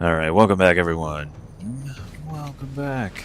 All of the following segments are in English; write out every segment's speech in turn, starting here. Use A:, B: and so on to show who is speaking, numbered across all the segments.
A: Alright, welcome back everyone. Welcome back.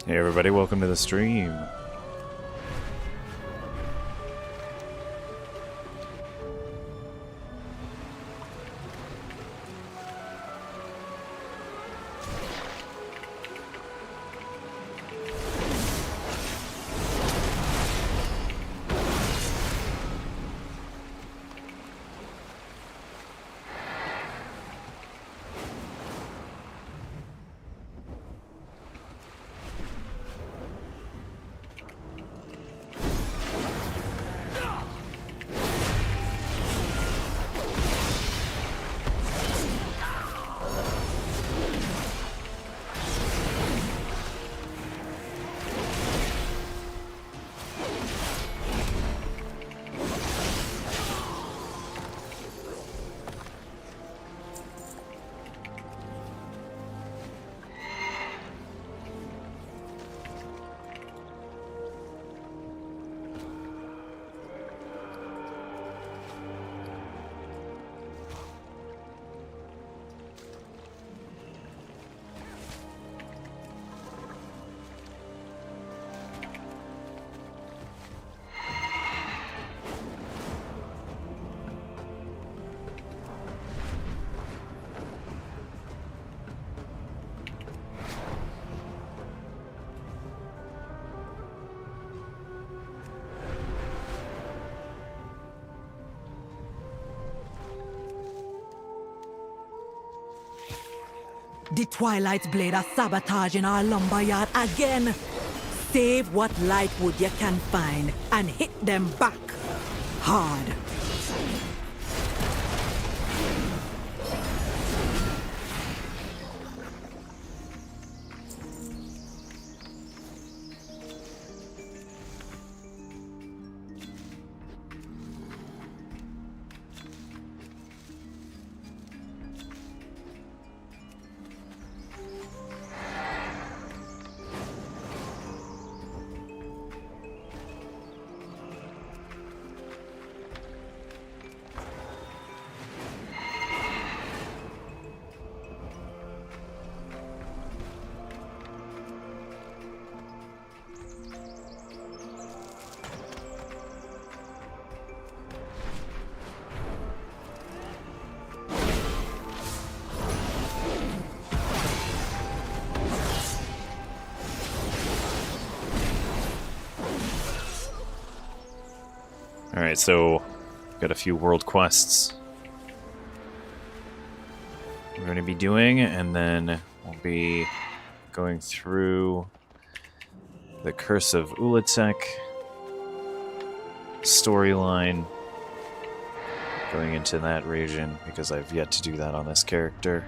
A: Hey everybody, welcome to the stream.
B: The Twilight Blade are sabotaging our lumberyard again. Save what lightwood you can find and hit them back hard.
A: Alright, so got a few world quests we're going to be doing, and then we'll be going through the Curse of Ulatek storyline, going into that region, because I've yet to do that on this character.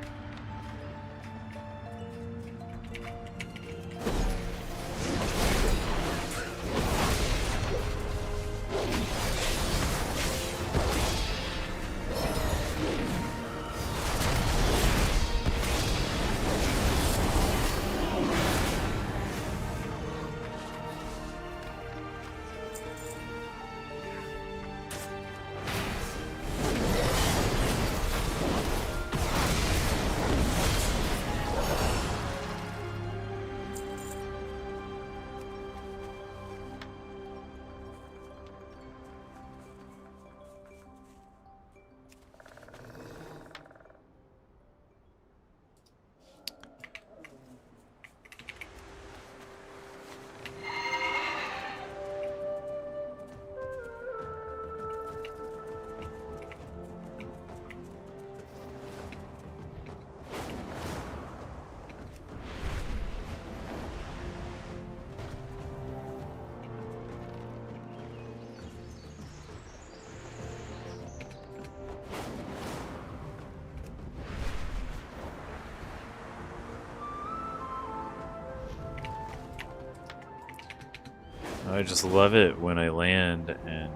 A: I just love it when I land and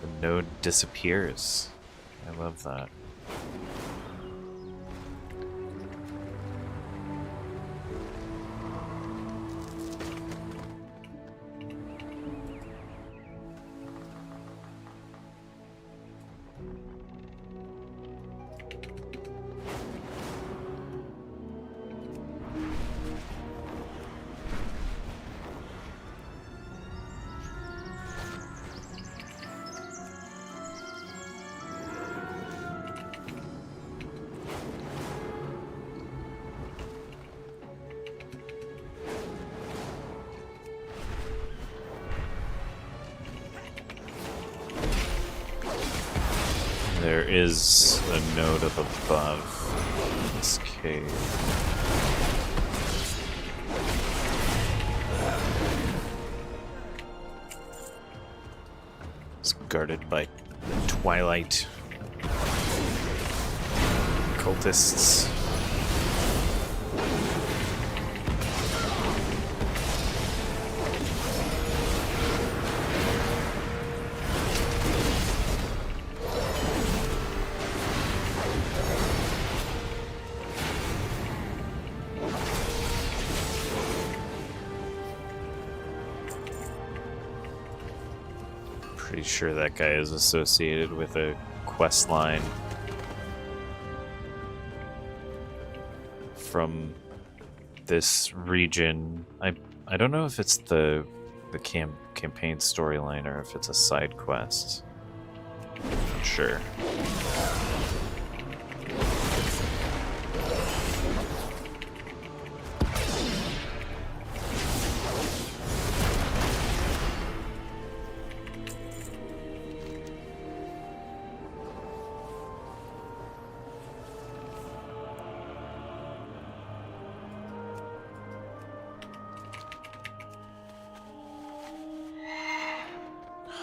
A: the node disappears. I love that. There is a node up above this cave. It's guarded by Twilight cultists. Pretty sure that guy is associated with a quest line from this region. I don't know if it's the campaign storyline or if it's a side quest. Not sure.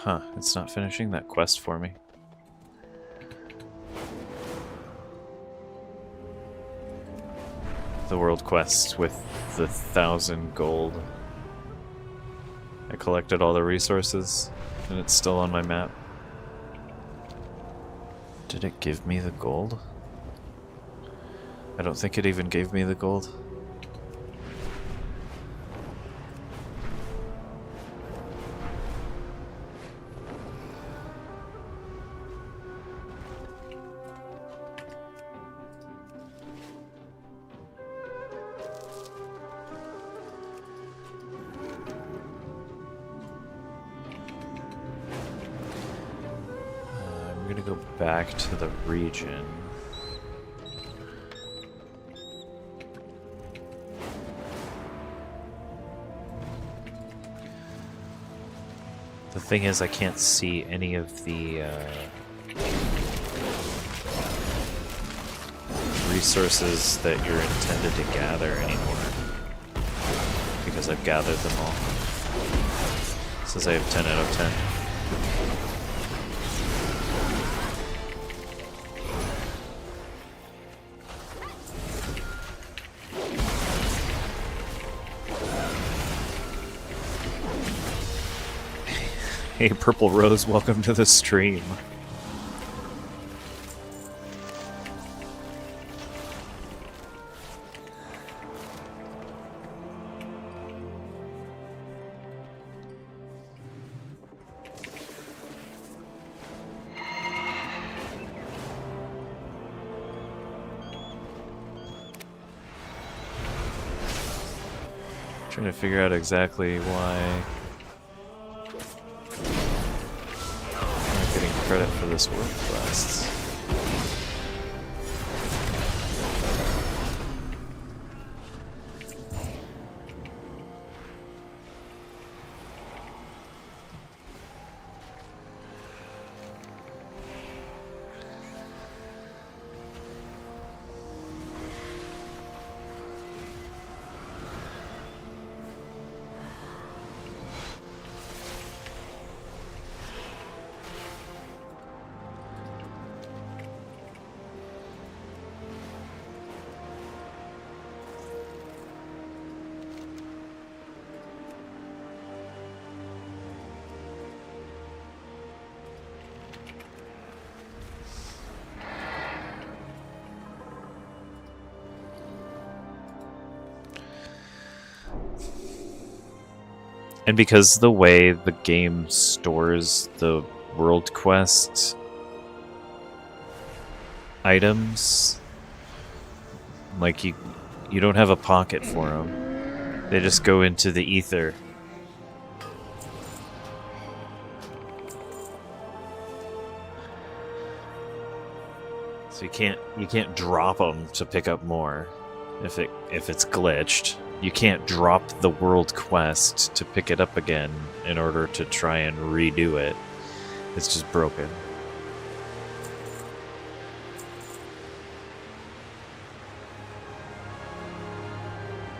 A: Huh, it's not finishing that quest for me. The world quest with the 1,000 gold. I collected all the resources and it's still on my map. Did it give me the gold? I don't think it even gave me the gold. Back to the region. The thing is, I can't see any of the resources that you're intended to gather anymore because I've gathered them all. It says I have 10 out of 10. Hey, Purple Rose, welcome to the stream. Trying to figure out exactly why credit for this work quest. And because the way the game stores the world quest items, like you don't have a pocket for them. They just go into the ether. So you can't drop them to pick up more if it's glitched. You can't drop the world quest to pick it up again in order to try and redo it. It's just broken.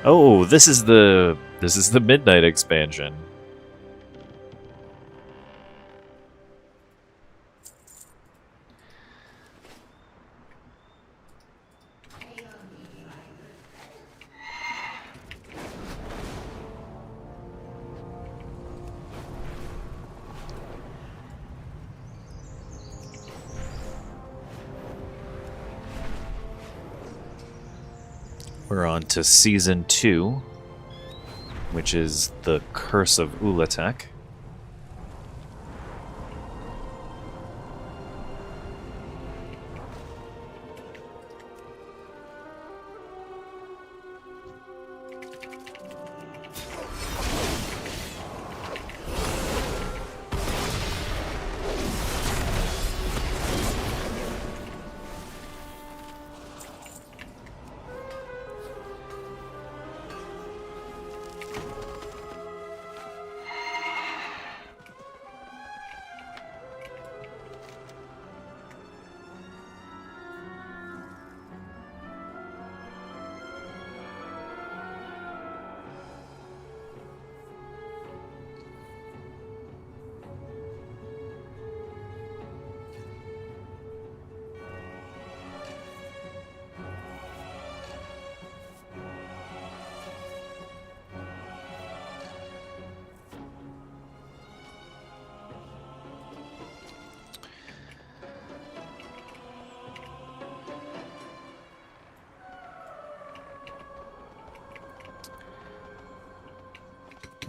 A: Oh, this is the midnight expansion. We're on to Season 2, which is the Curse of Ulatek.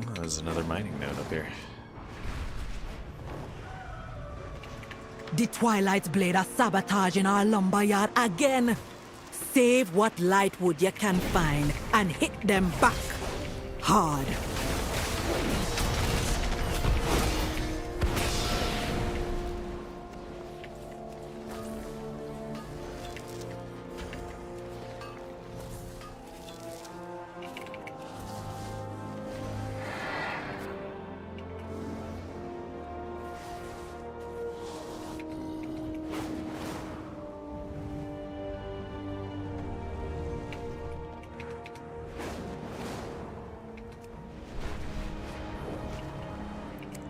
A: Oh, there's another mining node up here.
B: The Twilight's blade are sabotaging our lumberyard again. Save what light wood you can find and hit them back hard.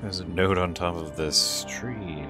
A: There's a node on top of this tree.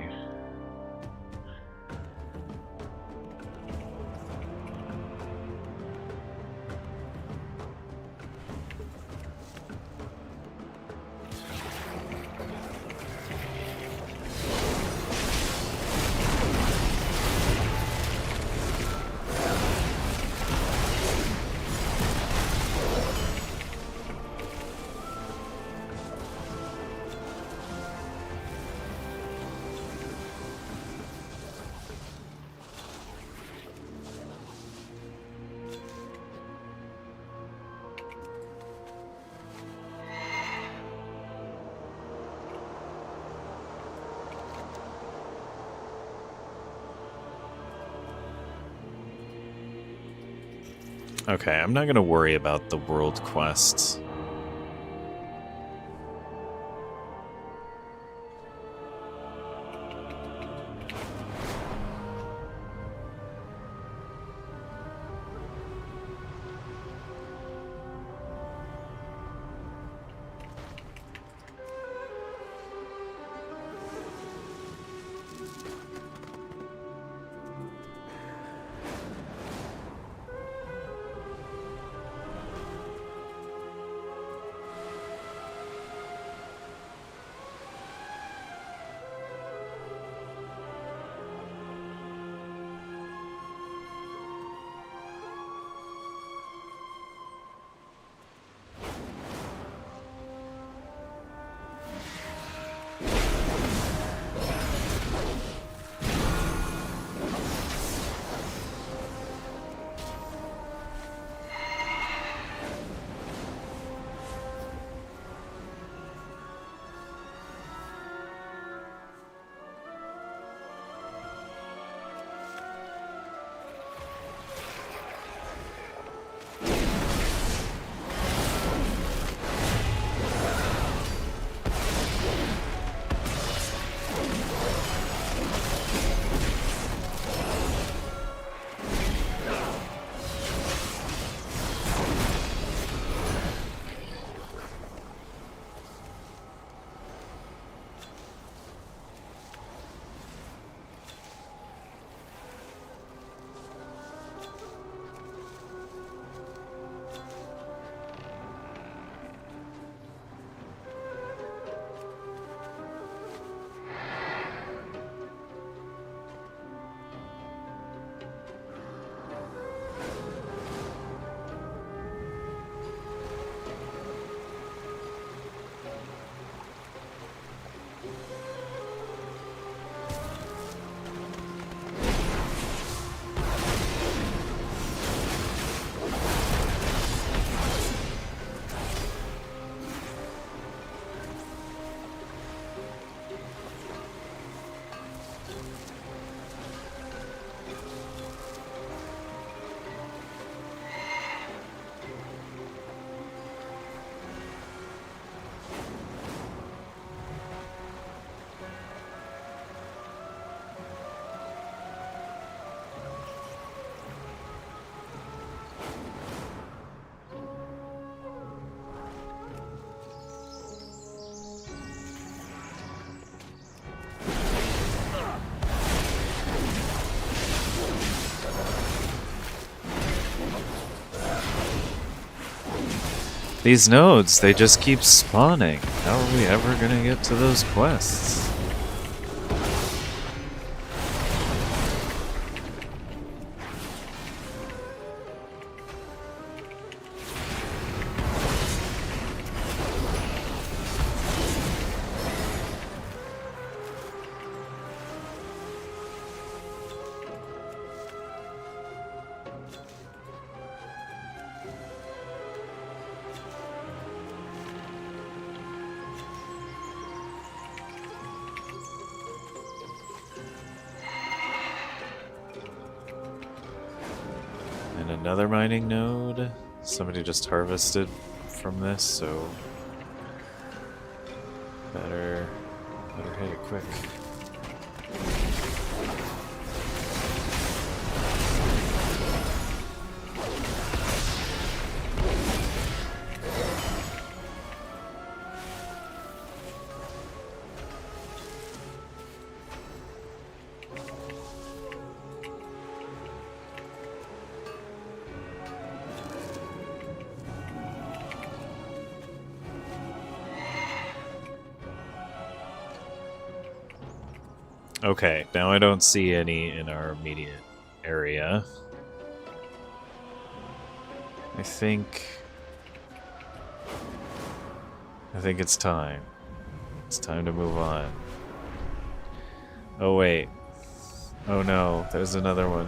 A: Okay, I'm not going to worry about the world quests. These nodes, they just keep spawning. How are we ever gonna get to those quests? Another mining node. Somebody just harvested from this, so better hit it quick. Okay, now I don't see any in our immediate area. I think it's time. It's time to move on. Oh wait. Oh no, there's another one.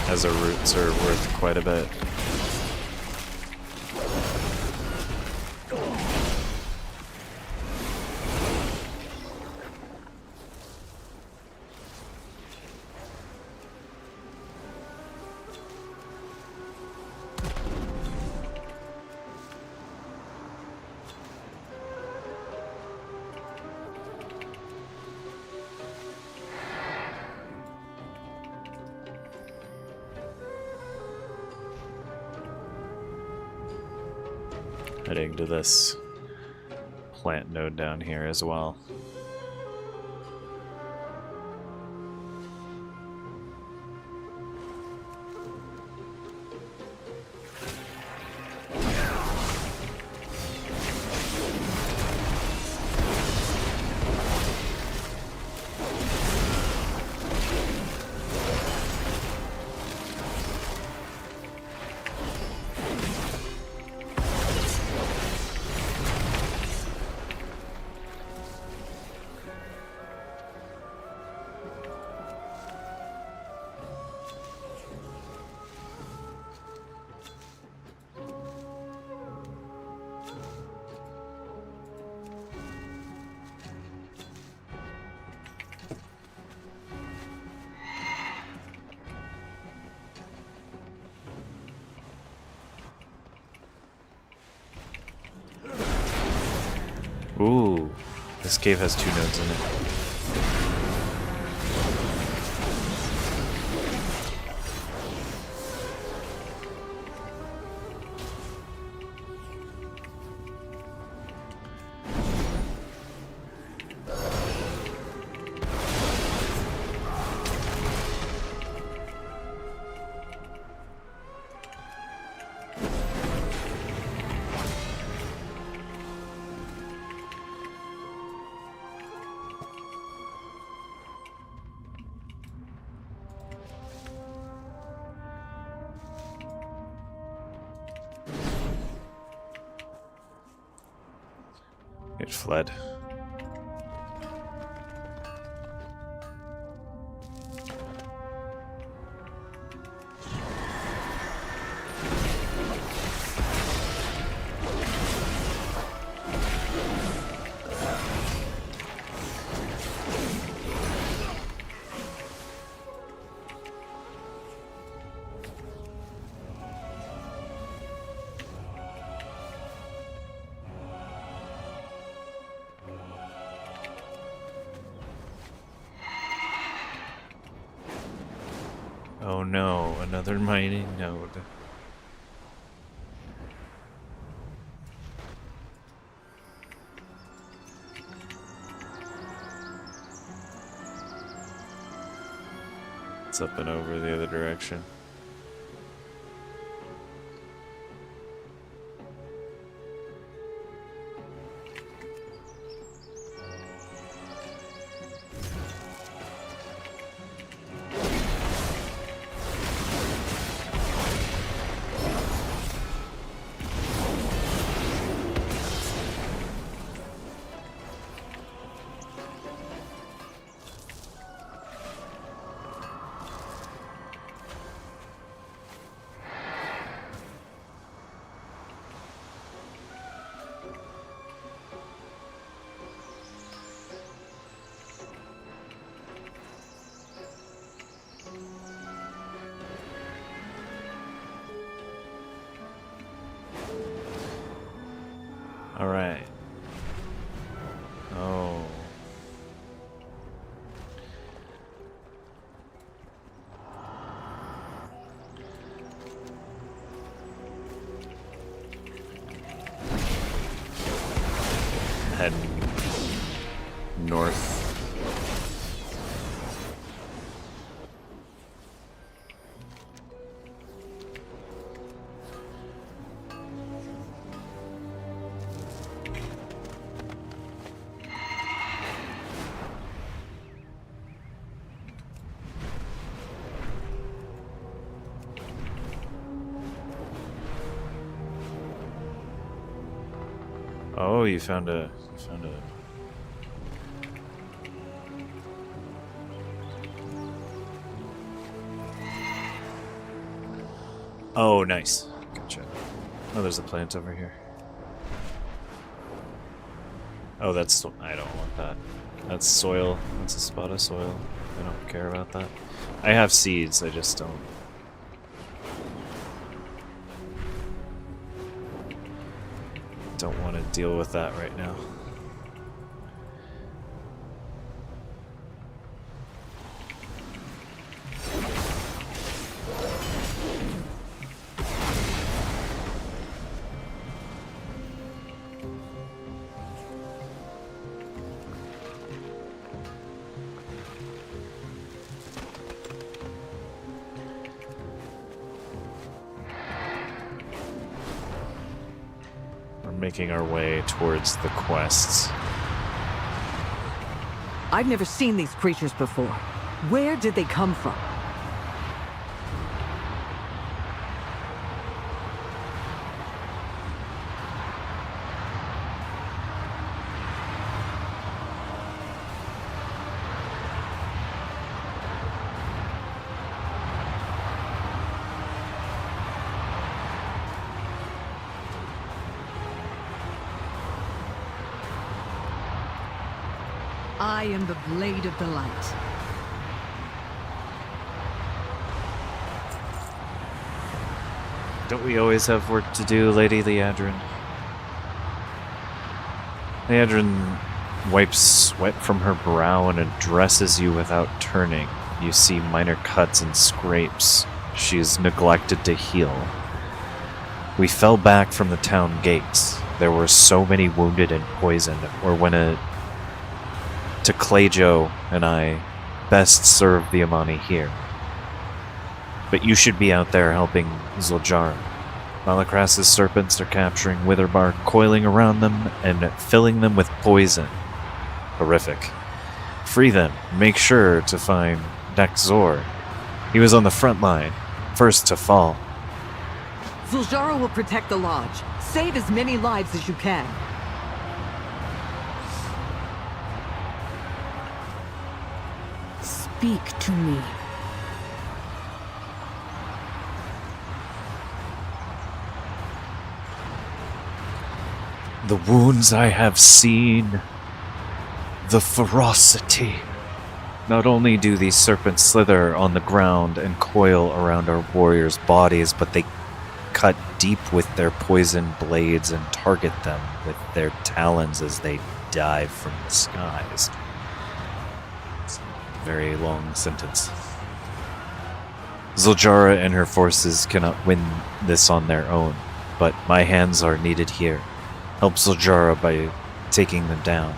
A: As our roots are worth quite a bit. Heading to this plant node down here as well. Ooh, this cave has 2 nodes in it. It fled. Oh no, another mining node. It's up and over the other direction. All right. Oh. Head north. Oh, you found a Oh, nice. Gotcha. Oh, there's a plant over here. Oh, that's... I don't want that. That's soil. That's a spot of soil. I don't care about that. I have seeds, I just don't. Don't want to deal with that right now. Making our way towards the quests.
C: I've never seen these creatures before. Where did they come from? I am the blade of the light.
A: Don't we always have work to do, Lady Liadrin? Liadrin wipes sweat from her brow and addresses you without turning. You see minor cuts and scrapes she's neglected to heal. We fell back from the town gates. There were so many wounded and poisoned, or when to Clayjo and I best serve the Amani here. But you should be out there helping Zul'jara. Malacras's serpents are capturing Witherbark, coiling around them and filling them with poison. Horrific. Free them. Make sure to find Daxor. He was on the front line, first to fall.
C: Zul'jara will protect the lodge. Save as many lives as you can.
B: Speak to me.
A: The wounds I have seen, the ferocity. Not only do these serpents slither on the ground and coil around our warriors' bodies, but they cut deep with their poison blades and target them with their talons as they dive from the skies. It's a very long sentence. Zuljara and her forces cannot win this on their own, but my hands are needed here. Help Zuljara by taking them down.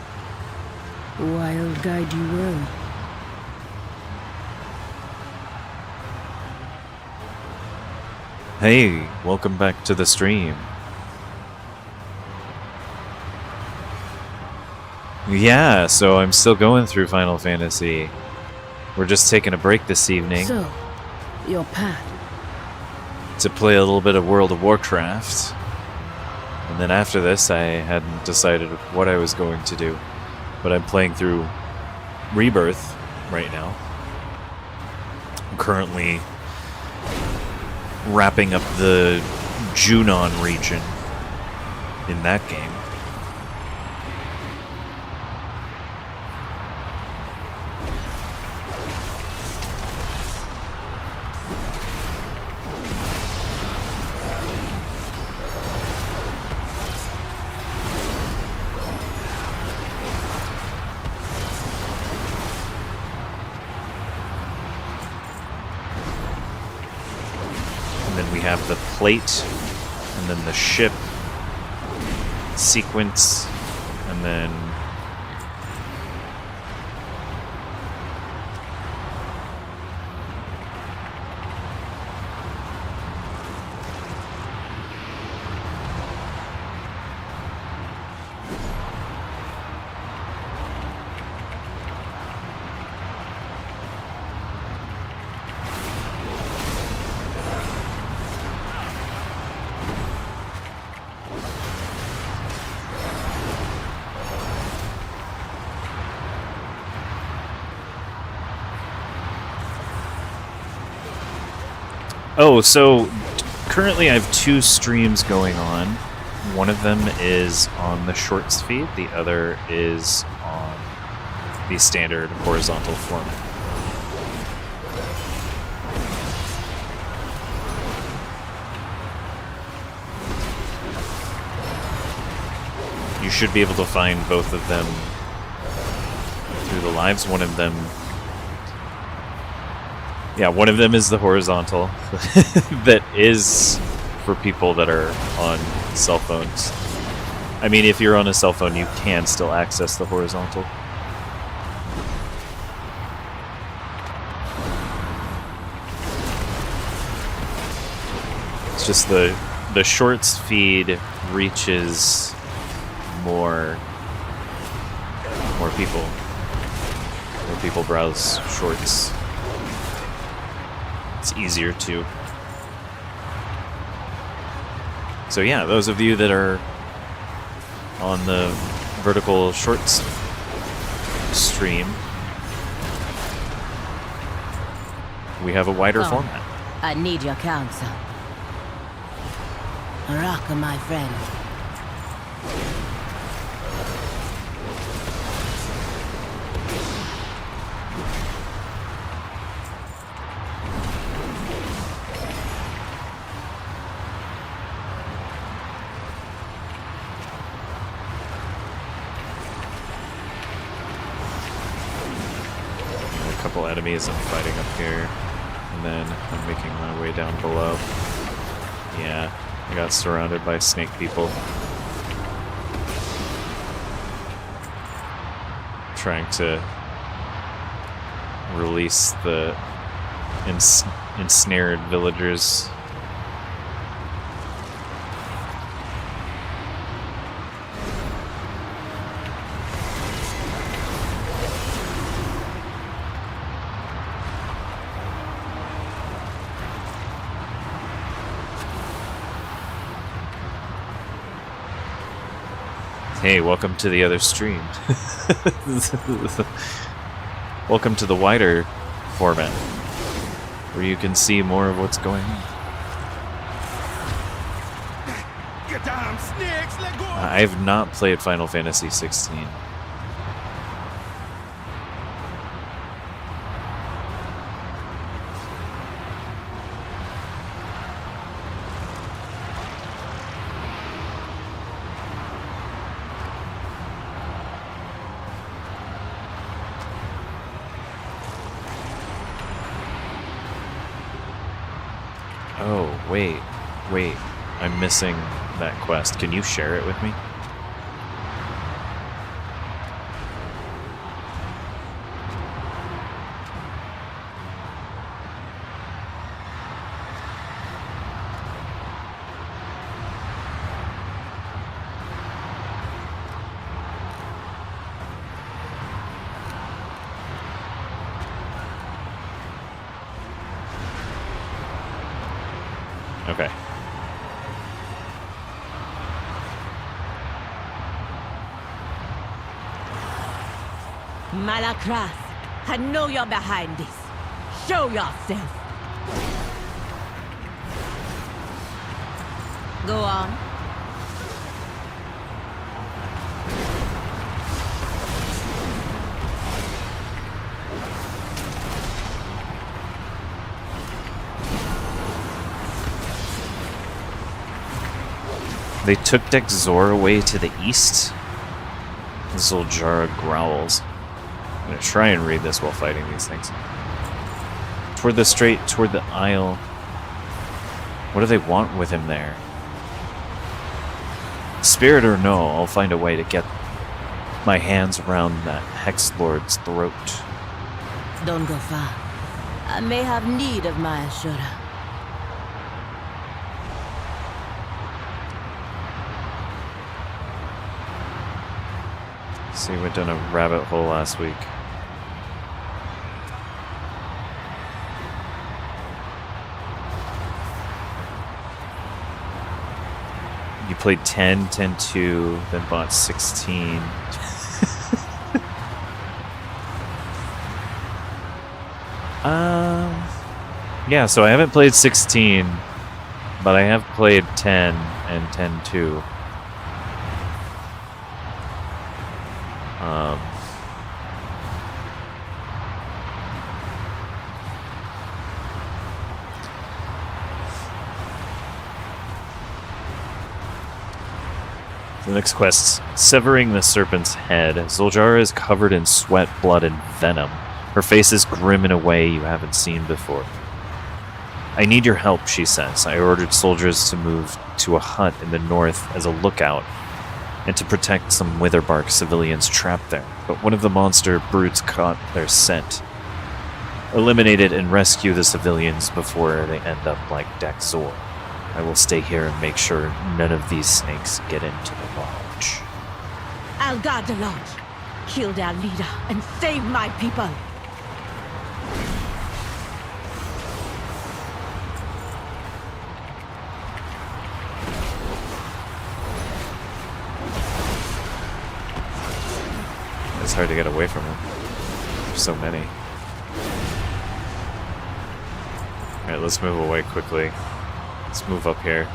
D: Wild guide you will.
A: Hey, welcome back to the stream. Yeah, so I'm still going through Final Fantasy. We're just taking a break this evening
D: So, your path.
A: to play a little bit of World of Warcraft. And then after this, I hadn't decided what I was going to do. But I'm playing through Rebirth right now. I'm currently wrapping up the Junon region in that game. Have the plate, and then the ship sequence, and then oh, so currently I have 2 streams going on. One of them is on the shorts feed, the other is on the standard horizontal format. You should be able to find both of them through the lives. One of them is the horizontal that is for people that are on cell phones. I mean, if you're on a cell phone, you can still access the horizontal. It's just the shorts feed reaches more people. More people browse shorts. It's easier to. So yeah, those of you that are on the vertical shorts stream, we have a wider format.
D: I need your counsel. Raka, my friend.
A: Enemies I'm fighting up here, and then I'm making my way down below. Yeah, I got surrounded by snake people. Trying to release the ensnared villagers. Hey, welcome to the other stream. Welcome to the wider format, where you can see more of what's going on. I have not played Final Fantasy 16. Oh, wait. I'm missing that quest. Can you share it with me? Okay.
B: Malakras, I know you're behind this. Show yourself. Go on.
A: They took Dexor away to the east. Zuljara growls. I'm gonna try and read this while fighting these things. Toward the strait, toward the isle. What do they want with him there? Spirit or no, I'll find a way to get my hands around that Hex Lord's throat.
D: Don't go far. I may have need of my Ashura.
A: See, we went down a rabbit hole last week. You played 10, 10-2, then bought 16. Yeah, so I haven't played 16, but I have played 10 and 10-2. The next quest, severing the serpent's head. Zuljara is covered in sweat, blood, and venom. Her face is grim in a way you haven't seen before. I need your help, she says. I ordered soldiers to move to a hut in the north as a lookout and to protect some Witherbark civilians trapped there. But one of the monster brutes caught their scent. Eliminate it and rescue the civilians before they end up like Dexor. I will stay here and make sure none of these snakes get into the lodge.
B: I'll guard the lodge, kill their leader, and save my people.
A: It's hard to get away from them. There's so many. Alright, let's move away quickly. Let's move up here.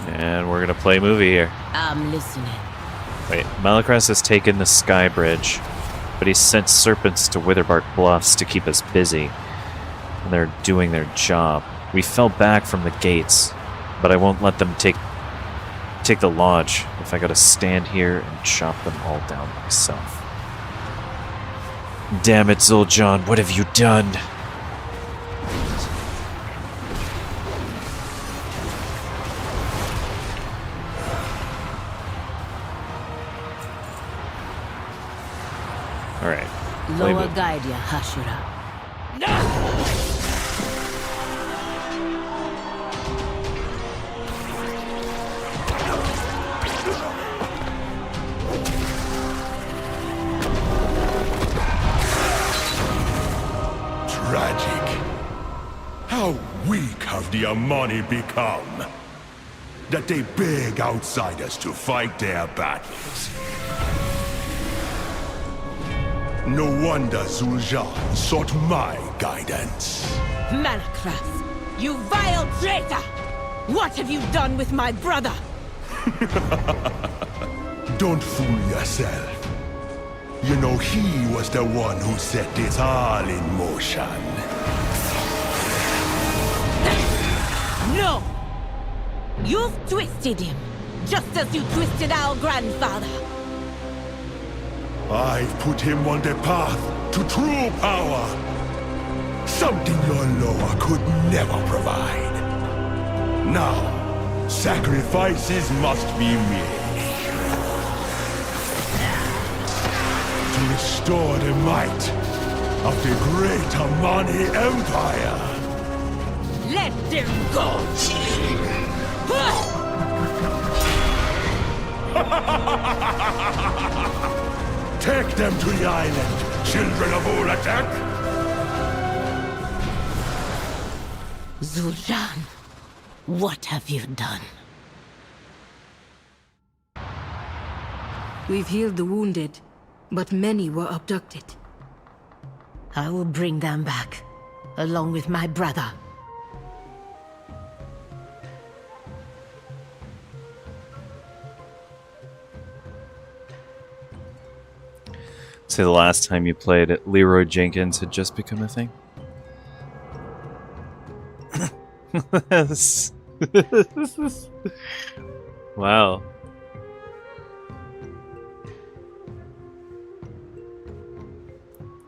A: And we're gonna play movie here.
D: I'm listening.
A: Wait, Malakras has taken the Sky Bridge, but he's sent serpents to Witherbark Bluffs to keep us busy. And they're doing their job. We fell back from the gates, but I won't let them take the lodge if I gotta stand here and chop them all down myself. Damn it, Zul'Jahn, what have you done? Alright.
D: Lower guide ya, Hashira.
E: Tragic. How weak have the Amani become? That they beg outsiders to fight their battles. No wonder Zul'Jahn sought my guidance.
B: Malakras, you vile traitor! What have you done with my brother?
E: Don't fool yourself. You know he was the one who set this all in motion.
B: No! You've twisted him, just as you twisted our grandfather.
E: I've put him on the path to true power. Something your Loa could never provide. Now, sacrifices must be made. To restore the might of the great Amani Empire.
B: Let them go!
E: Take them to the island, children of Ulatek!
B: Zul'Jahn, what have you done?
F: We've healed the wounded, but many were abducted.
B: I will bring them back, along with my brother.
A: Say the last time you played it, Leroy Jenkins had just become a thing. Wow.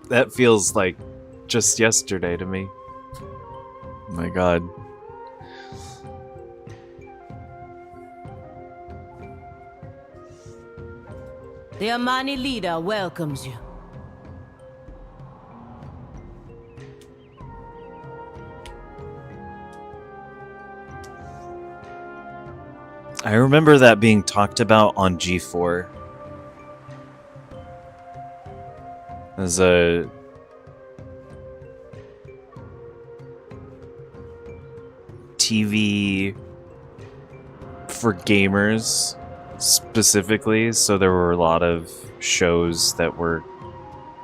A: That feels like just yesterday to me. My god.
D: The Amani leader welcomes you.
A: I remember that being talked about on G4 as a TV for gamers specifically, so there were a lot of shows that were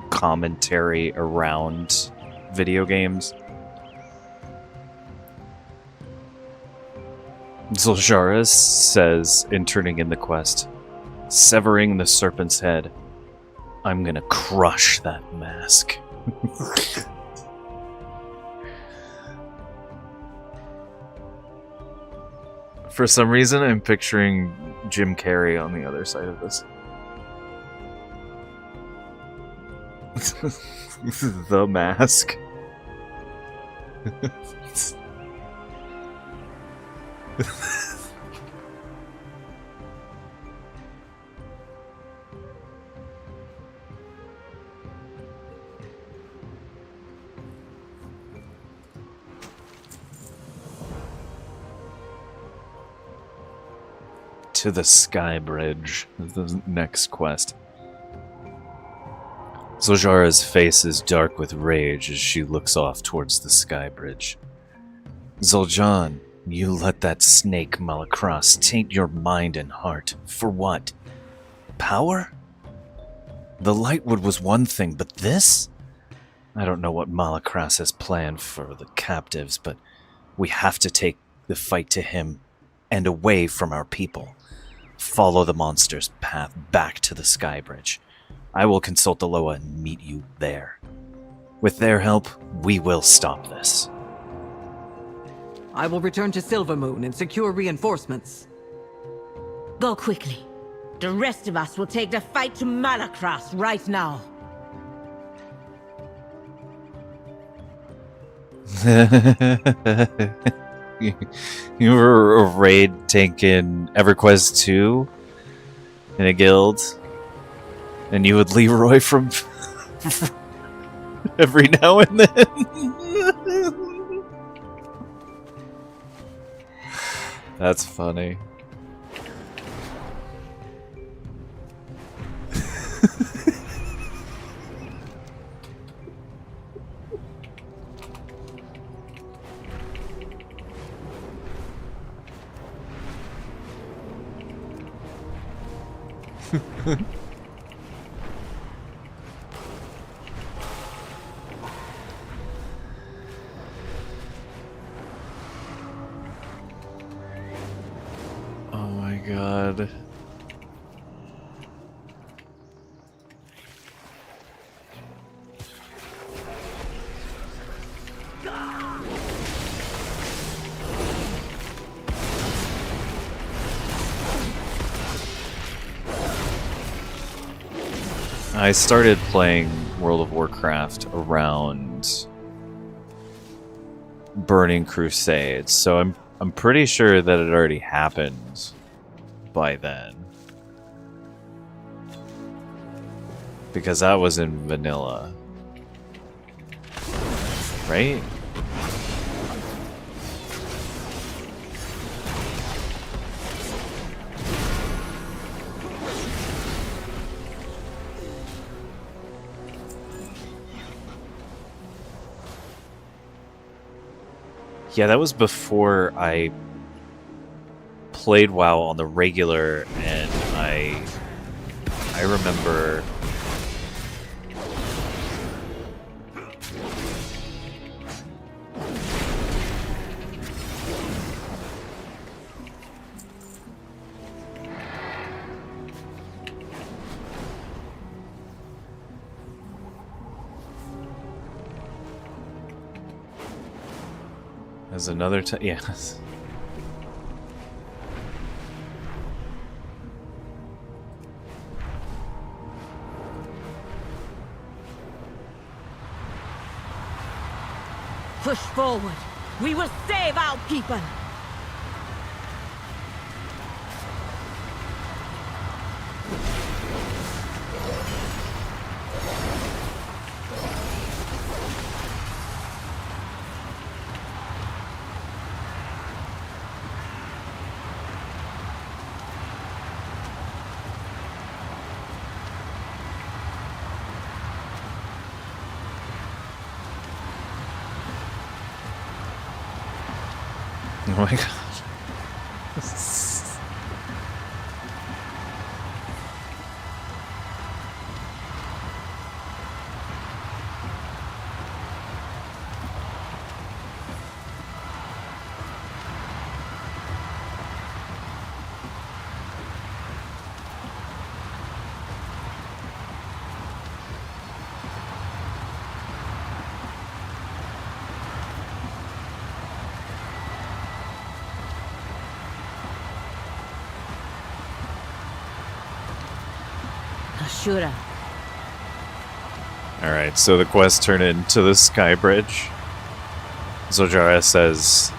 A: commentary around video games. Zul'Jahn says, in turning in the quest, severing the serpent's head, I'm gonna crush that mask. For some reason, I'm picturing Jim Carrey on the other side of this. The mask. To the Sky Bridge is the next quest. Zul'Jah's face is dark with rage as she looks off towards the Sky Bridge. Zul'Jahn, you let that snake Malakras taint your mind and heart. For what? Power? The Lightwood was one thing, but this? I don't know what Malakras has planned for the captives, but we have to take the fight to him and away from our people. Follow the monster's path back to the Sky Bridge. I will consult the Loa and meet you there. With their help, we will stop this.
C: I will return to Silvermoon and secure reinforcements.
B: Go quickly. The rest of us will take the fight to Malakras right now.
A: You were a raid tank in EverQuest 2 in a guild, and you would Leroy from every now and then. That's funny. Oh my god. I started playing World of Warcraft around Burning Crusade, so I'm pretty sure that it already happened by then. Because that was in vanilla. Right? Yeah, that was before I played WoW on the regular, and I remember as another time. Yes.
B: Push forward. We will save our people.
A: Oh my god.
D: Ashura.
A: Alright, so the quest turned into the Sky Bridge. Zojara says,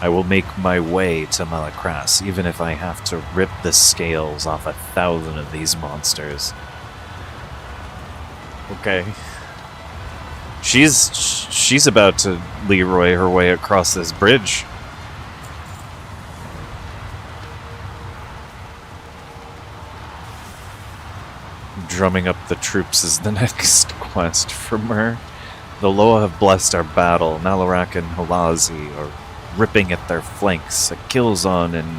A: I will make my way to Malakras, even if I have to rip the scales off 1,000 of these monsters. Okay. She's about to Leroy her way across this bridge. Drumming up the troops is the next quest from her. The Loa have blessed our battle. Nalarak and Halazi are ripping at their flanks. Akilzon and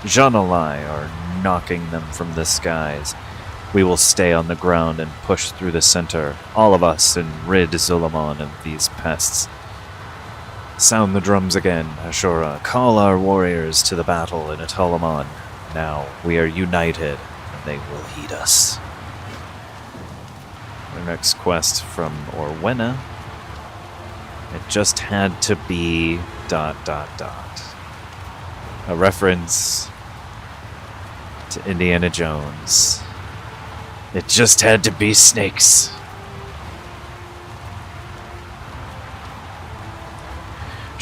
A: Janalai are knocking them from the skies. We will stay on the ground and push through the center, all of us, and rid Zul'Aman of these pests. Sound the drums again, Ashura. Call our warriors to the battle in Atalaman. Now we are united, and they will heed us. Our next quest from Orwena. It just had to be ... A reference to Indiana Jones. It just had to be snakes.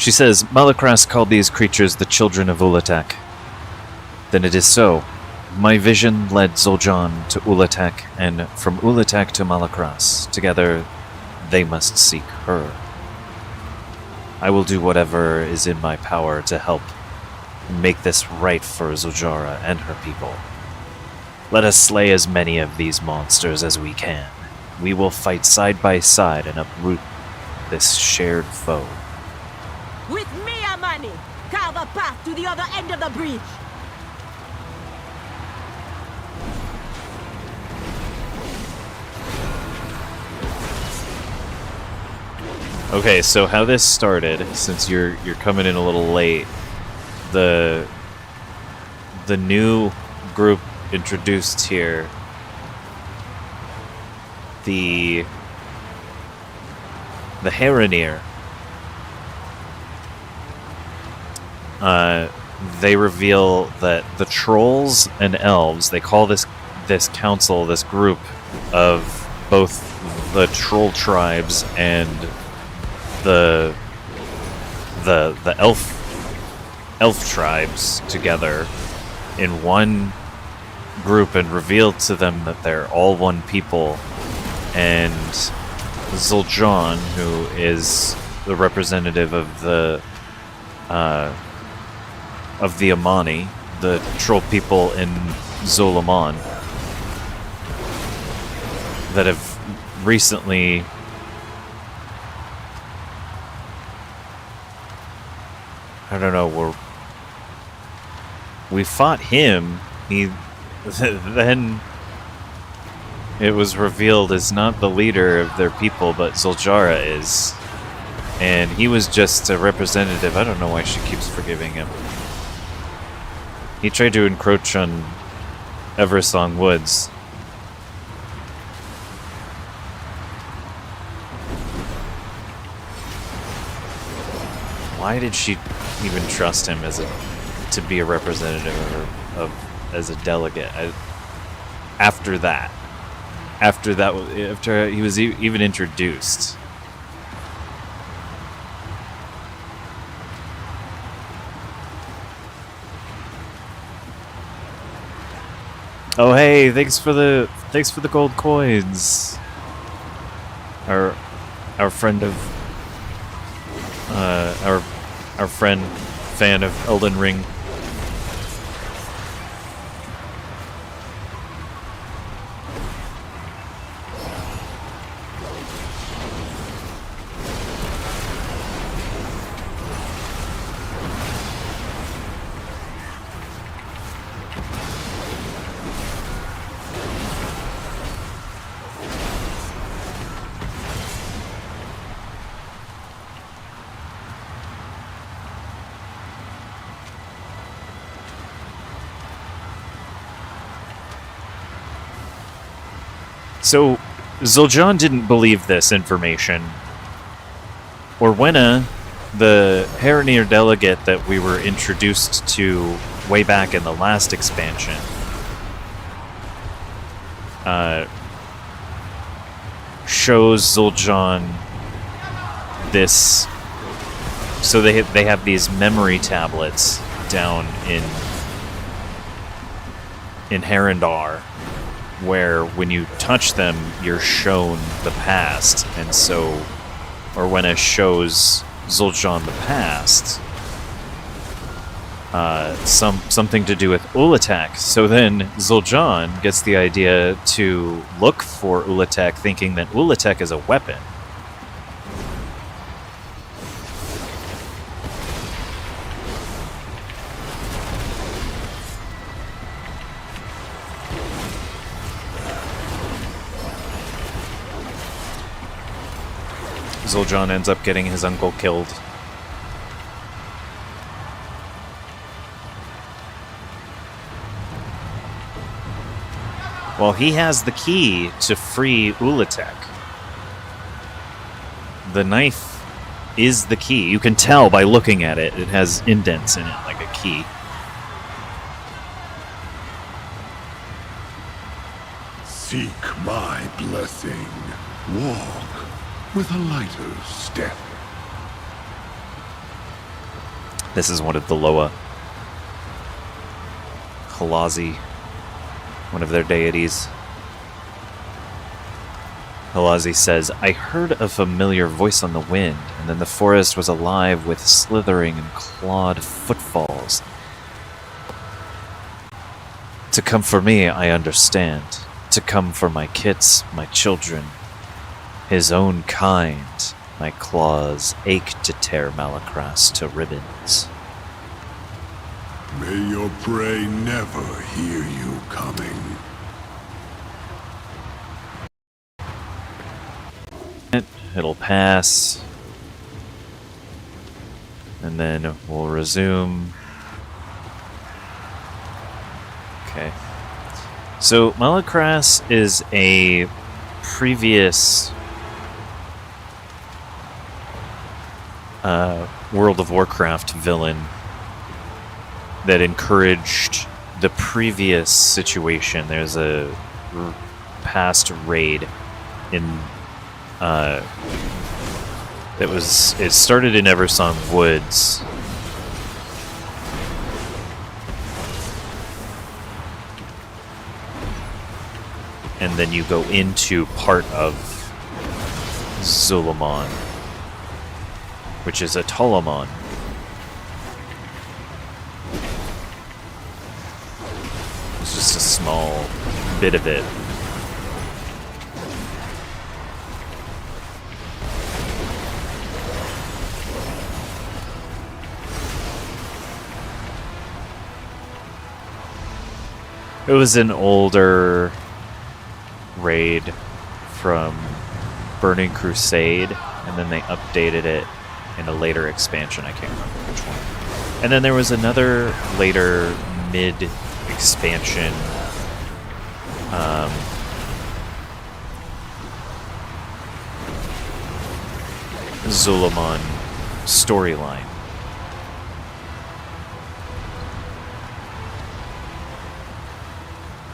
A: She says, Malakras called these creatures the children of Ulatek. Then it is so. My vision led Zul'Jahn to Ulatek, and from Ulatek to Malakras. Together, they must seek her. I will do whatever is in my power to help make this right for Zul'Jahra and her people. Let us slay as many of these monsters as we can. We will fight side by side and uproot this shared foe.
D: With me, Amani! Carve a path to the other end of the breach!
A: Okay, so how this started, since you're coming in a little late, the new group introduced here, the Heronir, they reveal that the trolls and elves, they call this council, this group of both the troll tribes and the elf tribes together in one group and revealed to them that they're all one people, and Zul'Jahn, who is the representative of the Amani, the troll people in Zolaman, that have recently we fought him. Then it was revealed as not the leader of their people, but Zul'Jahra is. And he was just a representative. I don't know why she keeps forgiving him. He tried to encroach on Eversong Woods. Why did she even trust him to be a representative as a delegate? After he was even introduced. Oh hey, thanks for the gold coins. Our friend of our friend fan of Elden Ring. So, Zul'Jahn didn't believe this information. Orwenna, the Heronir delegate that we were introduced to way back in the last expansion, shows Zul'Jahn this. So they have these memory tablets down in Herondar, where when you touch them, you're shown the past, and so Orwenna shows Zul'Jahn the past, something to do with Ulatek. So then Zul'Jahn gets the idea to look for Ulatek, thinking that Ulatek is a weapon. Zul'Jahn ends up getting his uncle killed. Well, he has the key to free Ulatek. The knife is the key. You can tell by looking at it. It has indents in it, like a key.
E: Seek my blessing. Walk with a lighter step.
A: This is one of the Loa. Halazi, one of their deities. Halazi says, I heard a familiar voice on the wind, and then the forest was alive with slithering and clawed footfalls. To come for me, I understand. To come for my kits, my children, his own kind. My claws ache to tear Malakras to ribbons.
E: May your prey never hear you coming.
A: It'll pass. And then we'll resume. Okay. So Malakras is a previous World of Warcraft villain that encouraged the previous situation. There's a past raid in it started in Eversong Woods. And then you go into part of Zul'Aman, which is a Tolaman. It's just a small bit of it. It was an older raid from Burning Crusade, and then they updated it in a later expansion. I can't remember which one. And then there was another later mid-expansion Zul'Aman storyline.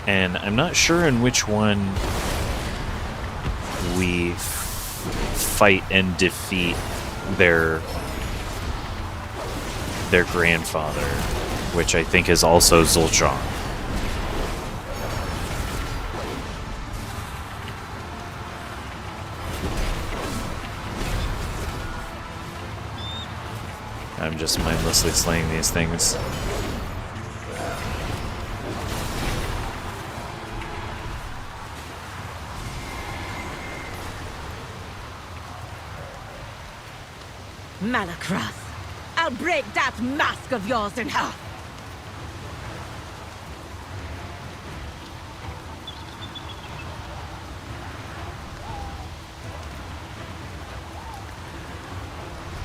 A: And I'm not sure in which one we fight and defeat their grandfather, which I think is also Zul'Jong. I'm just mindlessly slaying these things.
B: Malakras, I'll break that mask of yours in half.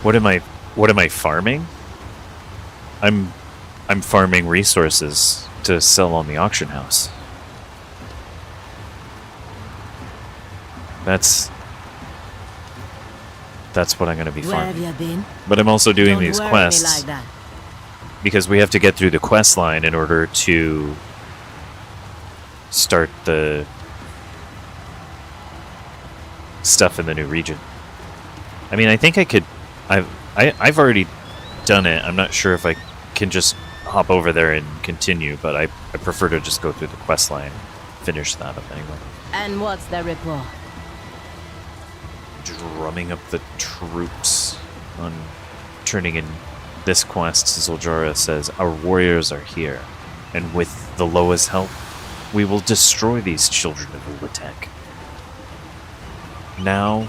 A: What am I farming? I'm farming resources to sell on the auction house. That's what I'm going to be
D: Where have
A: farming.
D: you been?
A: But I'm also doing
D: Don't
A: these
D: worry me
A: quests
D: like that.
A: because we have to get through the quest line in order to start the stuff in the new region. I mean, I think I could. I've already done it. I'm not sure if I can just hop over there and continue, but I prefer to just go through the quest line, finish that up anyway.
D: And what's the report?
A: Drumming up the troops on turning in this quest. Zuljara says, our warriors are here, and with the Loa's help, we will destroy these children of Ulatek. Now,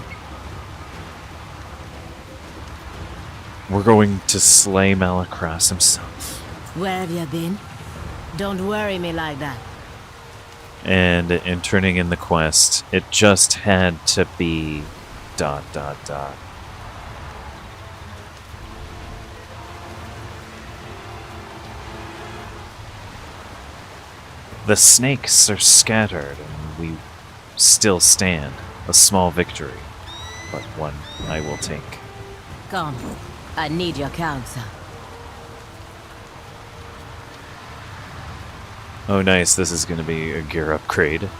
A: we're going to slay Malakras himself.
D: Where have you been? Don't worry me like that.
A: And in turning in the quest, it just had to be ... The snakes are scattered, and we still stand. A small victory, but one I will take.
D: Come, I need your counsel.
A: Oh nice, this is going to be a gear upgrade.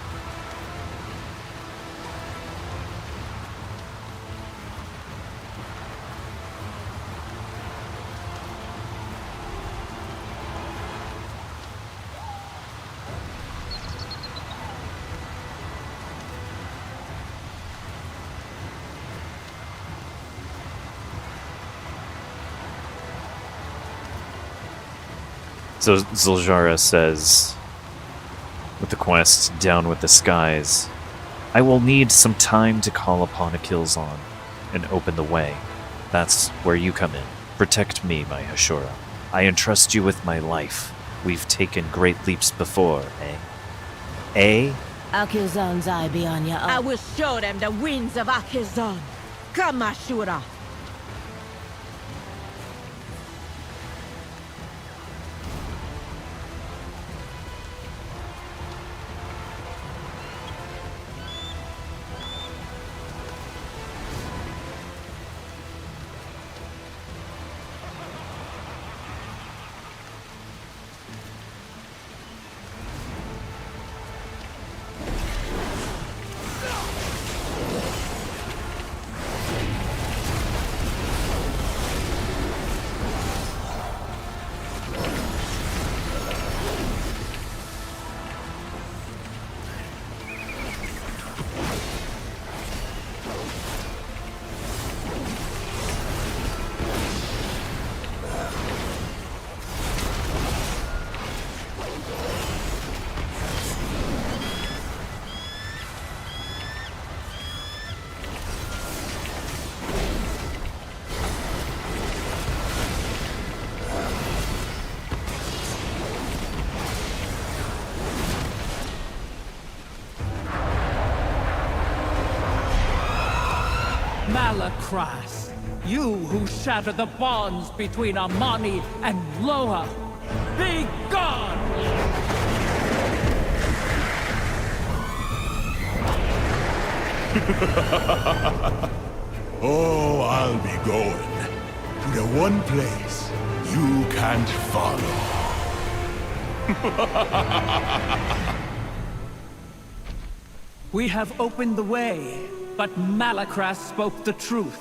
A: So Zul'jara says, with the quest Down with the Skies, I will need some time to call upon a Killzon and open the way. That's where you come in. Protect me, my Ashura. I entrust you with my life. We've taken great leaps before, eh? Eh?
D: Akilzon's eye be on ya.
B: I will show them the winds of Akizon. Come, Ashura.
G: Malakras, you who shatter the bonds between Amani and Loa, be gone!
E: Oh, I'll be going to the one place you can't follow.
G: We have opened the way, but Malakras spoke the truth.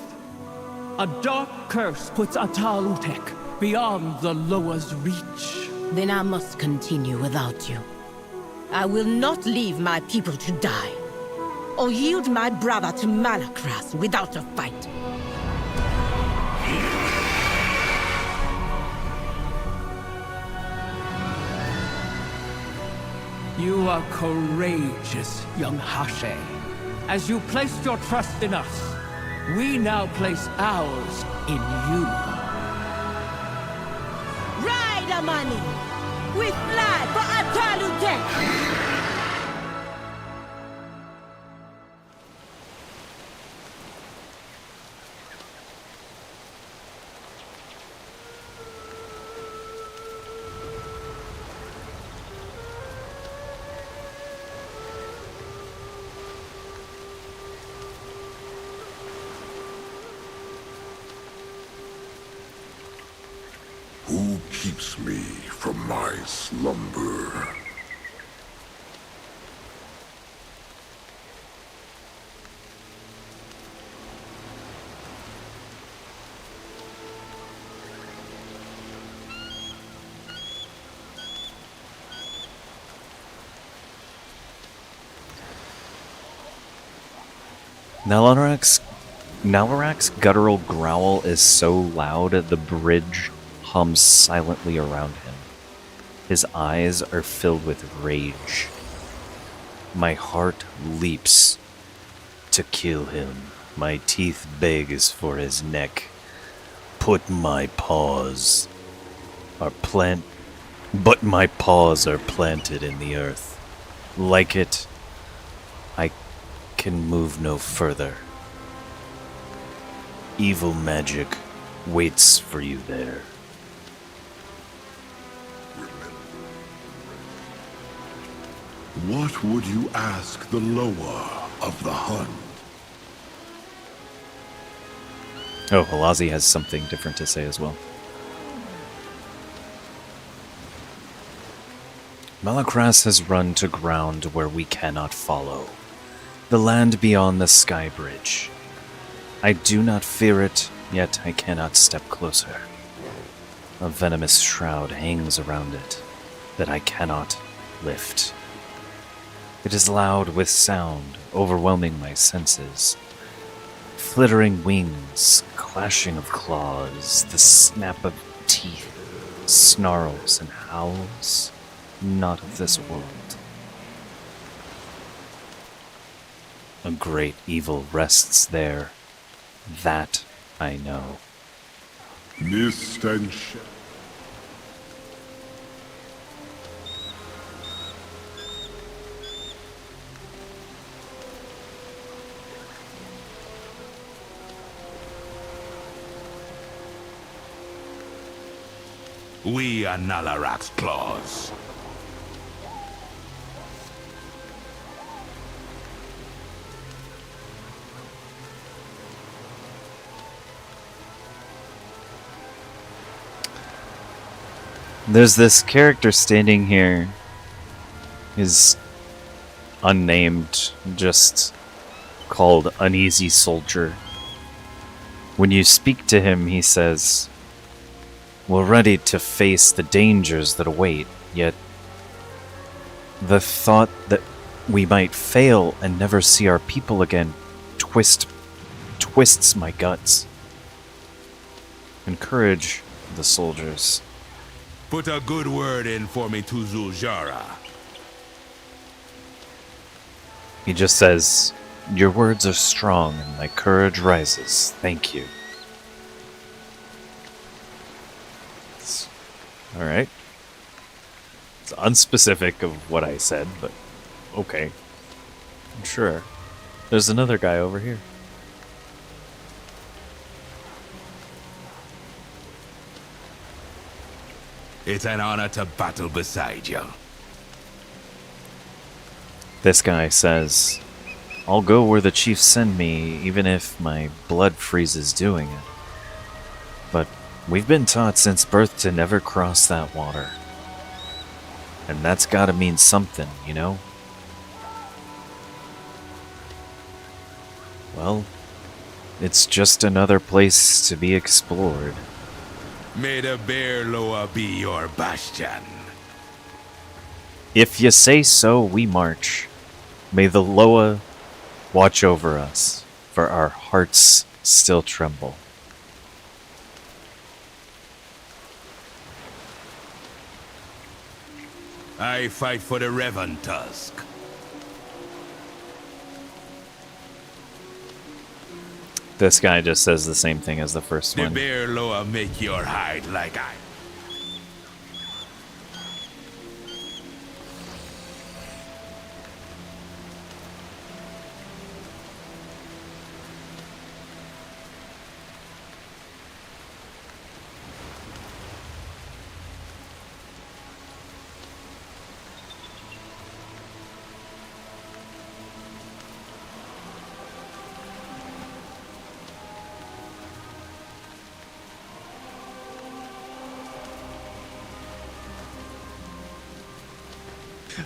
G: A dark curse puts Atalutek beyond the Loa's reach.
D: Then I must continue without you. I will not leave my people to die, or yield my brother to Malakras without a fight.
G: You are courageous, young Hashe. As you placed your trust in us, we now place ours in you.
D: Ride, Amani! We fly for Atalutek!
E: Who keeps me from my slumber?
A: Nalarak's guttural growl is so loud the bridge hums silently around him. His eyes are filled with rage. My heart leaps to kill him. My teeth begs for his neck. But my paws are planted in the earth. Like it, I can move no further. Evil magic waits for you there.
E: What would you ask the Loa of the Hunt?
A: Oh, Halazi has something different to say as well. Malakras has run to ground where we cannot follow. The land beyond the sky bridge. I do not fear it, yet I cannot step closer. A venomous shroud hangs around it that I cannot lift. It is loud with sound, overwhelming my senses. Flittering wings, clashing of claws, the snap of teeth, snarls and howls, not of this world. A great evil rests there. That I know.
E: Mist and shadow. We are Nalarak's claws.
A: There's this character standing here. He's unnamed, just called Uneasy Soldier. When you speak to him, he says, "We're ready to face the dangers that await, yet the thought that we might fail and never see our people again twists my guts." Encourage the soldiers.
E: Put a good word in for me to Zuljara.
A: He just says, "Your words are strong and my courage rises. Thank you." Alright. It's unspecific of what I said, but okay. I'm sure. There's another guy over here.
E: It's an honor to battle beside you.
A: This guy says, "I'll go where the chiefs send me, even if my blood freezes doing it. But we've been taught since birth to never cross that water. And that's gotta mean something, you know? Well, it's just another place to be explored."
E: May the Bear Loa be your bastion.
A: If you say so, we march. May the Loa watch over us, for our hearts still tremble.
E: I fight for the Revan Tusk.
A: This guy just says the same thing as the first
E: The
A: one.
E: Bear Loa make your hide like I.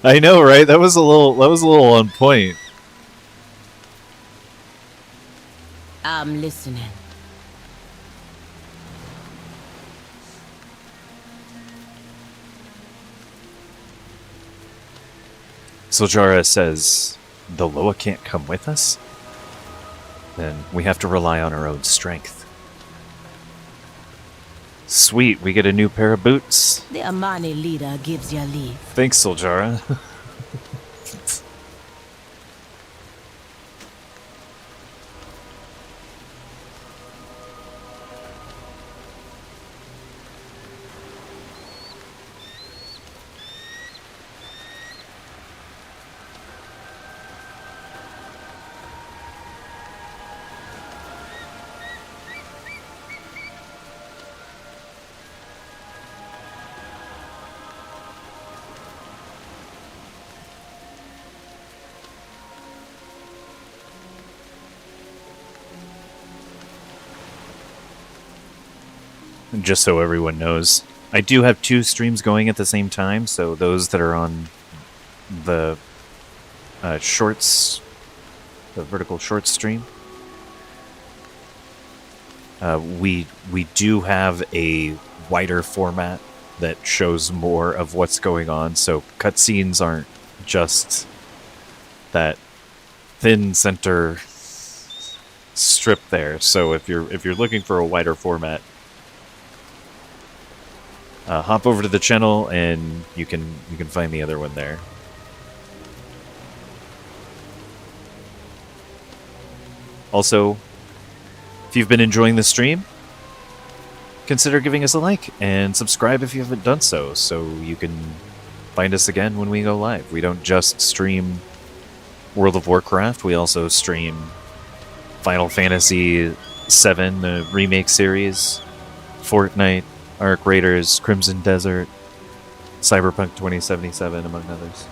A: I know, right? That was a little on point.
D: I'm listening.
A: Zuljara says, "The Loa can't come with us? Then we have to rely on our own strength." Sweet, we get a new pair of boots.
D: The Amani leader gives you leave.
A: Thanks, Zuljara. Just so everyone knows, I do have 2 streams going at the same time, so those that are on the shorts, the vertical shorts stream, we do have a wider format that shows more of what's going on, so cutscenes aren't just that thin center strip there. So if you're looking for a wider format, hop over to the channel and you can find the other one there. Also, if you've been enjoying the stream, consider giving us a like and subscribe if you haven't done so you can find us again when we go live. We don't just stream World of Warcraft, we also stream Final Fantasy VII, the remake series, Fortnite, Arc Raiders, Crimson Desert, Cyberpunk 2077, among others.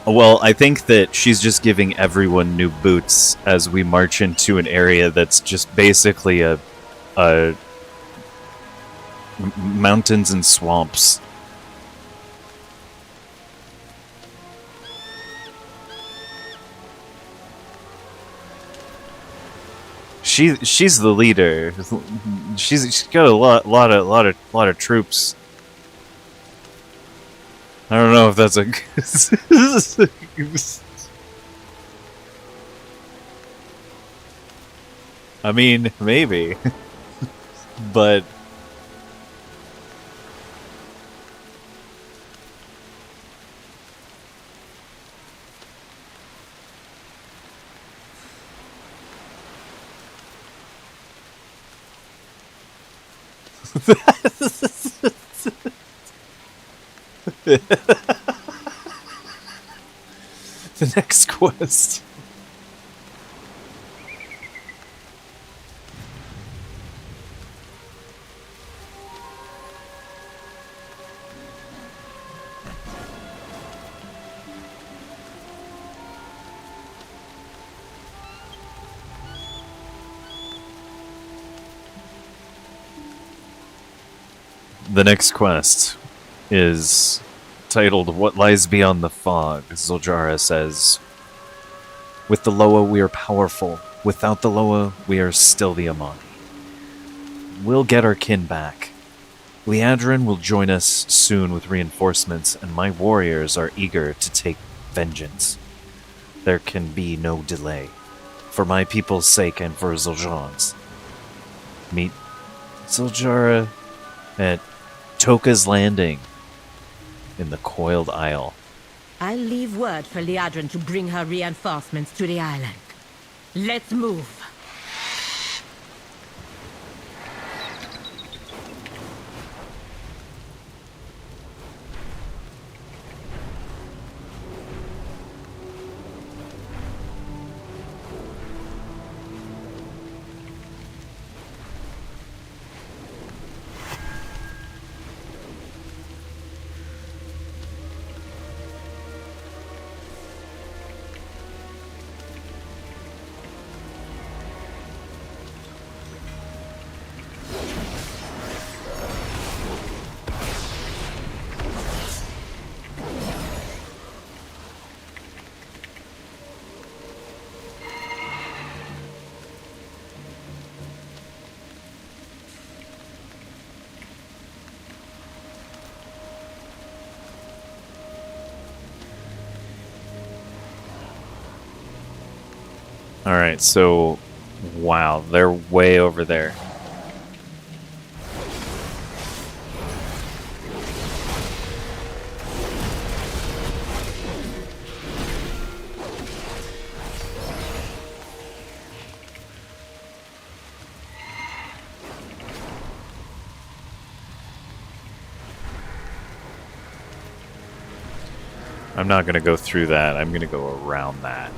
A: Well, I think that she's just giving everyone new boots as we march into an area that's just basically a mountains and swamps. She's the leader. She's got a lot of troops. I don't know if that's a... I mean, maybe. But... The next quest. The next quest is titled What Lies Beyond the Fog. Zul'jara says, with the Loa we are powerful. Without the Loa we are still the Amani. We'll get our kin back. Liadrin will join us soon with reinforcements, and my warriors are eager to take vengeance. There can be no delay. For my people's sake and for Zul'jara's. Meet Zul'jara at Toka's Landing in the Coiled Isle.
D: I'll leave word for Liadrin to bring her reinforcements to the island. Let's move.
A: Alright, so... wow, they're way over there. I'm not going to go through that. I'm going to go around that.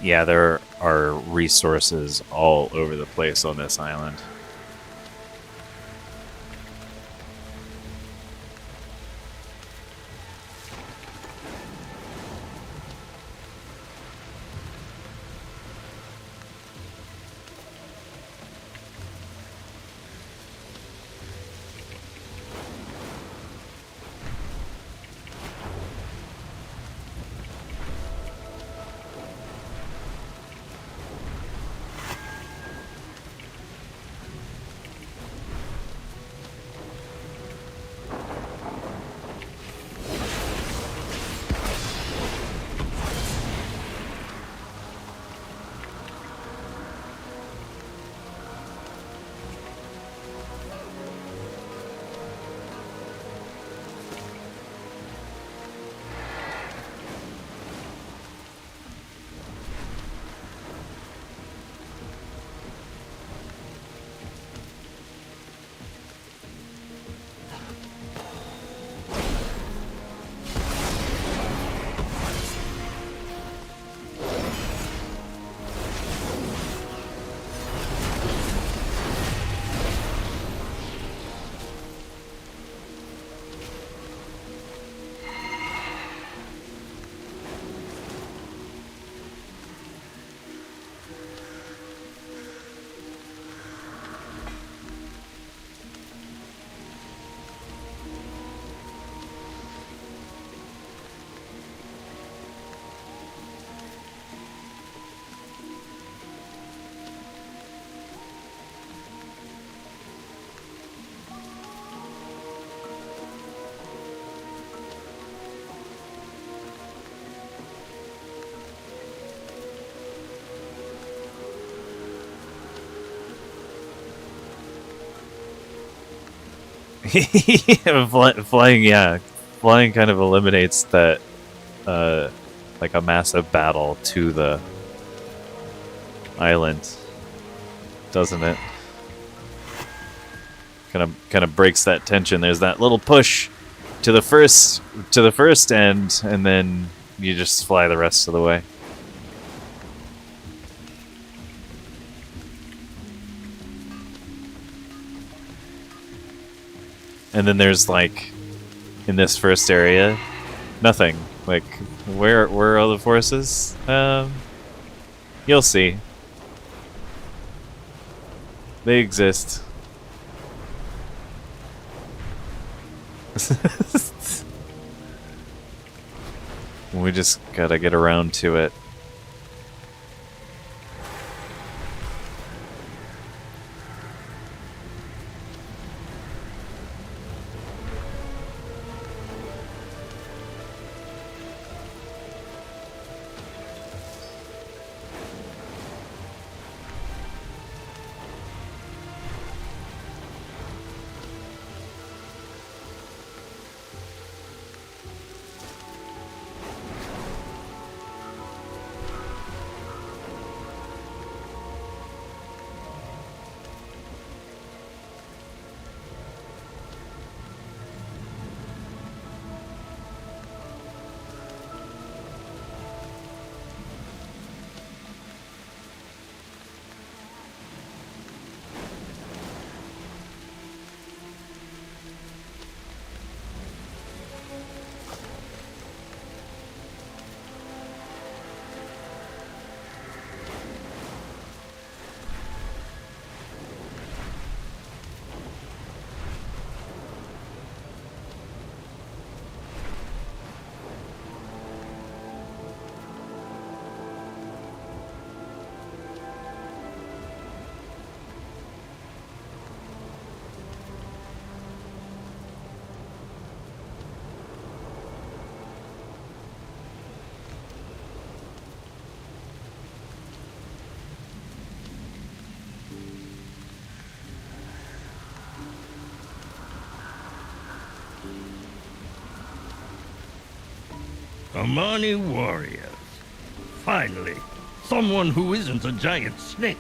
A: Yeah, there are resources all over the place on this island. Flying, yeah. Flying kind of eliminates that, like a massive battle to the island, doesn't it? Kind of breaks that tension. There's that little push to the first end, and then you just fly the rest of the way. And then there's, like, in this first area, nothing. Like, where are all the forces? You'll see. They exist. We just gotta get around to it.
H: Amani warriors. Finally, someone who isn't a giant snake.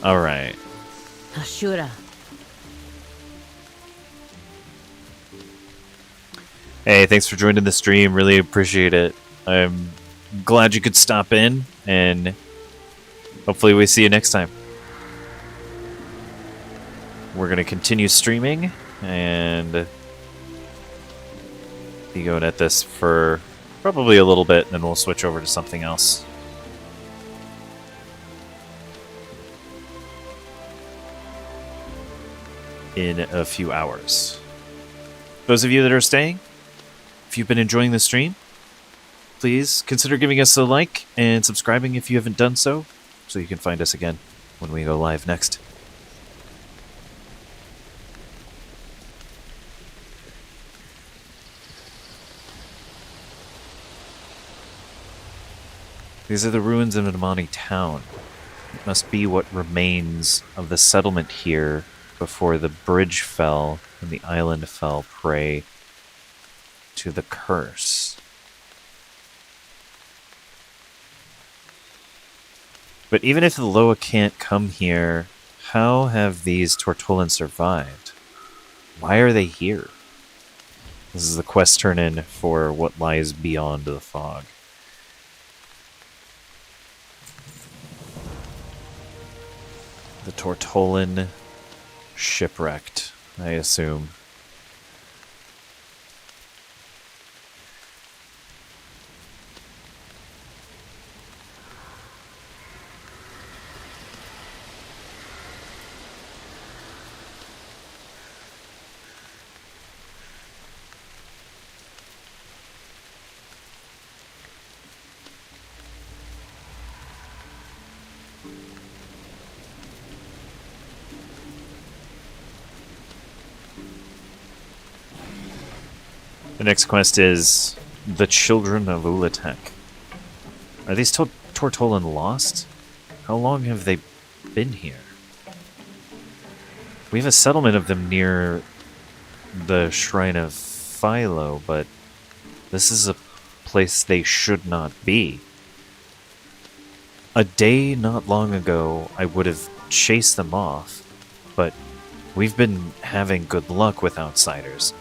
A: All right.
D: Ashura.
A: Hey, thanks for joining the stream. Really appreciate it. I'm glad you could stop in, and hopefully we see you next time. We're going to continue streaming and be going at this for probably a little bit, and then we'll switch over to something else. In a few hours. Those of you that are staying, if you've been enjoying the stream, please consider giving us a like and subscribing if you haven't done so you can find us again when we go live next. These are the ruins of an Amani town. It must be what remains of the settlement here before the bridge fell and the island fell prey to the curse. But even if the Loa can't come here, how have these Tortolans survived? Why are they here? This is the quest turn-in for what lies beyond the fog. The Tortolan shipwrecked, I assume. The next quest is the Children of Ulatek. Are these Tortolan lost? How long have they been here? We have a settlement of them near the Shrine of Philo, but this is a place they should not be. A day not long ago, I would have chased them off, but we've been having good luck with outsiders.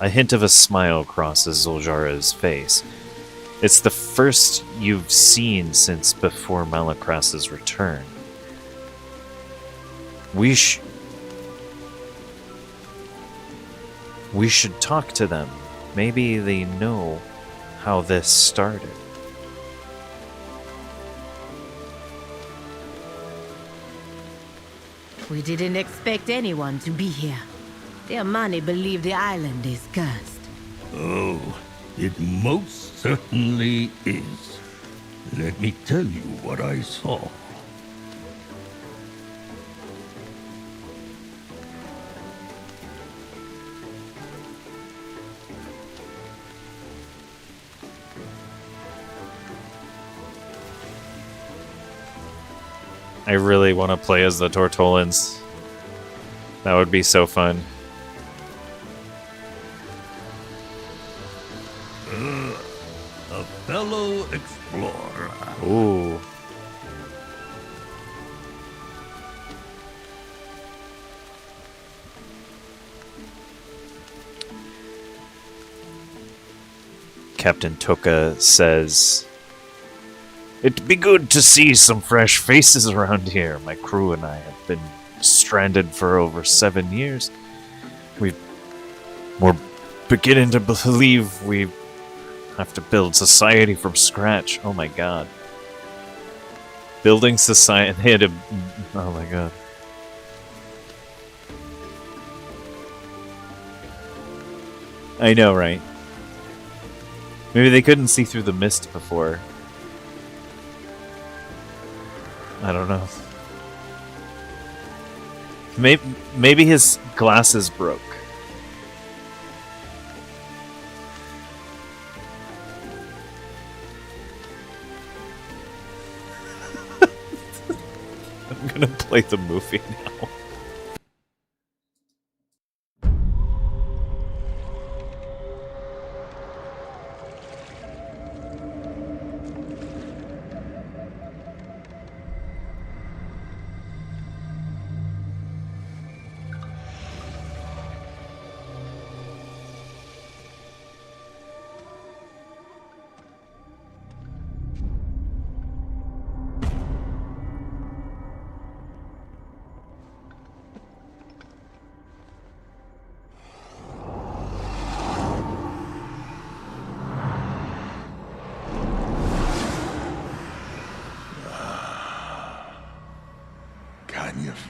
A: A hint of a smile crosses Zuljara's face. It's the first you've seen since before Malacras's return. We should talk to them. Maybe they know how this started.
D: We didn't expect anyone to be here. The Amani believe the island is cursed.
E: Oh, it most certainly is. Let me tell you what I saw.
A: I really want to play as the Tortolans. That would be so fun.
E: A fellow explorer.
A: Ooh. Captain Toka says, "It'd be good to see some fresh faces around here. My crew and I have been stranded for over 7 years. We're beginning to believe we have to build society from scratch." Oh my god. Building society. They had to. Oh my god. I know, right? Maybe they couldn't see through the mist before. I don't know. Maybe his glasses broke. I'm gonna play the movie now.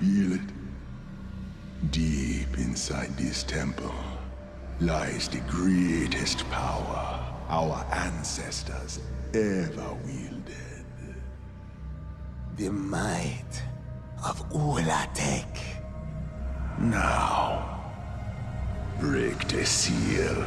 E: feel it? Deep inside this temple lies the greatest power our ancestors ever wielded. The might of Ulatek. Now, break the seal.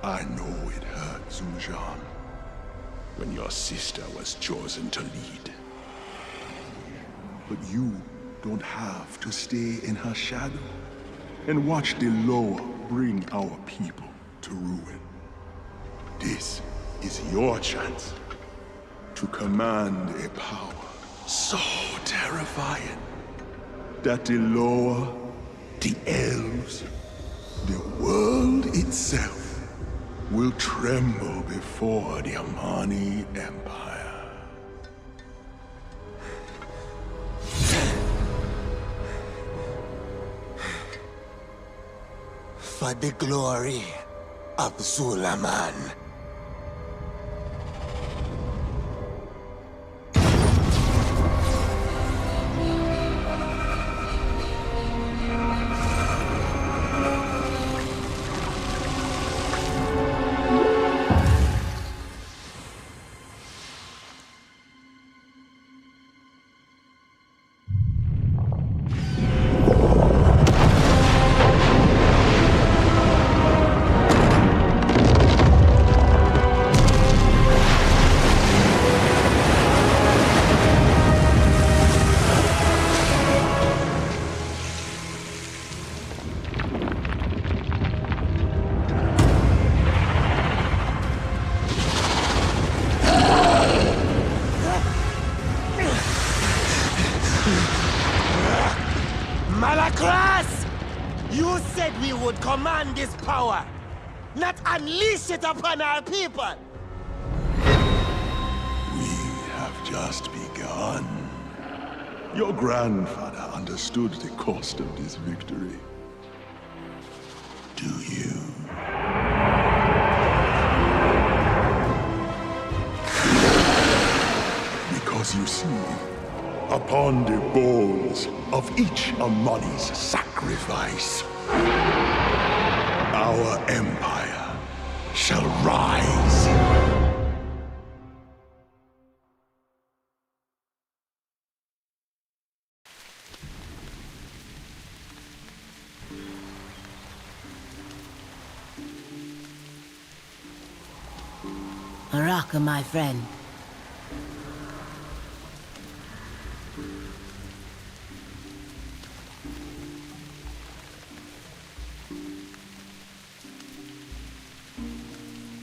E: I know it hurt, Zul'Jin, when your sister was chosen to lead. But you don't have to stay in her shadow and watch the Loa bring our people to ruin. This is your chance to command a power so terrifying that the Loa, the elves, the world itself will tremble before the Amani Empire. For the glory of Suleiman.
H: Command this power, not unleash it upon our people.
E: We have just begun. Your grandfather understood the cost of this victory. Do you? Because you see, upon the bones of each Amani's sacrifice, our empire shall rise.
D: Araka, my friend.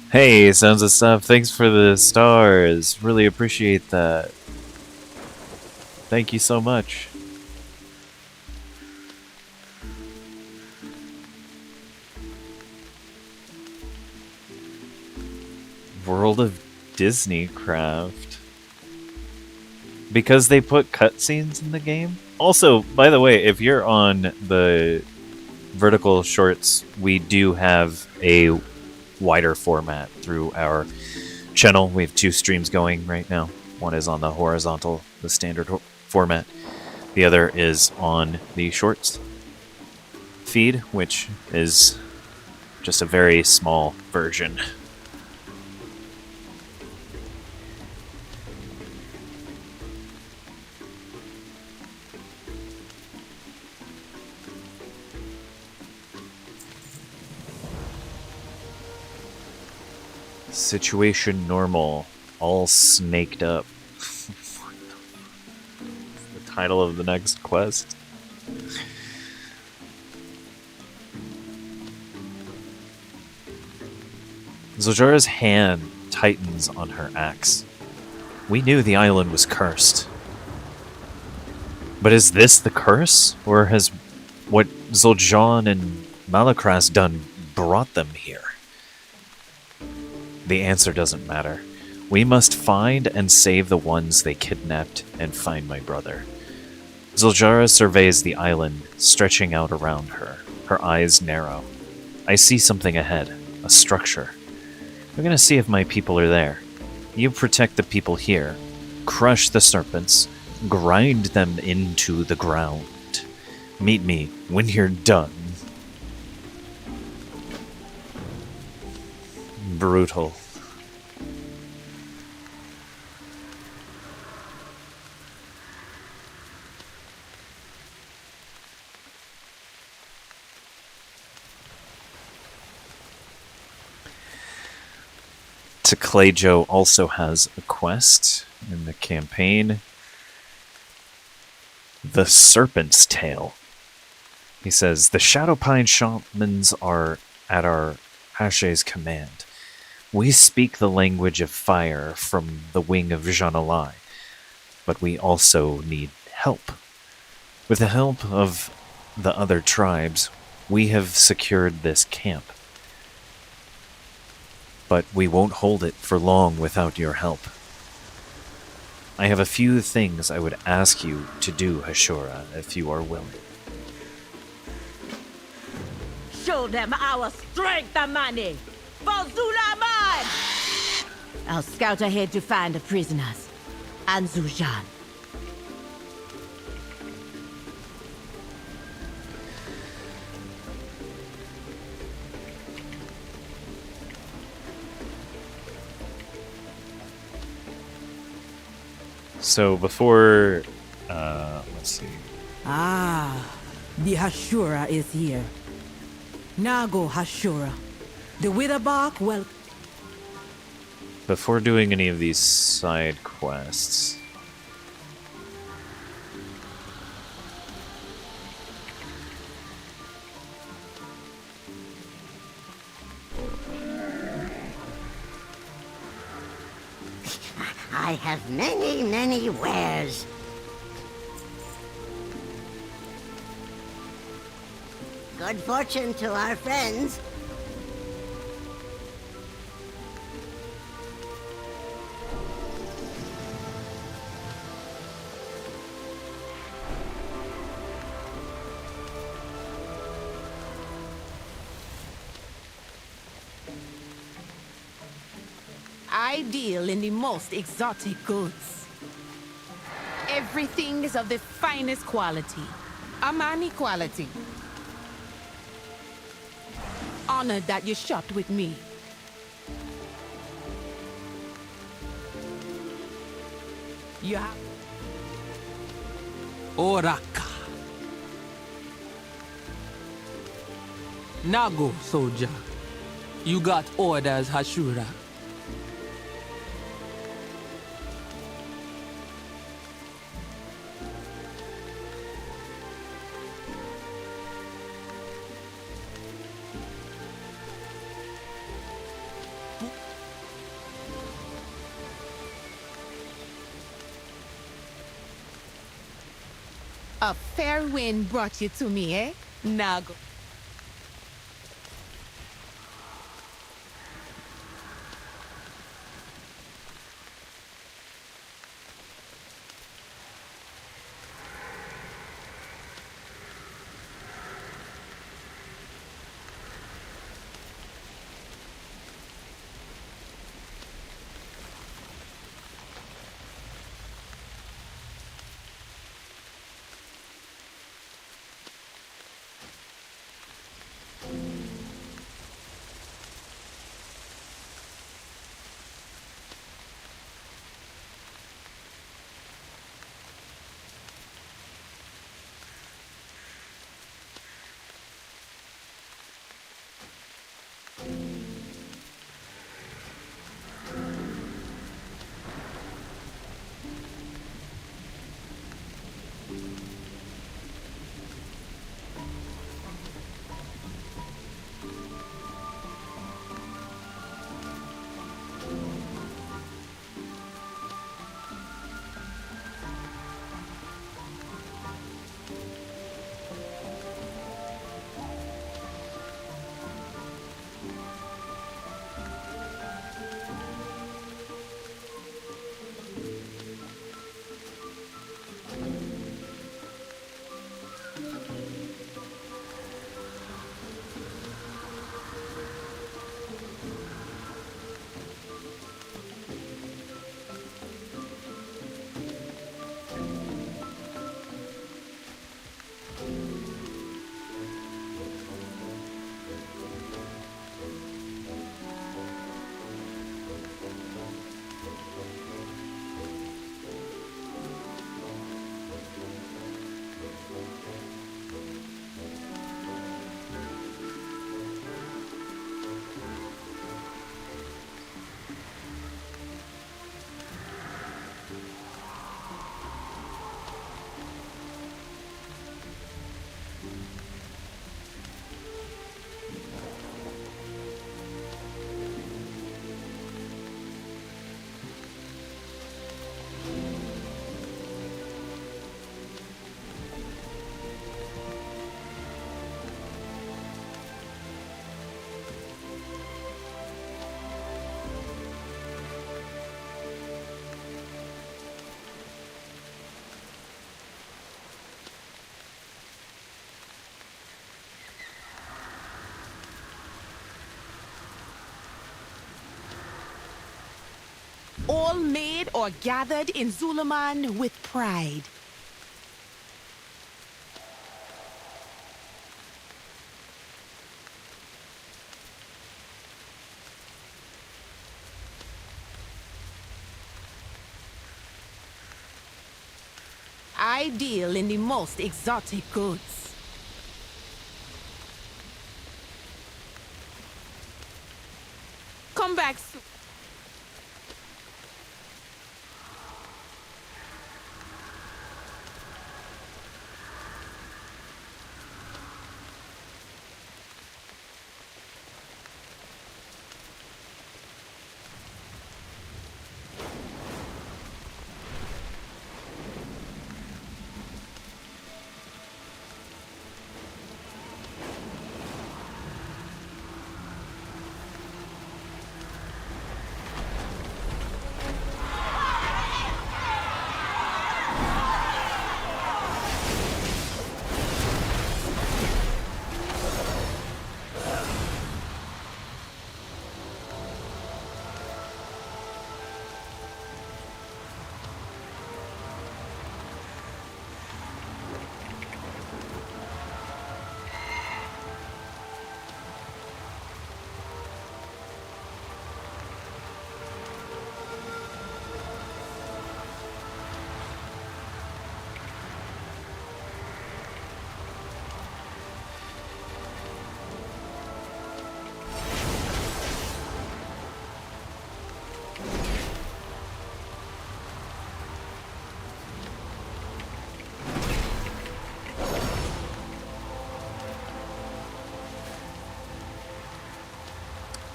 A: Hey, Sounds of Stuff, thanks for the stars. Really appreciate that. Thank you so much. World of Disneycraft. Because they put cutscenes in the game? Also, by the way, if you're on the vertical shorts, we do have a wider format through our channel. We have 2 streams going right now. One is on the horizontal, the standard format. The other is on the shorts feed, which is just a very small version. Situation normal, all snaked up. The title of the next quest. Zul'Jin's hand tightens on her axe. We knew the island was cursed. But is this the curse? Or has what Zul'Jin and Malakras done brought them here? The answer doesn't matter. We must find and save the ones they kidnapped and find my brother. Zuljara surveys the island, stretching out around her. Her eyes narrow. I see something ahead, a structure. I'm gonna see if my people are there. You protect the people here, crush the serpents, grind them into the ground. Meet me when you're done. Brutal. Clayjo also has a quest in the campaign. The Serpent's Tail. He says, the Shadowpine shamans are at our Hashe's command. We speak the language of fire from the wing of Janalai, but we also need help. With the help of the other tribes, we have secured this camp. But we won't hold it for long without your help. I have a few things I would ask you to do, Hashura, if you are willing.
D: Show them our strength, Amani! For Zulaman! I'll scout ahead to find the prisoners. And Zujan.
A: So before, let's see.
B: Ah, the Hashura is here. Now go, Hashura. The Witherbark will...
A: Before doing any of these side quests,
I: I have many, many wares. Good fortune to our friends.
J: I deal in the most exotic goods. Everything is of the finest quality. Amani quality. Honored that you shopped with me. You have...
G: Oraka. Nago, soldier. You got orders, Hashura.
J: A fair wind brought you to me, eh? Nago. all made or gathered in Zuluman with pride. I deal in the most exotic goods. Come back soon.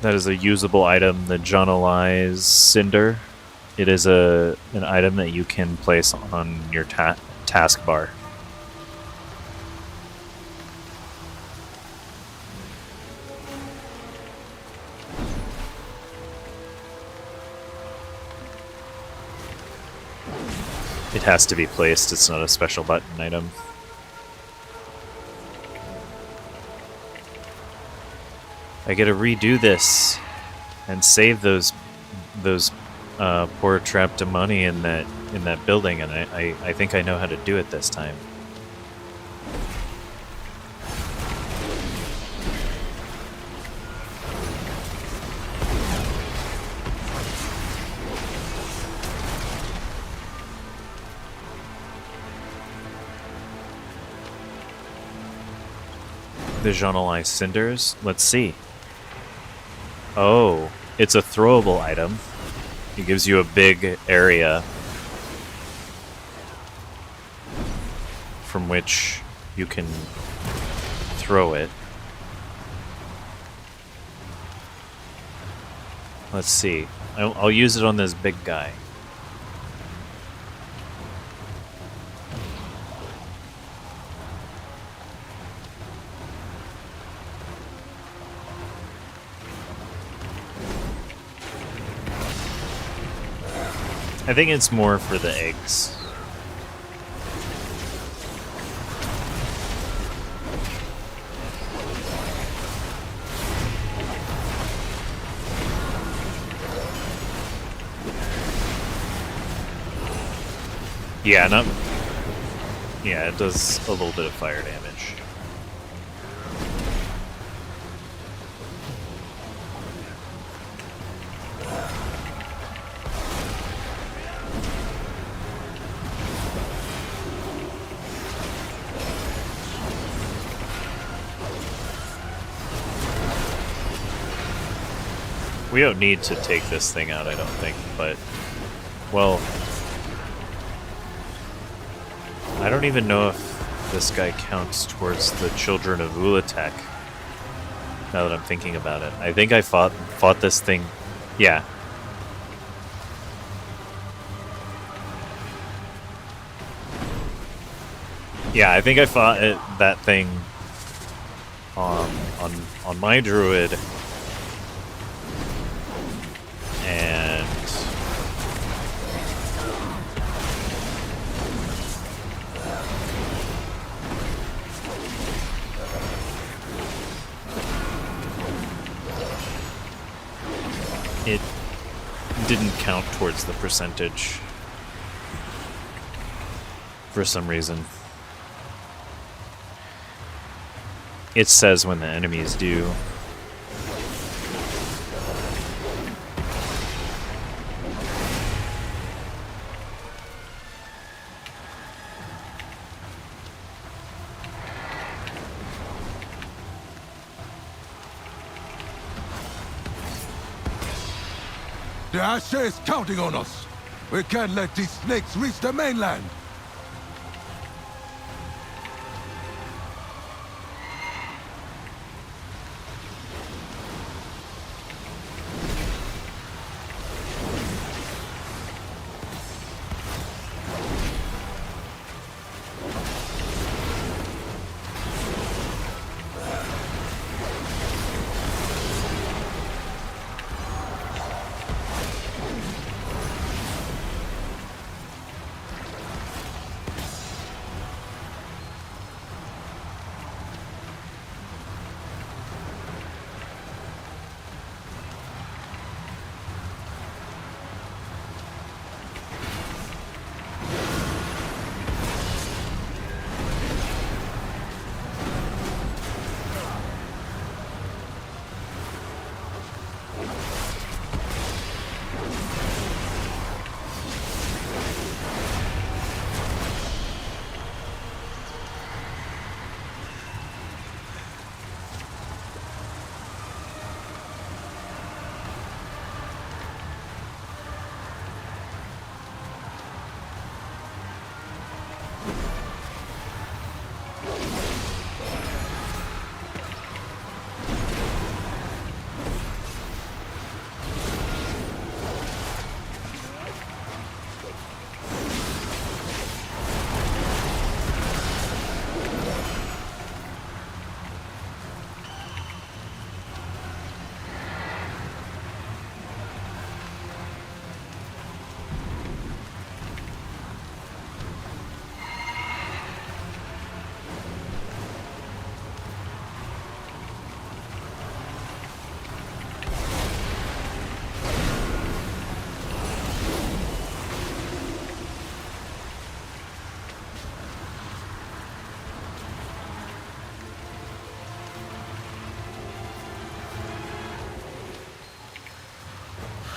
A: That is a usable item, the Jonalize Cinder. It is an item that you can place on your taskbar. It has to be placed, it's not a special button item. I gotta redo this and save those poor trapped demoni in that building, and I think I know how to do it this time. The Jonalize Cinders? Let's see. Oh, it's a throwable item. It gives you a big area from which you can throw it. Let's see. I'll use it on this big guy. I think it's more for the eggs. Yeah, it does a little bit of fire damage. We don't need to take this thing out, I don't think, but, well, I don't even know if this guy counts towards the Children of Ulatek, now that I'm thinking about it. I think I fought this thing, yeah. Yeah, I think I fought that thing on my druid. And didn't count towards the percentage for some reason. It says when the enemies do.
E: The Asher is counting on us. We can't let these snakes reach the mainland.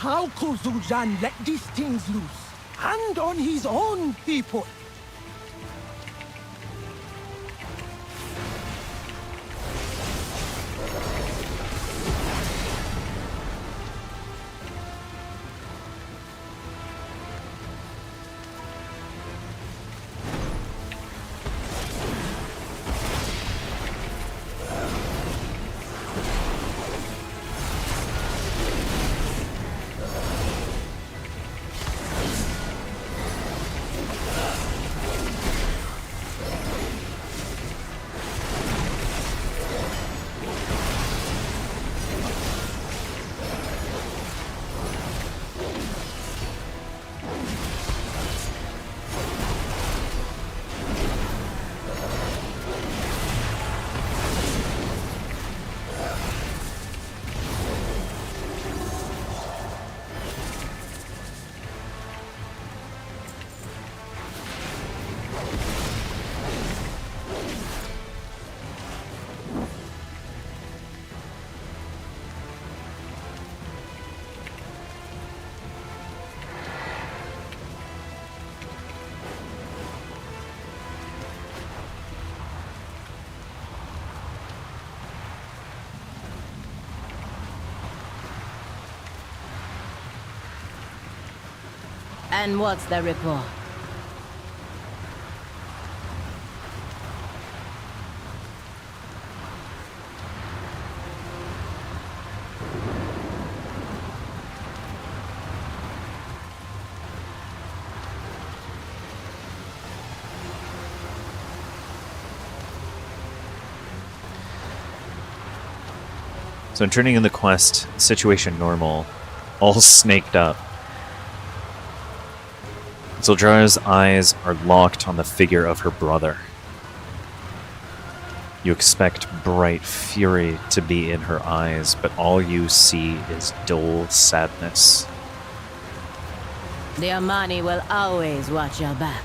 H: How could Zul'Jin let these things loose? And on his own people?
D: And what's the report?
A: So in turning in the quest, situation normal, all snaked up. Zul'Jara's eyes are locked on the figure of her brother. You expect bright fury to be in her eyes, but all you see is dull sadness.
D: The Amani will always watch your back.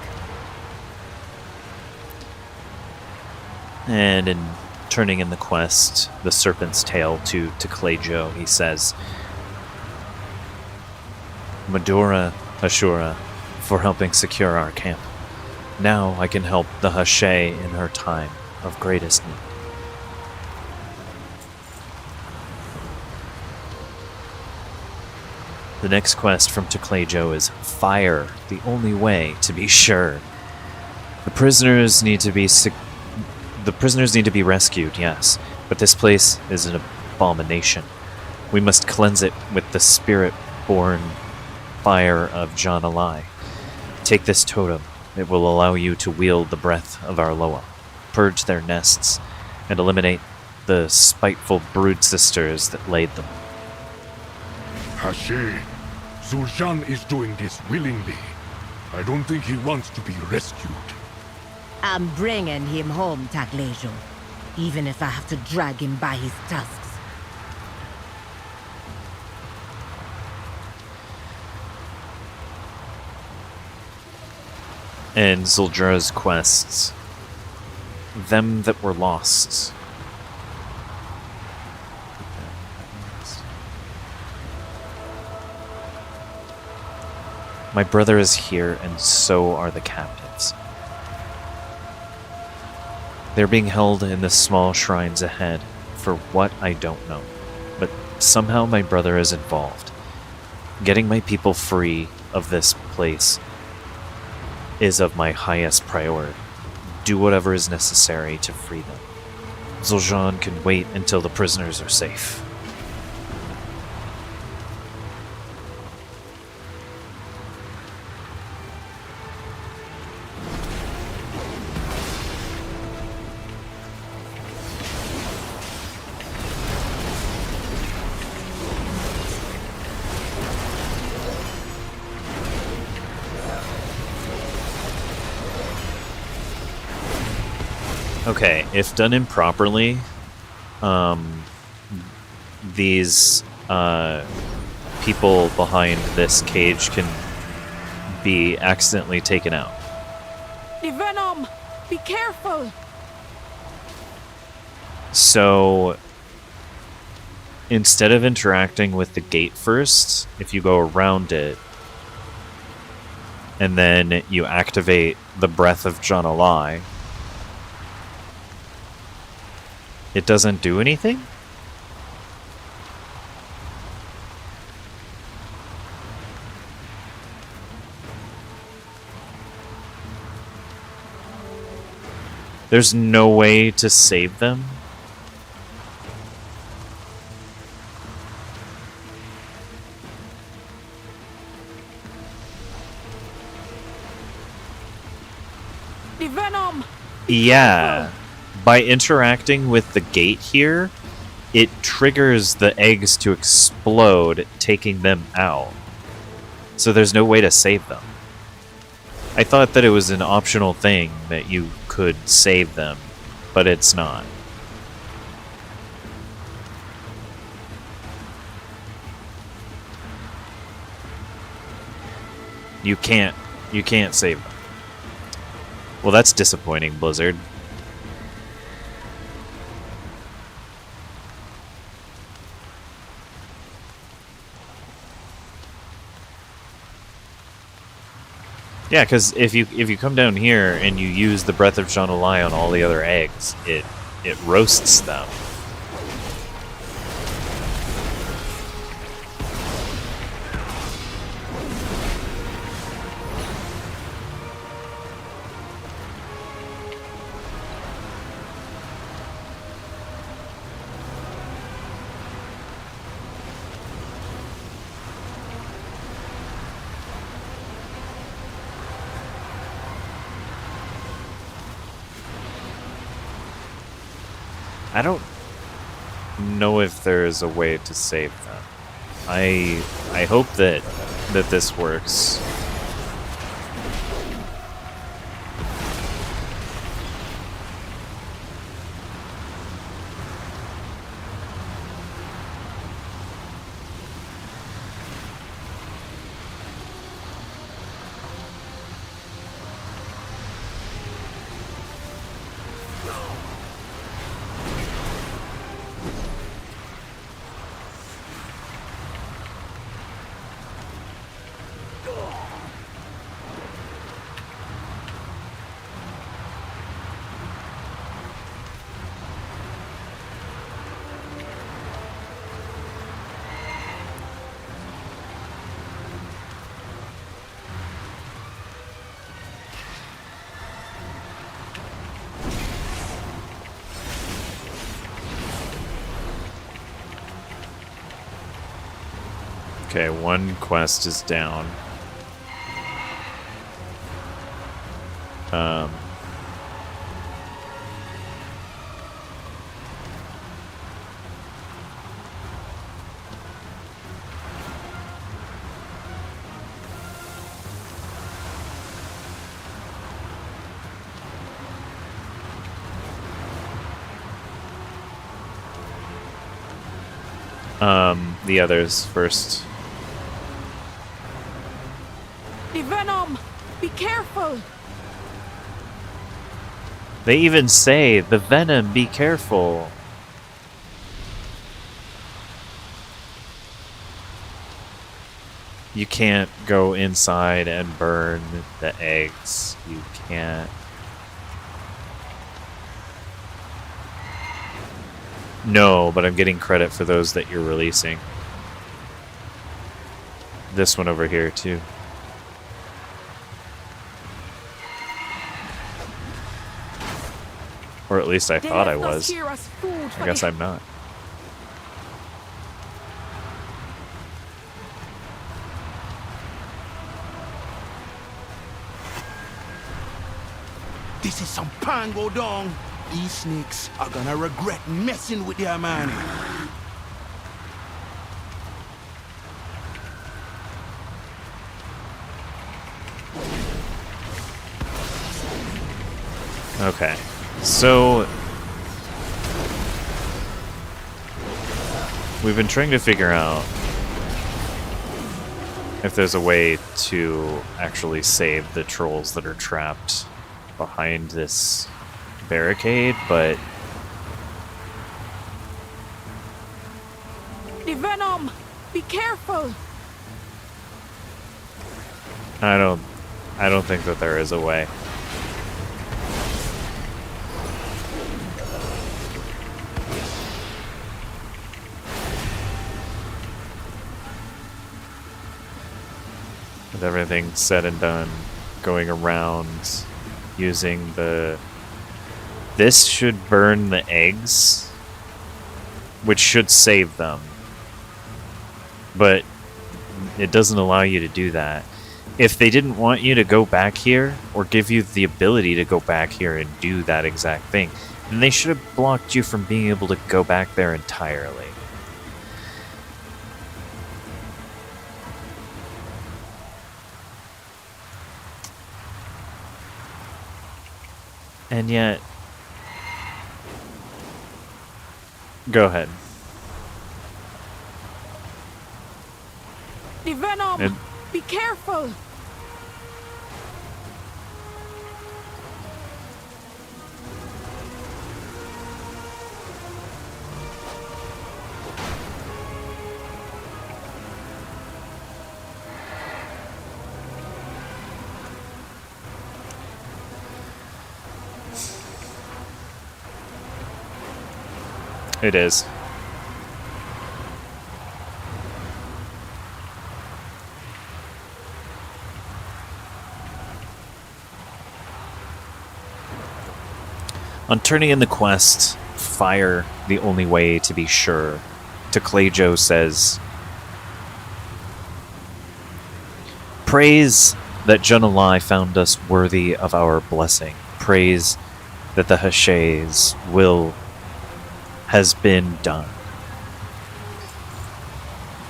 A: And in turning in the quest, the Serpent's Tail to Klejo, he says, Medora Ashura for helping secure our camp. Now I can help the Hashay in her time of greatest need. The next quest from Tuklejo is Fire, the only way to be sure. The prisoners need to be rescued, yes, but this place is an abomination. We must cleanse it with the spirit-born fire of John Alai. Take this totem. It will allow you to wield the breath of Arloa, purge their nests, and eliminate the spiteful brood sisters that laid them.
E: Hashay, Zul'Jin is doing this willingly. I don't think he wants to be rescued.
D: I'm bringing him home, Taklejo, even if I have to drag him by his tusks.
A: And Zul'Jin's quests, them that were lost. My brother is here, and so are the captives. They're being held in the small shrines ahead, for what I don't know. But somehow my brother is involved. Getting my people free of this place is of my highest priority. Do whatever is necessary to free them. Zul'Jin can wait until the prisoners are safe. Okay, if done improperly, these people behind this cage can be accidentally taken out.
J: The venom! Be careful!
A: So, instead of interacting with the gate first, if you go around it, and then you activate the Breath of John Alai, it doesn't do anything? There's no way to save them?
J: The venom!
A: Yeah. By interacting with the gate here, it triggers the eggs to explode, taking them out. So there's no way to save them. I thought that it was an optional thing that you could save them, but it's not. You can't save them. Well, that's disappointing, Blizzard. Yeah, because if you come down here and you use the Breath of John Alai on all the other eggs, it roasts them. I don't know if there is a way to save them. I hope that this works. Okay, one quest is down. The others first.
J: The venom! Be careful!
A: They even say, the venom, be careful. You can't go inside and burn the eggs. You can't. No, but I'm getting credit for those that you're releasing. This one over here, too. Or at least I thought I was. I guess I'm not.
E: This is some pango dong. These snakes are gonna regret messing with their man.
A: Okay, so we've been trying to figure out if there's a way to actually save the trolls that are trapped behind this barricade, but
J: The venom! Be careful!
A: I don't think that there is a way. With everything said and done, going around using the... This should burn the eggs, which should save them. But it doesn't allow you to do that. If they didn't want you to go back here, or give you the ability to go back here and do that exact thing, then they should have blocked you from being able to go back there entirely. And yet... Go ahead.
J: The venom! Be careful!
A: It is. On turning in the quest, fire the only way to be sure. Teclejo says, praise that Junalai found us worthy of our blessing. Praise that the Hashay's will has been done.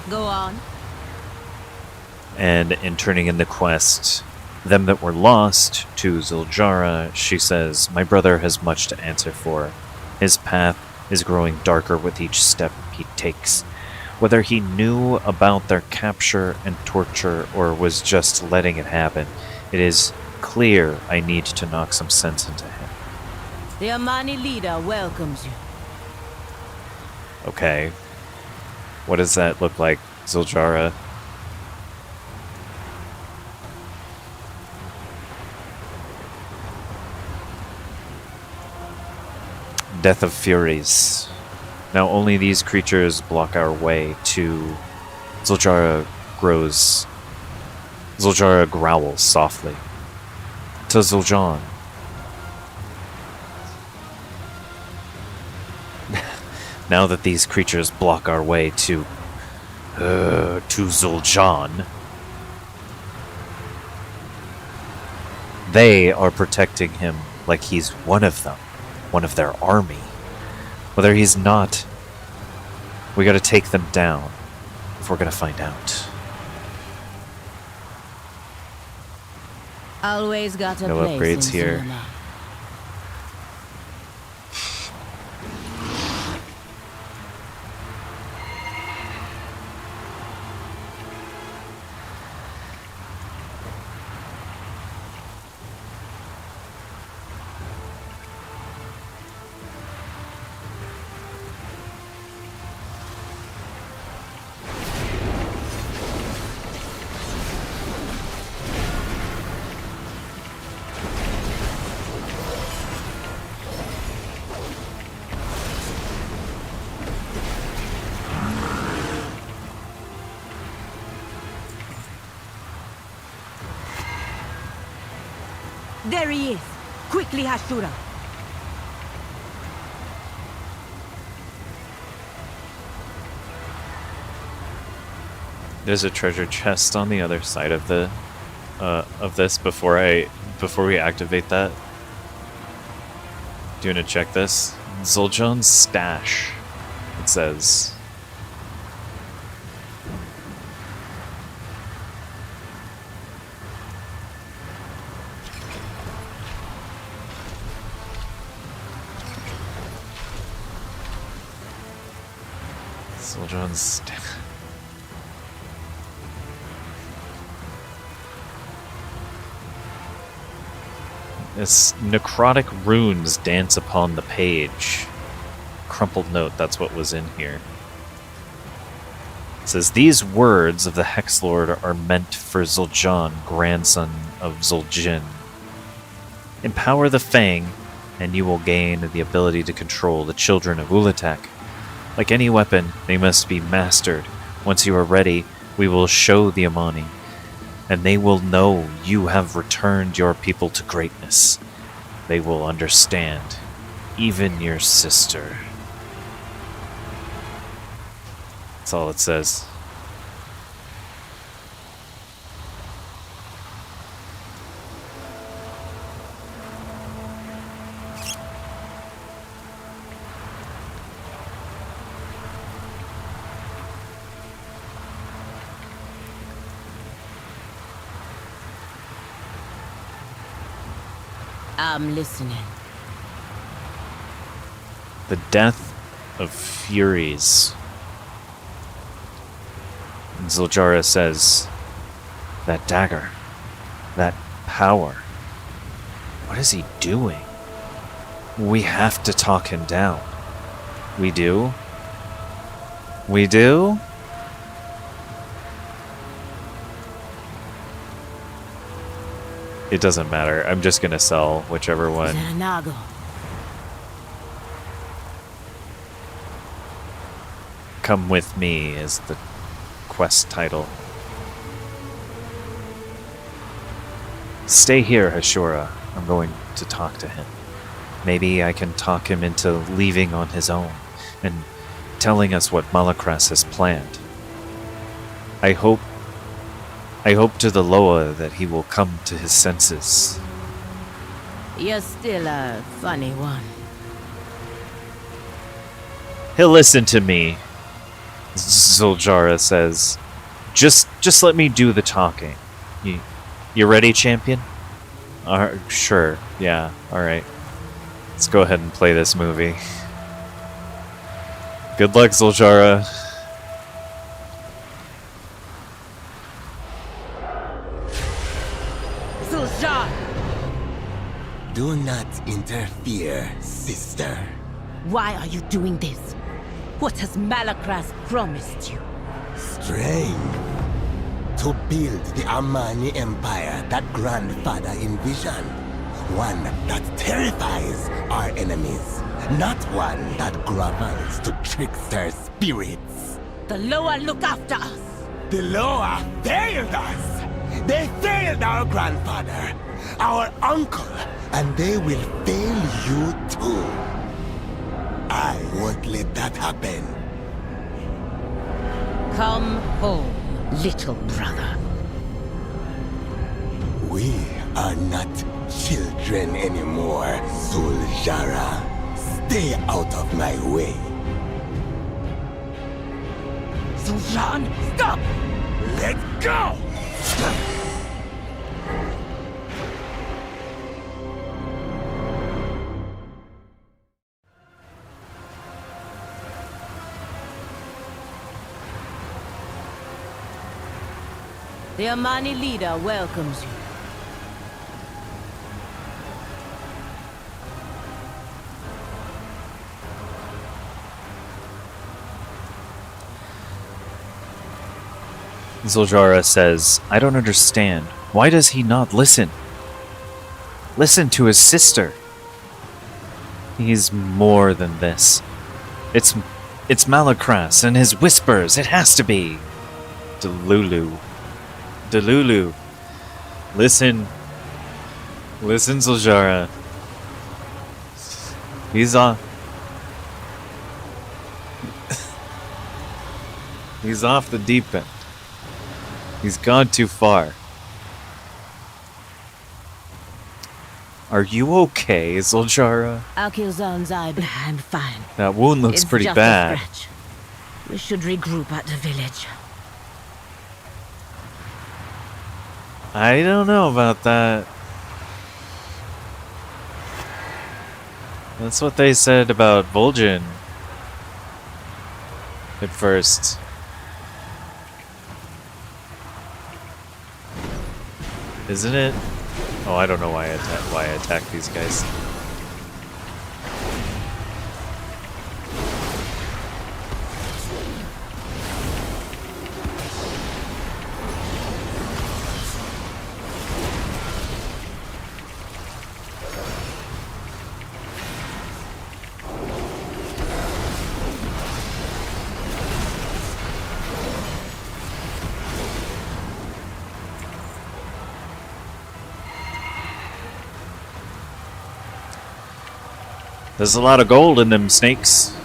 D: Go on.
A: And in turning in the quest, them that were lost to Ziljara, she says, my brother has much to answer for. His path is growing darker with each step he takes. Whether he knew about their capture and torture or was just letting it happen, it is clear I need to knock some sense into him.
D: The Amani leader welcomes you.
A: Okay. What does that look like, Ziljara? Death of Furies. Now only these creatures block our way to... Ziljara growls softly. To Zildjian. Now that these creatures block our way to to Zul'Jan. They are protecting him like he's one of them, one of their army. Whether he's not, we gotta take them down if we're gonna find out.
D: Always got a
A: No
D: place
A: upgrades
D: in
A: here.
D: Sylvanas.
B: There he is! Quickly, Hashura!
A: There's a treasure chest on the other side of the of this before we activate that. Do you want to check this? Zul'Jan's stash. It says. Zul'Jan's stash. As necrotic runes dance upon the page. Crumpled note, that's what was in here. It says, these words of the Hex Lord are meant for Zul'Jan, grandson of Zul'Jin. Empower the Fang, and you will gain the ability to control the children of Ulatek. Like any weapon, they must be mastered. Once you are ready, we will show the Amani, and they will know you have returned your people to greatness. They will understand, even your sister. That's all it says.
D: I'm listening.
A: The death of Furies. And Zul'Jara says, that dagger, that power, what is he doing? We have to talk him down. We do? We do? It doesn't matter. I'm just gonna sell whichever one.
D: Xananago.
A: Come with me is the quest title. Stay here, Hashura. I'm going to talk to him. Maybe I can talk him into leaving on his own and telling us what Malakras has planned. I hope to the Loa that he will come to his senses.
D: You're still a funny one.
A: He'll listen to me, Zul'Jara says. Just let me do the talking. You ready, champion? Sure, yeah, alright. Let's go ahead and play this movie. Good luck, Zul'Jara.
K: Do not interfere, sister.
D: Why are you doing this? What has Malakras promised you?
K: Strength. To build the Amani Empire that grandfather envisioned. One that terrifies our enemies. Not one that grovels to trickster spirits.
D: The Loa look after us.
K: The Loa failed us. They failed our grandfather, our uncle, and they will fail you too. I won't let that happen.
D: Come home, little brother.
K: We are not children anymore, Zul'Jara. Stay out of my way.
C: Zul'Jan, stop!
K: Let go!
D: The Amani leader welcomes you.
A: Zul'Jara says, I don't understand. Why does he not listen? Listen to his sister. He's more than this. It's Malakras and his whispers. It has to be. Delulu. Listen. Listen, Zul'Jara. He's off the deep end. He's gone too far. Are you okay, Zul'Jara?
D: I'm fine.
A: That wound looks
D: It's
A: pretty
D: just
A: bad.
D: a scratch. We should regroup at the village.
A: I don't know about that. That's what they said about Vol'jin at first. Isn't it? Oh, I don't know why I attack these guys. There's a lot of gold in them snakes.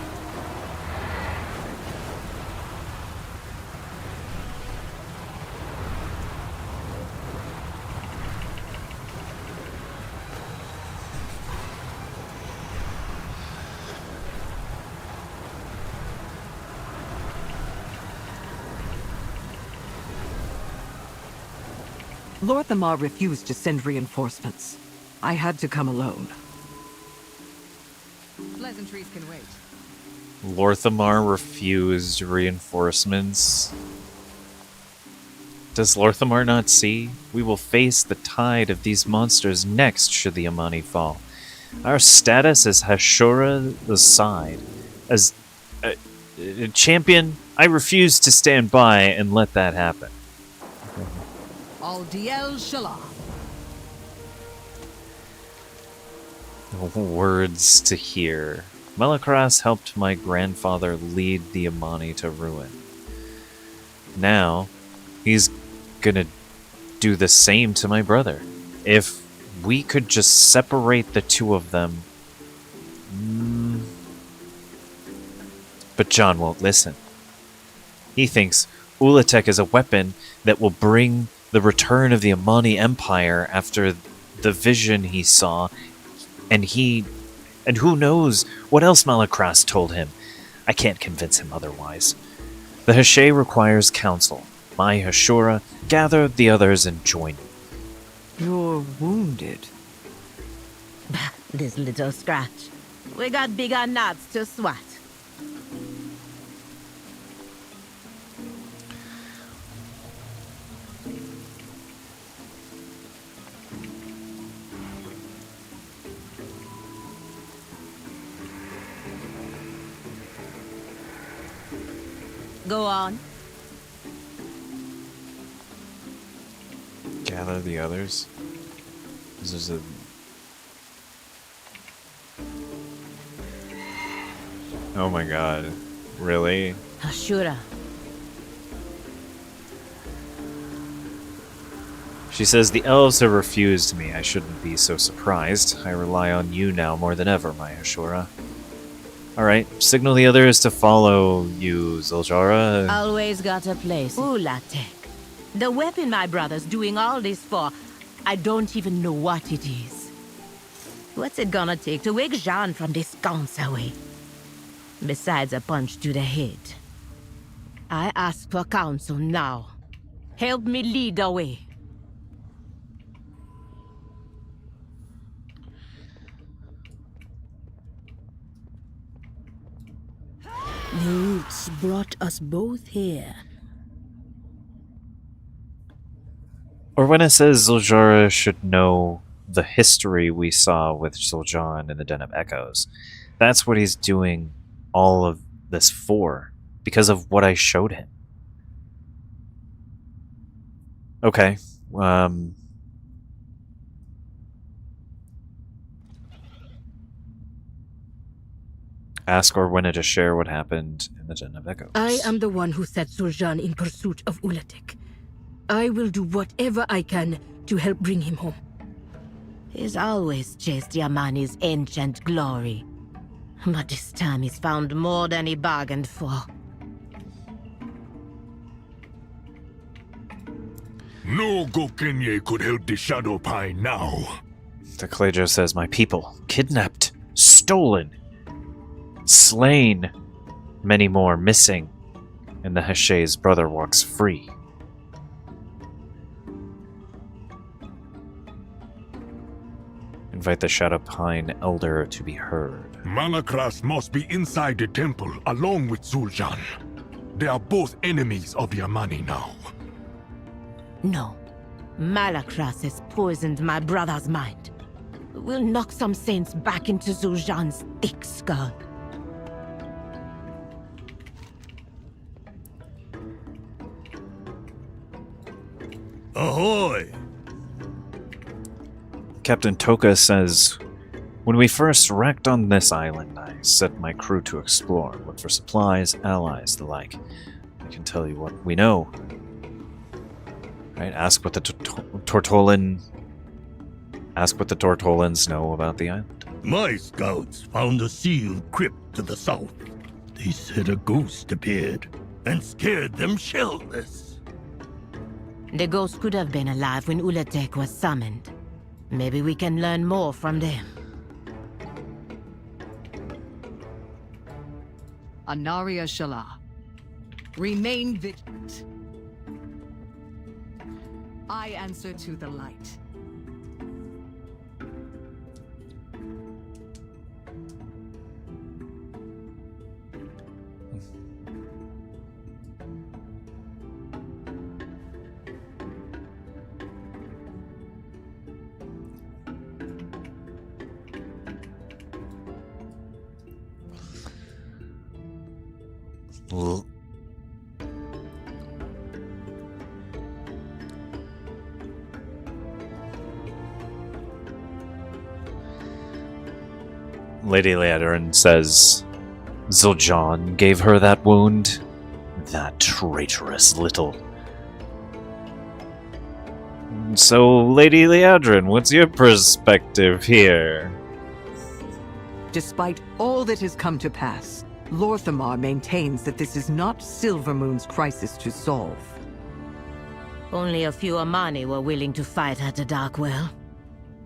C: Lord Thamar refused to send reinforcements. I had to come alone. Pleasantries can wait.
A: Lorthamar refused reinforcements. Does Lorthamar not see? We will face the tide of these monsters next should the Amani fall. Our status as Hashura the Side. As a champion, I refuse to stand by and let that happen.
C: Aldiel Shalah.
A: Words to hear. Malakras helped my grandfather lead the Amani to ruin. Now, he's gonna do the same to my brother. If we could just separate the two of them... But John won't listen. He thinks Ulatek is a weapon that will bring the return of the Amani Empire after the vision he saw, and who knows what else Malakras told him. I can't convince him otherwise. The Hashay requires counsel. My Hashura, gather the others and join me.
C: You're wounded.
D: This little scratch. We got bigger knots to swat. Go on.
A: Gather the others? This is a... Oh my god. Really?
D: Hashura.
A: She says, the elves have refused me. I shouldn't be so surprised. I rely on you now more than ever, my Hashura. Alright, signal the others to follow you, Zuljara.
D: Always got a place. Ulatek. The weapon my brother's doing all this for, I don't even know what it is. What's it gonna take to wake Jean from this sconce away? Besides a punch to the head. I ask for counsel now. Help me lead the way.
F: The roots brought us both here.
A: Or when it says Zuljara should know the history we saw with Zul'Jan in the Den of Echoes, that's what he's doing all of this for, because of what I showed him. Okay, ask Orwenna to share what happened in the Den of Echoes.
F: I am the one who set Zul'Jan in pursuit of Ulatek. I will do whatever I can to help bring him home.
D: He's always chased Yamani's ancient glory. But this time he's found more than he bargained for.
E: No Gokenye could help the Shadow Pine now.
A: The Klejo says, my people, kidnapped, stolen, slain, many more missing, and the Heshe's brother walks free. Invite the Shadow Pine Elder to be heard.
E: Malakras must be inside the temple along with Zul'Jan. They are both enemies of Yamani now.
D: No. Malakras has poisoned my brother's mind. We'll knock some sense back into Zul'Jan's thick skull.
E: Ahoy!
A: Captain Toka says, when we first wrecked on this island, I set my crew to explore, look for supplies, allies, the like. I can tell you what we know. Right? Ask what the Tortolans know about the island.
L: My scouts found a sealed crypt to the south. They said a ghost appeared and scared them shelless.
D: The ghost could have been alive when Ulatek was summoned. Maybe we can learn more from them.
C: Anaria Shala. Remain vigilant. I answer to the light.
A: Lady Leodrin says, Zul'Jan gave her that wound? That traitorous little. So, Lady Leodrin, what's your perspective here?
C: Despite all that has come to pass, Lorthamar maintains that this is not Silvermoon's crisis to solve.
D: Only a few Amani were willing to fight at the Darkwell.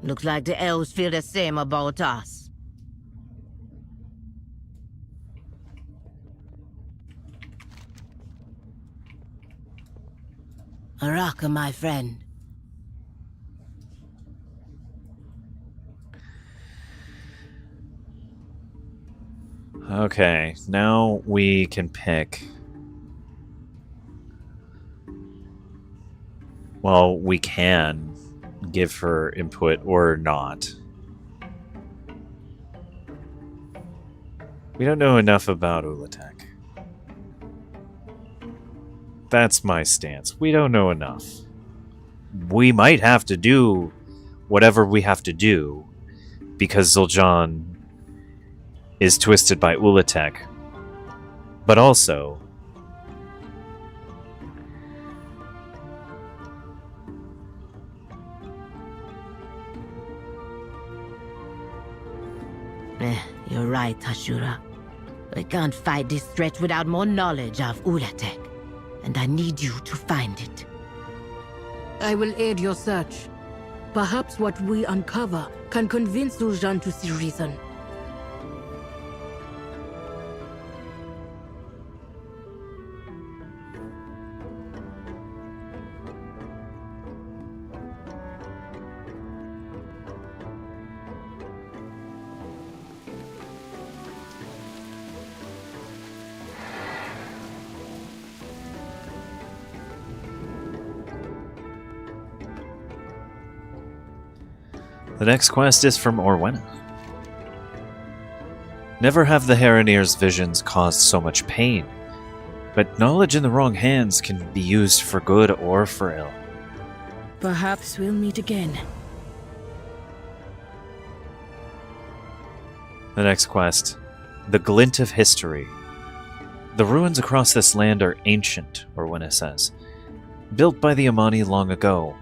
D: Looks like the elves feel the same about us. Araka, my friend.
A: Okay, now we can pick. Well, we can give her input or not. We don't know enough about Ulatek. That's my stance. We don't know enough. We might have to do whatever we have to do because Zul'Jan is twisted by Ulatek. But also,
D: You're right, Ashura. We can't fight this threat without more knowledge of Ulatek, and I need you to find it.
F: I will aid your search. Perhaps what we uncover can convince Zul'Jin to see reason.
A: The next quest is from Orwenna. Never have the Heronier's visions caused so much pain, but knowledge in the wrong hands can be used for good or for ill.
F: Perhaps we'll meet again.
A: The next quest, The Glint of History. The ruins across this land are ancient, Orwenna says, built by the Amani long ago.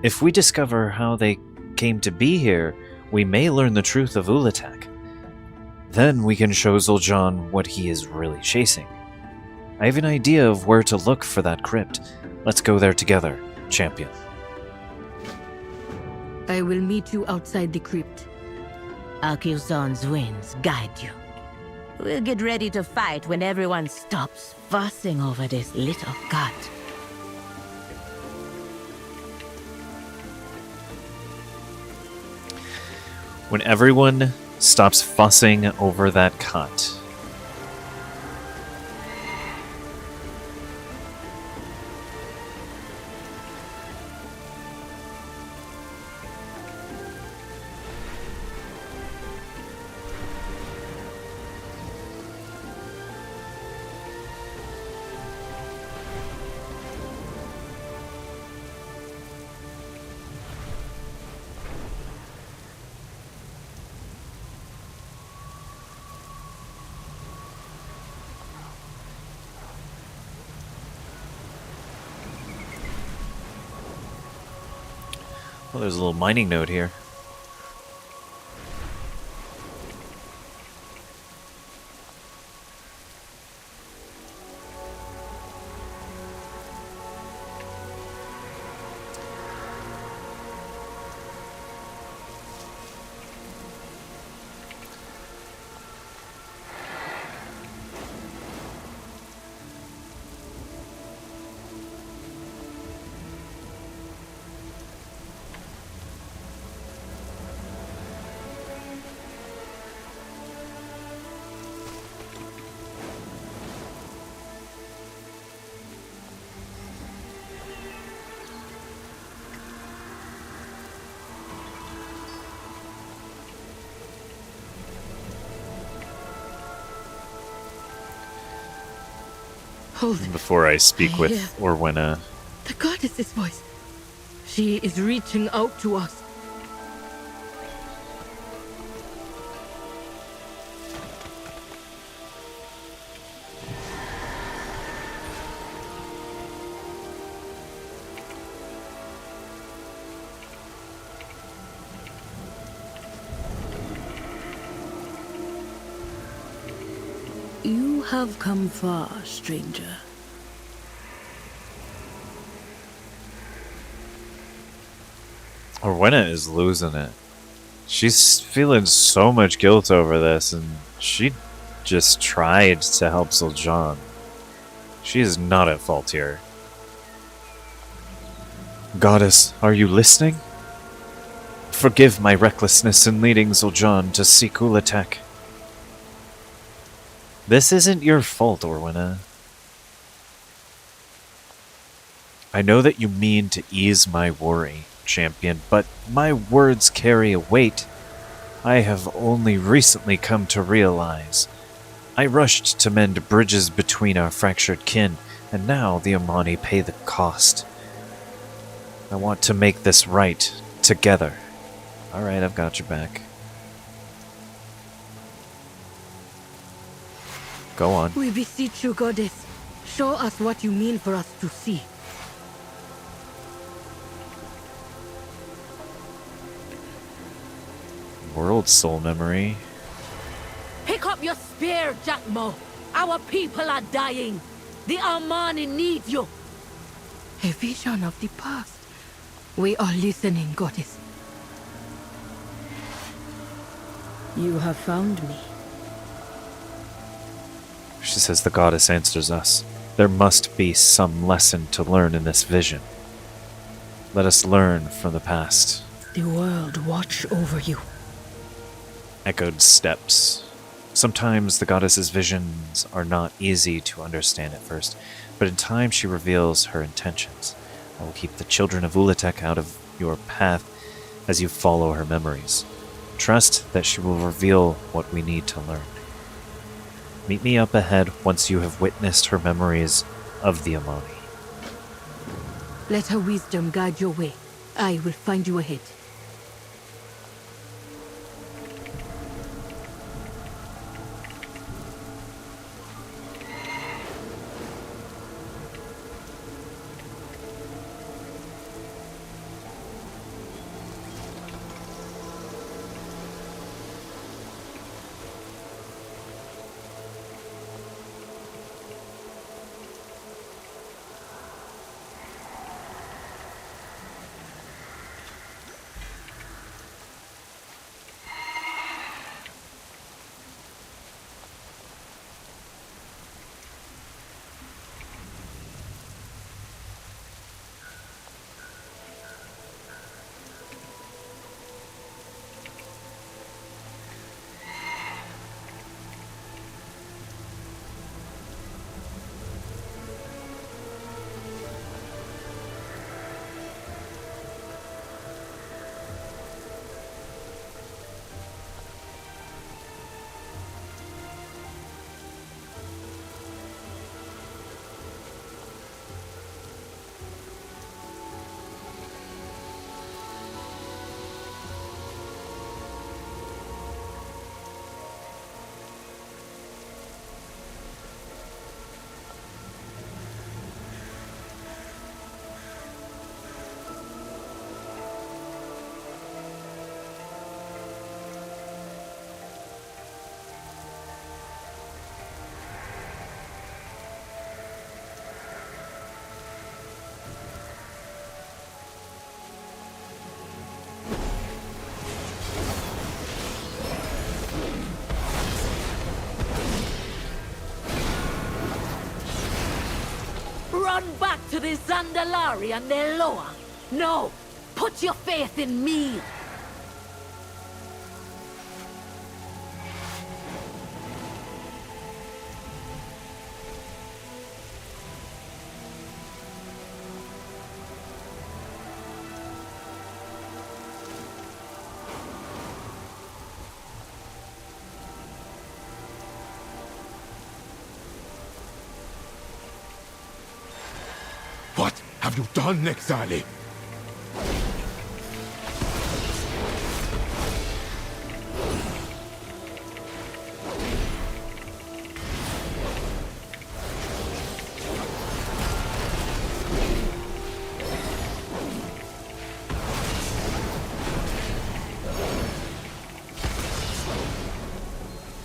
A: If we discover how they came to be here, we may learn the truth of Ulatek. Then we can show Zul'Jin what he is really chasing. I have an idea of where to look for that crypt. Let's go there together, champion.
F: I will meet you outside the crypt.
D: Akuzon's winds guide you. We'll get ready to fight when everyone stops fussing over this little cut.
A: When everyone stops fussing over that cut. Well, there's a little mining node here.
F: Hold it.
A: Before I speak with Orwenna.
F: The goddess's voice. She is reaching out to us. You have come far, stranger.
A: Orwenna is losing it. She's feeling so much guilt over this, and she just tried to help Zul'Jin. She is not at fault here. Goddess, are you listening? Forgive my recklessness in leading Zul'Jin to seek Ulatek. This isn't your fault, Orwenna. I know that you mean to ease my worry, champion, but my words carry a weight I have only recently come to realize. I rushed to mend bridges between our fractured kin, and now the Amani pay the cost. I want to make this right, together. Alright, I've got your back. Go on.
F: We beseech you, goddess. Show us what you mean for us to see.
A: World soul memory.
D: Hiccup!
F: up your spear, Jackmo. Our people are dying. The Armani need you. A vision of the past. We are listening, Goddess. You have found me.
A: She says the goddess answers us. There must be some lesson to learn in this vision. Let us learn from the past.
F: The world watch over you.
A: Echoed steps. Sometimes the goddess's visions are not easy to understand at first, but in time she reveals her intentions. I will keep the children of Ulatek out of your path as you follow her memories. Trust that she will reveal what we need to learn. Meet me up ahead once you have witnessed her memories of the Amani.
F: Let her wisdom guide your way. I will find you ahead. Run back to the Zandalari and their Loa. No, put your faith in me.
E: What have you done, Nexali?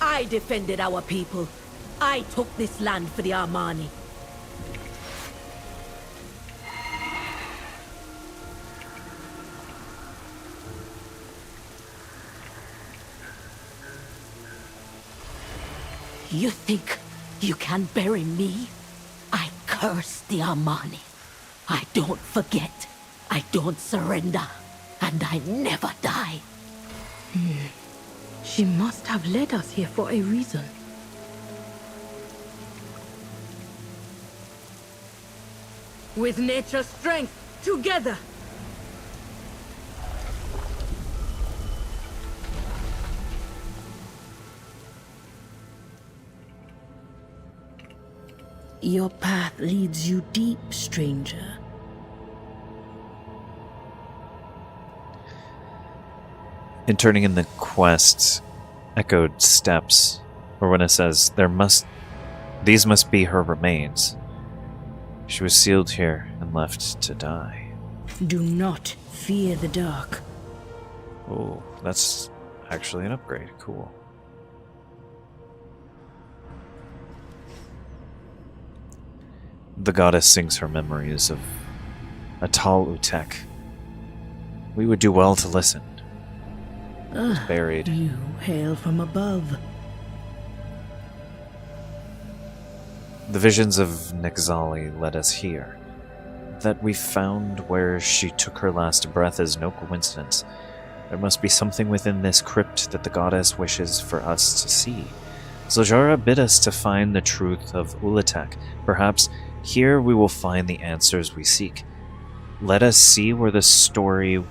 F: I defended our people. I took this land for the Armani. You think you can bury me? I curse the Armani. I don't forget. I don't surrender. And I never die. She must have led us here for a reason. With nature's strength, together!
J: Your path leads you deep, stranger.
A: In turning in the quest, echoed steps, Rowena says, these must be her remains. She was sealed here and left to die.
J: Do not fear the dark.
A: Oh, that's actually an upgrade. Cool. The goddess sings her memories of Atal Utek. We would do well to listen. Buried.
F: You hail from above.
A: The visions of Nexali led us here. That we found where she took her last breath is no coincidence. There must be something within this crypt that the goddess wishes for us to see. Zojara bid us to find the truth of Ulatek. Perhaps here we will find the answers we seek. Let us see where the story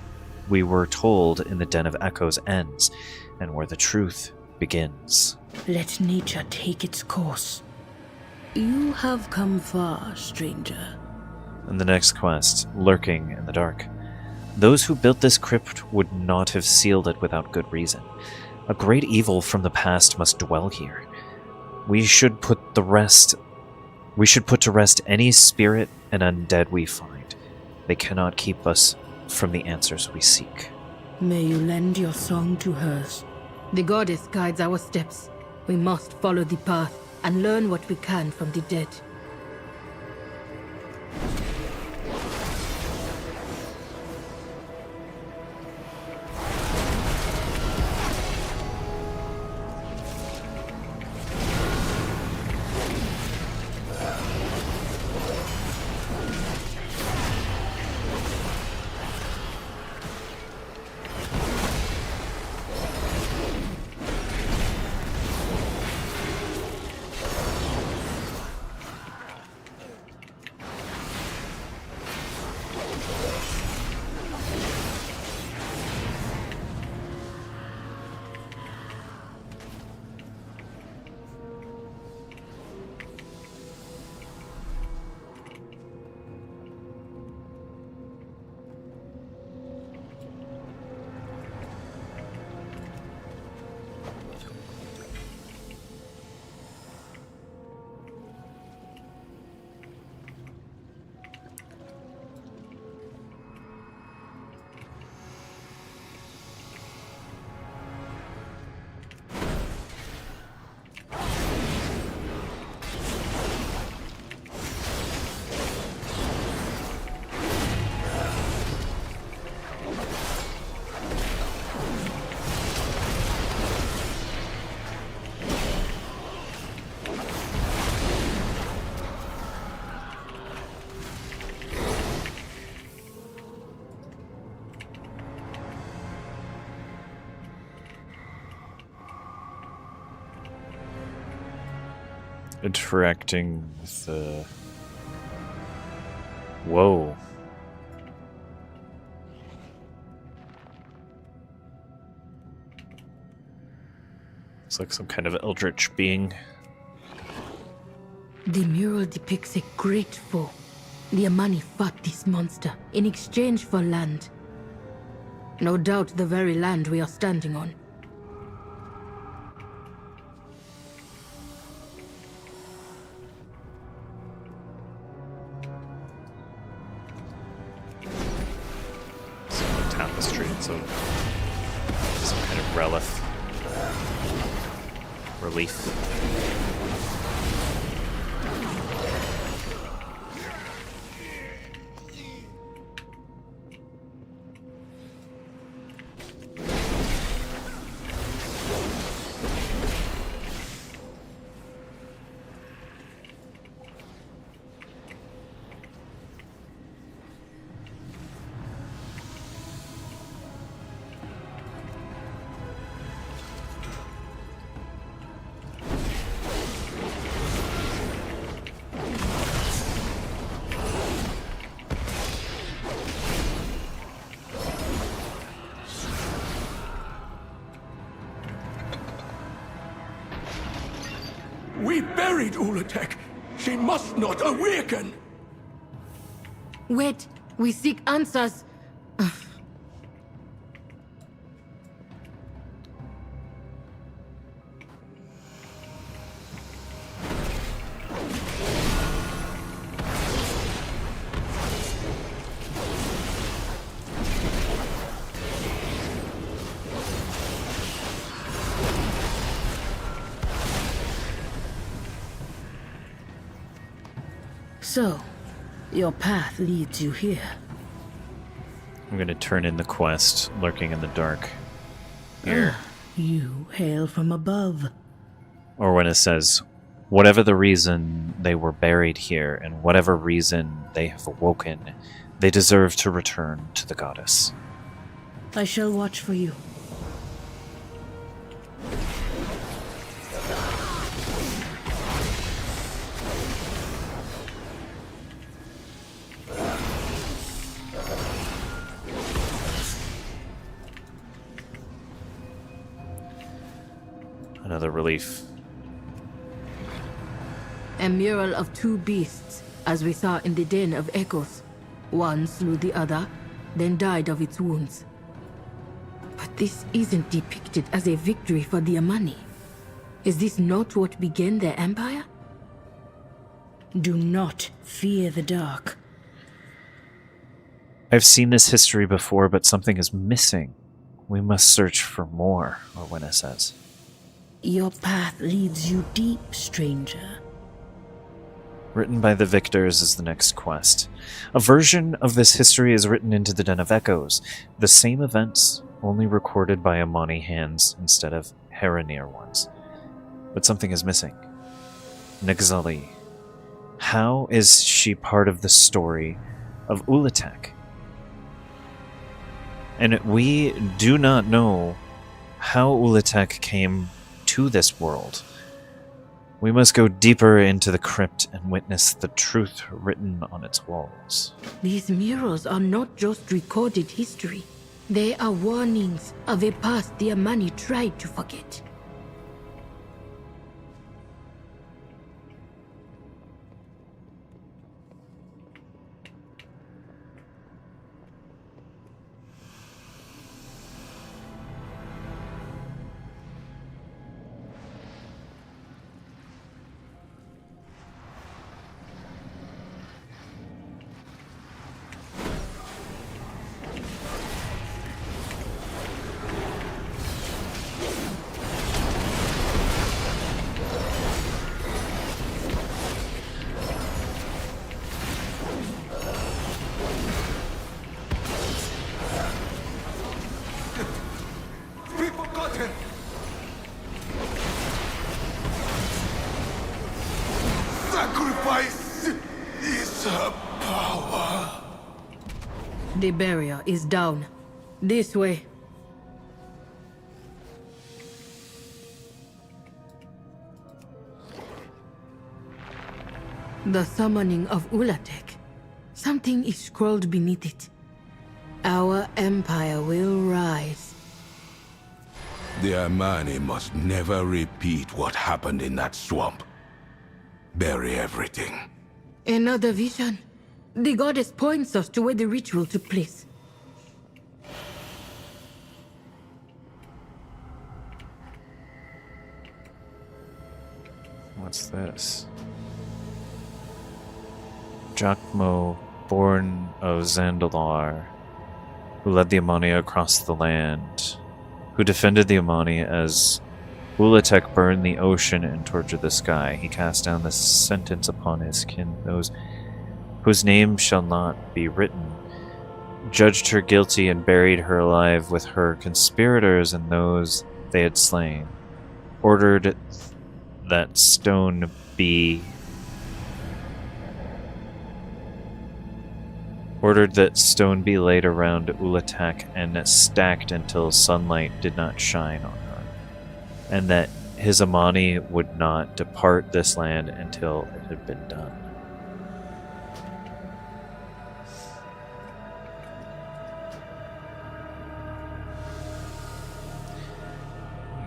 A: we were told in the Den of Echoes ends, and where the truth begins.
F: Let nature take its course. You have come far, stranger.
A: And the next quest, Lurking in the Dark. Those who built this crypt would not have sealed it without good reason. A great evil from the past must dwell here. We should put to rest any spirit and undead we find. They cannot keep us from the answers we seek.
F: May you lend your song to hers.
D: The goddess guides our steps. We must follow the path and learn what we can from the dead.
A: Interacting with the... Whoa. It's like some kind of eldritch being.
D: The mural depicts a great foe. The Amani fought this monster in exchange for land. No doubt the very land we are standing on.
A: Some tapestry, some kind of relief.
E: We buried Ulatek. She must not awaken.
D: Wait, we seek answers.
F: So, your path leads you here.
A: I'm going to turn in the quest, Lurking in the Dark. Here.
F: You hail from above.
A: Or when it says, whatever the reason they were buried here, and whatever reason they have awoken, they deserve to return to the goddess.
F: I shall watch for you.
A: Another relief.
F: A mural of two beasts, as we saw in the Den of Echoes. One slew the other, then died of its wounds. But this isn't depicted as a victory for the Amani. Is this not what began their empire? Do not fear the dark.
A: I've seen this history before, but something is missing. We must search for more, Orwena says.
F: Your path leads you deep, stranger.
A: Written by the victors is the next quest. A version of this history is written into the Den of Echoes. The same events, only recorded by Amani hands instead of Herenir ones. But something is missing. Nixali. How is she part of the story of Ulatek? And we do not know how Ulatek came to this world. We must go deeper into the crypt and witness the truth written on its walls.
F: These murals are not just recorded history. They are warnings of a past the Amani tried to forget. The barrier is down. This way. The summoning of Ulatek. Something is scrawled beneath it. Our empire will rise.
E: The Amani must never repeat what happened in that swamp. Bury everything.
F: Another vision. The goddess points us to where the ritual took place.
A: What's this? Jacmo, born of Zandalar, who led the Amani across the land, who defended the Amani as Ulatek burned the ocean and tortured the sky. He cast down this sentence upon his kin, those whose name shall not be written, judged her guilty and buried her alive with her conspirators and those they had slain, ordered that stone be laid around Ulatek and stacked until sunlight did not shine on her, and that his Amani would not depart this land until it had been done.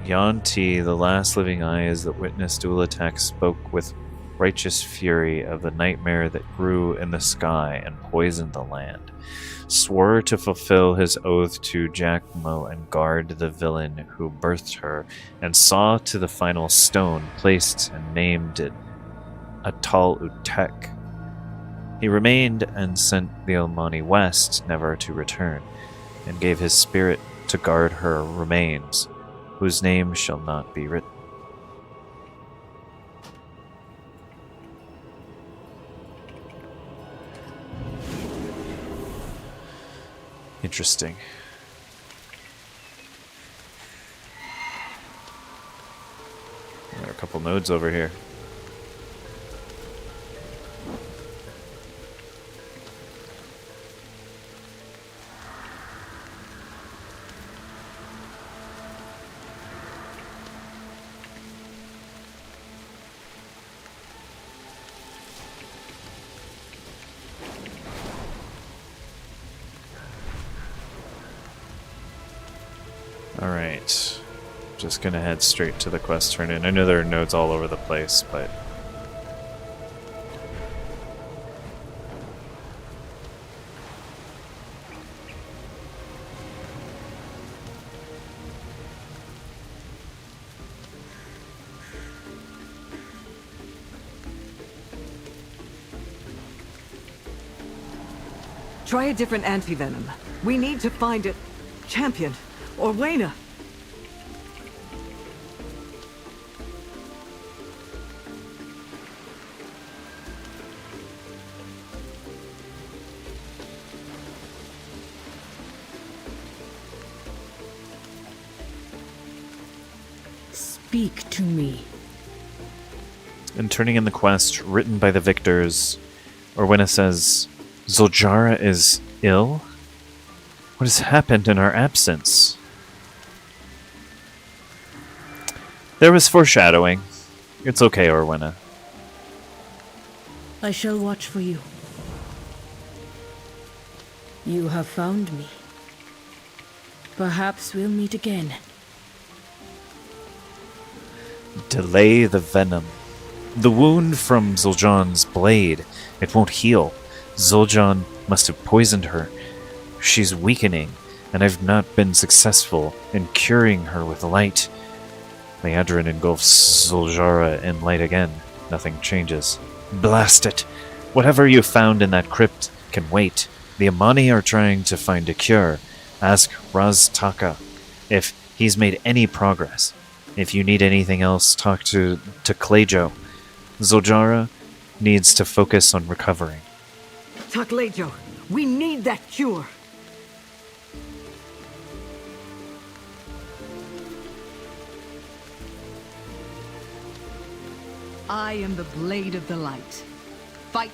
A: Yanti, the last living eyes that witnessed Ulatek, spoke with righteous fury of the nightmare that grew in the sky and poisoned the land, swore to fulfill his oath to Jacmo and guard the villain who birthed her, and saw to the final stone, placed and named it Atal Utek. He remained and sent the Almani west, never to return, and gave his spirit to guard her remains, whose name shall not be written. Interesting. There are a couple nodes over here. Alright. Just gonna head straight to the quest turn-in. I know there are nodes all over the place, but...
C: Try a different anti-venom. We need to find a champion. Or Wayna.
F: Speak to me.
A: In turning in the quest, written by the victors, Orwena says, Zuljara is ill? What has happened in our absence? There was foreshadowing. It's okay, Orwena.
F: I shall watch for you. You have found me. Perhaps we'll meet again.
A: Delay the venom. The wound from Zul'Jan's blade. It won't heal. Zul'Jan must have poisoned her. She's weakening, and I've not been successful in curing her with light. Liadrin engulfs Zuljara in light again. Nothing changes. Blast it! Whatever you found in that crypt can wait. The Amani are trying to find a cure. Ask Raz Taka if he's made any progress. If you need anything else, talk to Klejo. Zuljara needs to focus on recovering.
C: Taklejo, we need that cure. I am the blade of the light. Fight.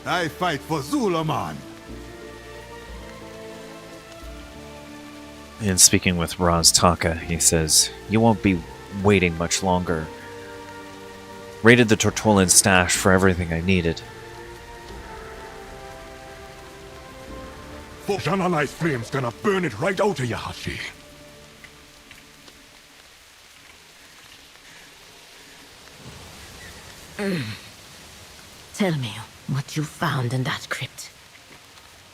E: I fight for Zulaman.
A: In speaking with Raz Taka, he says, you won't be waiting much longer. Raided the Tortolan stash for everything I needed.
E: Jananai's flame's gonna burn it right out of you, Hashi.
D: Tell me what you found in that crypt.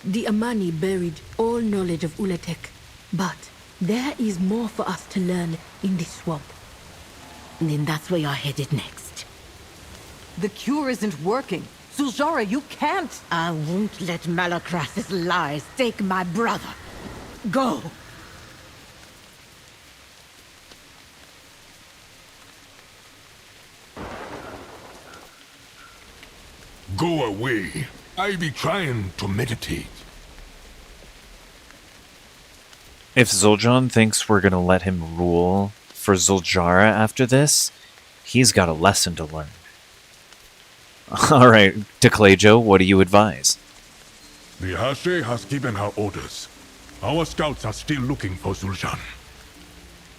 F: The Amani buried all knowledge of Ulatek, but there is more for us to learn in this swamp.
D: Then that's where you're headed next.
C: The cure isn't working. Zuljara, you can't!
D: I won't let Malacras's lies take my brother. Go!
E: Go away. I be trying to meditate.
A: If Zul'Jan thinks we're gonna let him rule for Zuljara after this, he's got a lesson to learn. Alright, Klejo, what do you advise?
E: The Hashi has given her orders. Our scouts are still looking for Zul'Jan.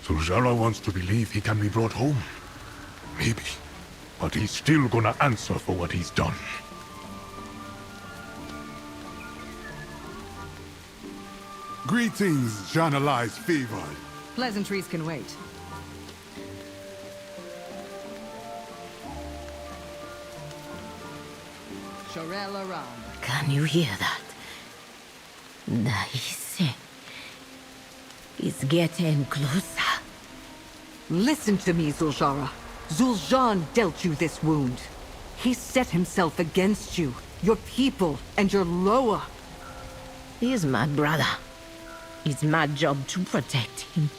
E: Zuljara wants to believe he can be brought home. Maybe. But he's still gonna answer for what he's done. Greetings, Janalai's fever.
C: Pleasantries can wait. Sharel around.
D: Can you hear that? Nice. It's getting closer.
C: Listen to me, Zuljara. Zul'Jan dealt you this wound. He set himself against you, your people, and your Loa.
D: He's my brother. It's my job to protect him.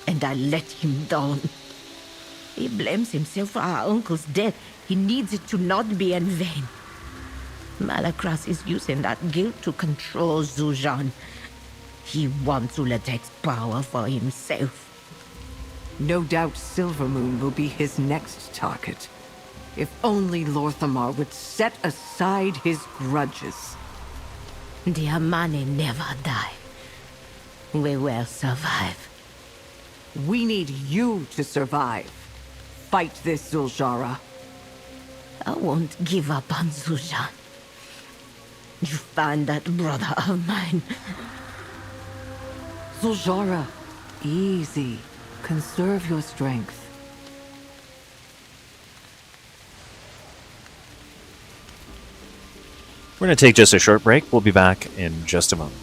D: And I let him down. He blames himself for our uncle's death. He needs it to not be in vain. Malakras is using that guilt to control Zul'Jin. He wants Ulatek's power for himself.
C: No doubt Silvermoon will be his next target. If only Lorthamar would set aside his grudges.
D: The Amane never die. We will survive.
C: We need you to survive. Fight this, Zul'Jara.
D: I won't give up on Zul'Jin. You find that brother of mine.
C: Zul'Jara, easy. Conserve your strength.
A: We're going to take just a short break. We'll be back in just a moment.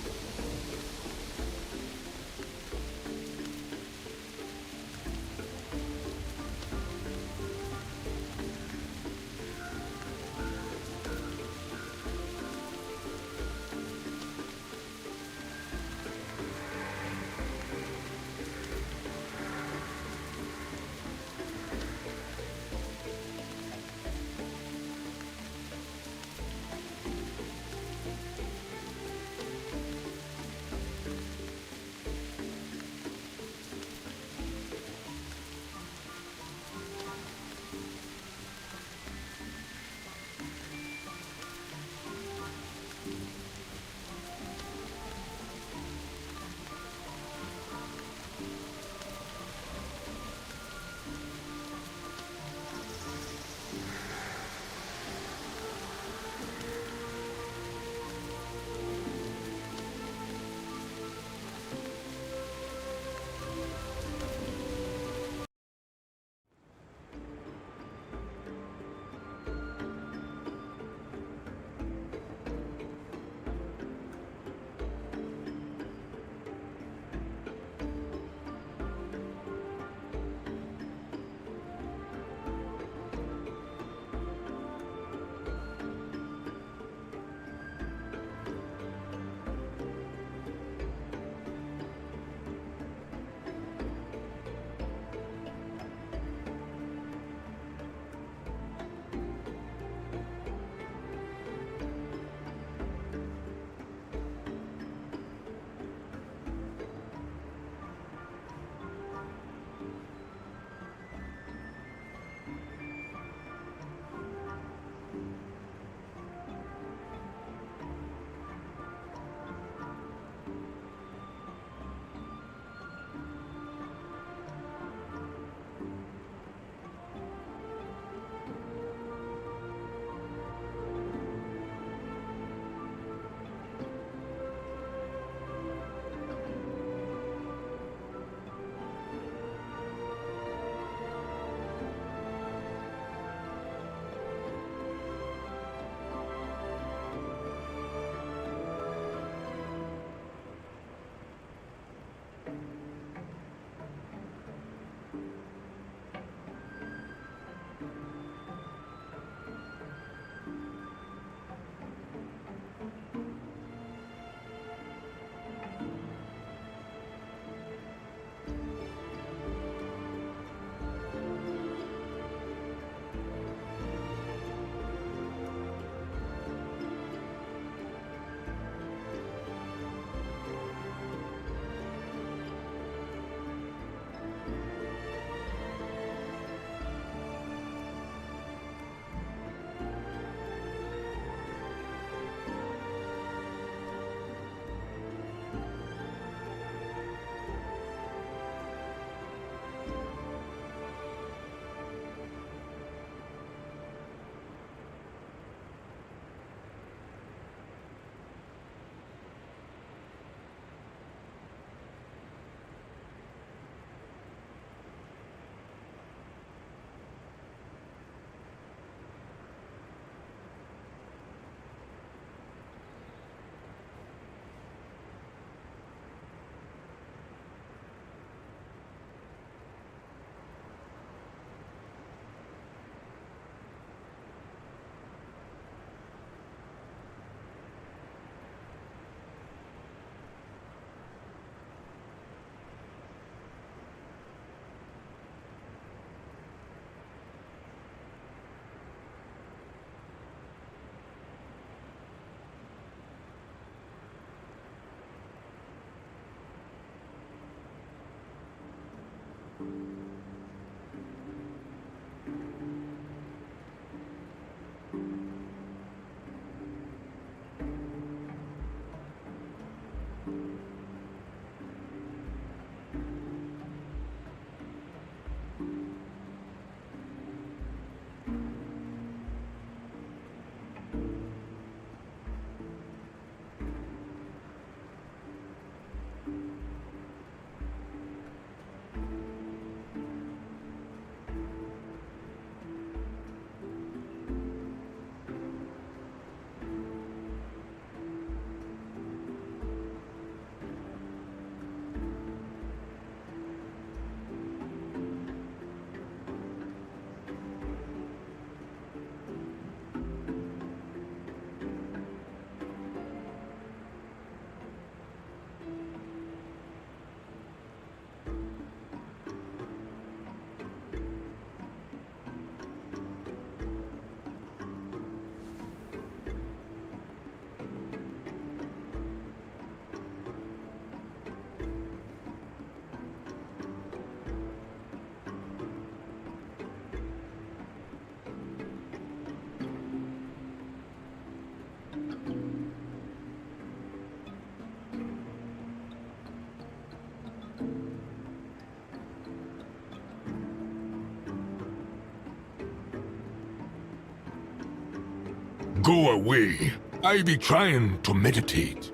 E: Go away. I be trying to meditate.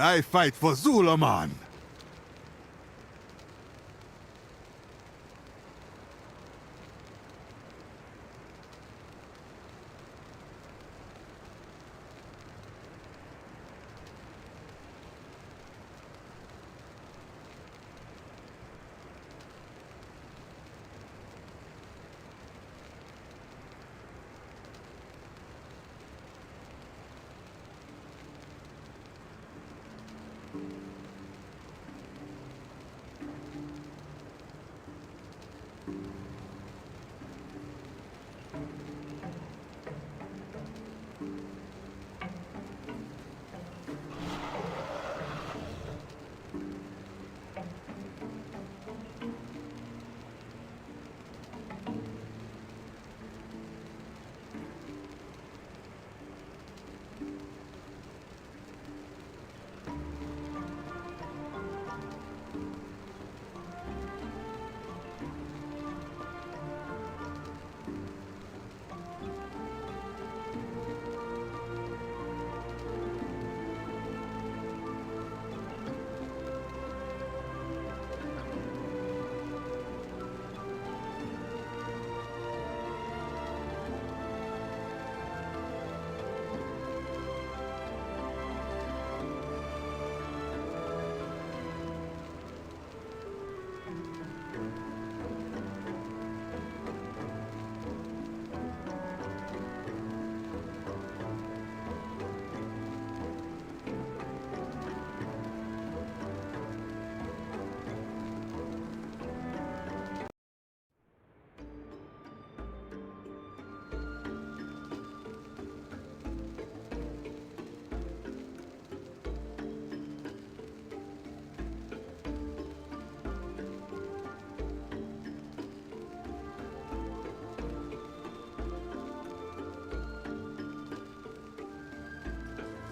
K: I fight for Zulaman.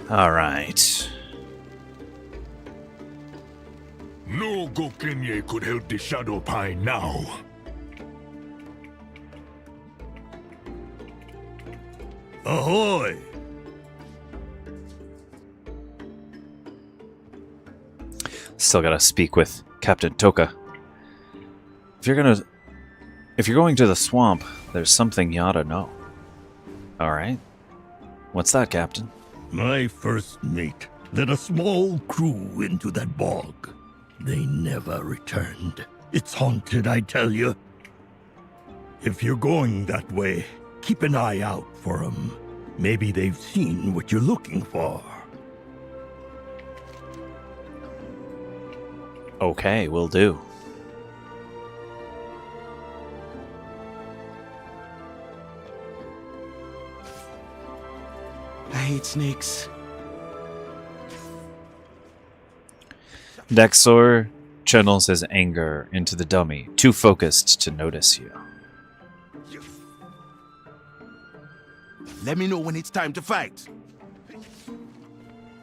A: All right.
E: No Gokenye could help the Shadow Pine now.
L: Ahoy!
A: Still gotta speak with Captain Toka. If you're going to the swamp, there's something you ought to know. All right. What's that, Captain?
L: My first mate led a small crew into that bog. They never returned. It's haunted, I tell you. If you're going that way, keep an eye out for them. Maybe they've seen what you're looking for.
A: Okay, will do.
K: I hate snakes.
A: Dexor channels his anger into the dummy, too focused to notice you.
K: Let me know when it's time to fight.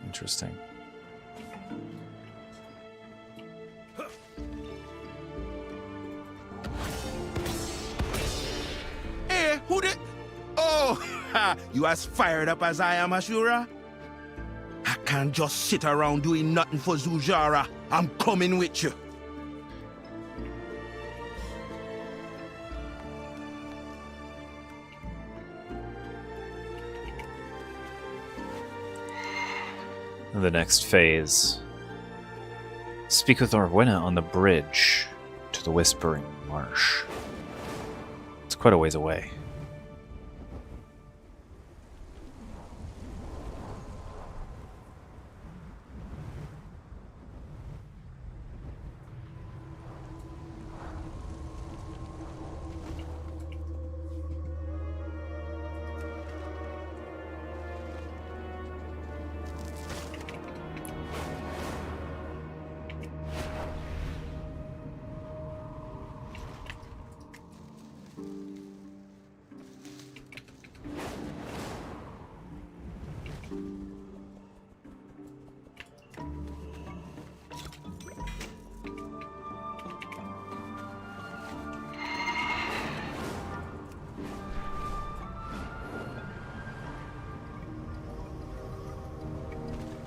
A: Interesting.
K: Hey, who the... Oh, you as fired up as I am, Ashura? I can't just sit around doing nothing for Zujara. I'm coming with you.
A: The next phase. Speak with Orwena on the bridge to the Whispering Marsh. It's quite a ways away.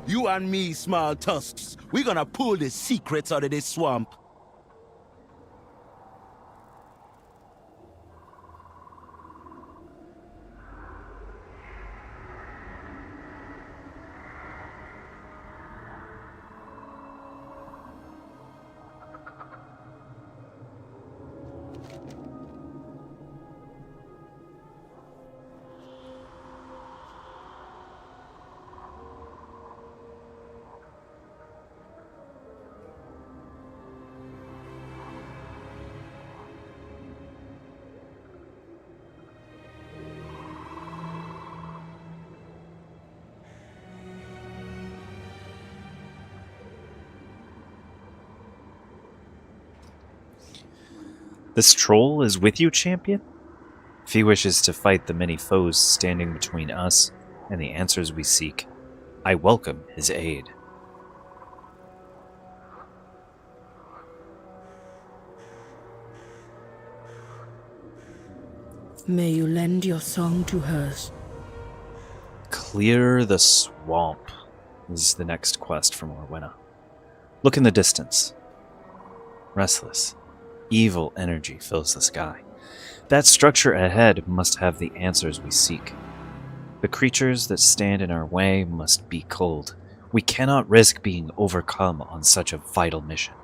K: You and me, small tusks, we gonna pull the secrets out of this swamp.
A: This troll is with you, champion? If he wishes to fight the many foes standing between us and the answers we seek, I welcome his aid.
F: May you lend your song to hers.
A: Clear the swamp is the next quest from Orwena. Look in the distance. Restless, evil energy fills the sky. That structure ahead must have the answers we seek. The creatures that stand in our way must be culled. We cannot risk being overcome on such a vital mission.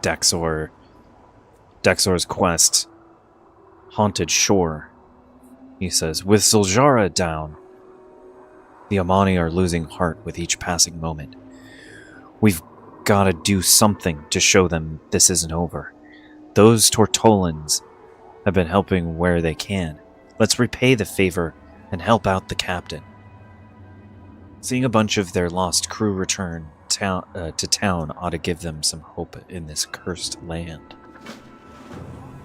A: Daxor's quest. Haunted Shore. He says, with Zul'jara down, the Amani are losing heart with each passing moment. We've got to do something to show them this isn't over. Those Tortolans have been helping where they can. Let's repay the favor and help out the captain. Seeing a bunch of their lost crew return to town ought to give them some hope in this cursed land.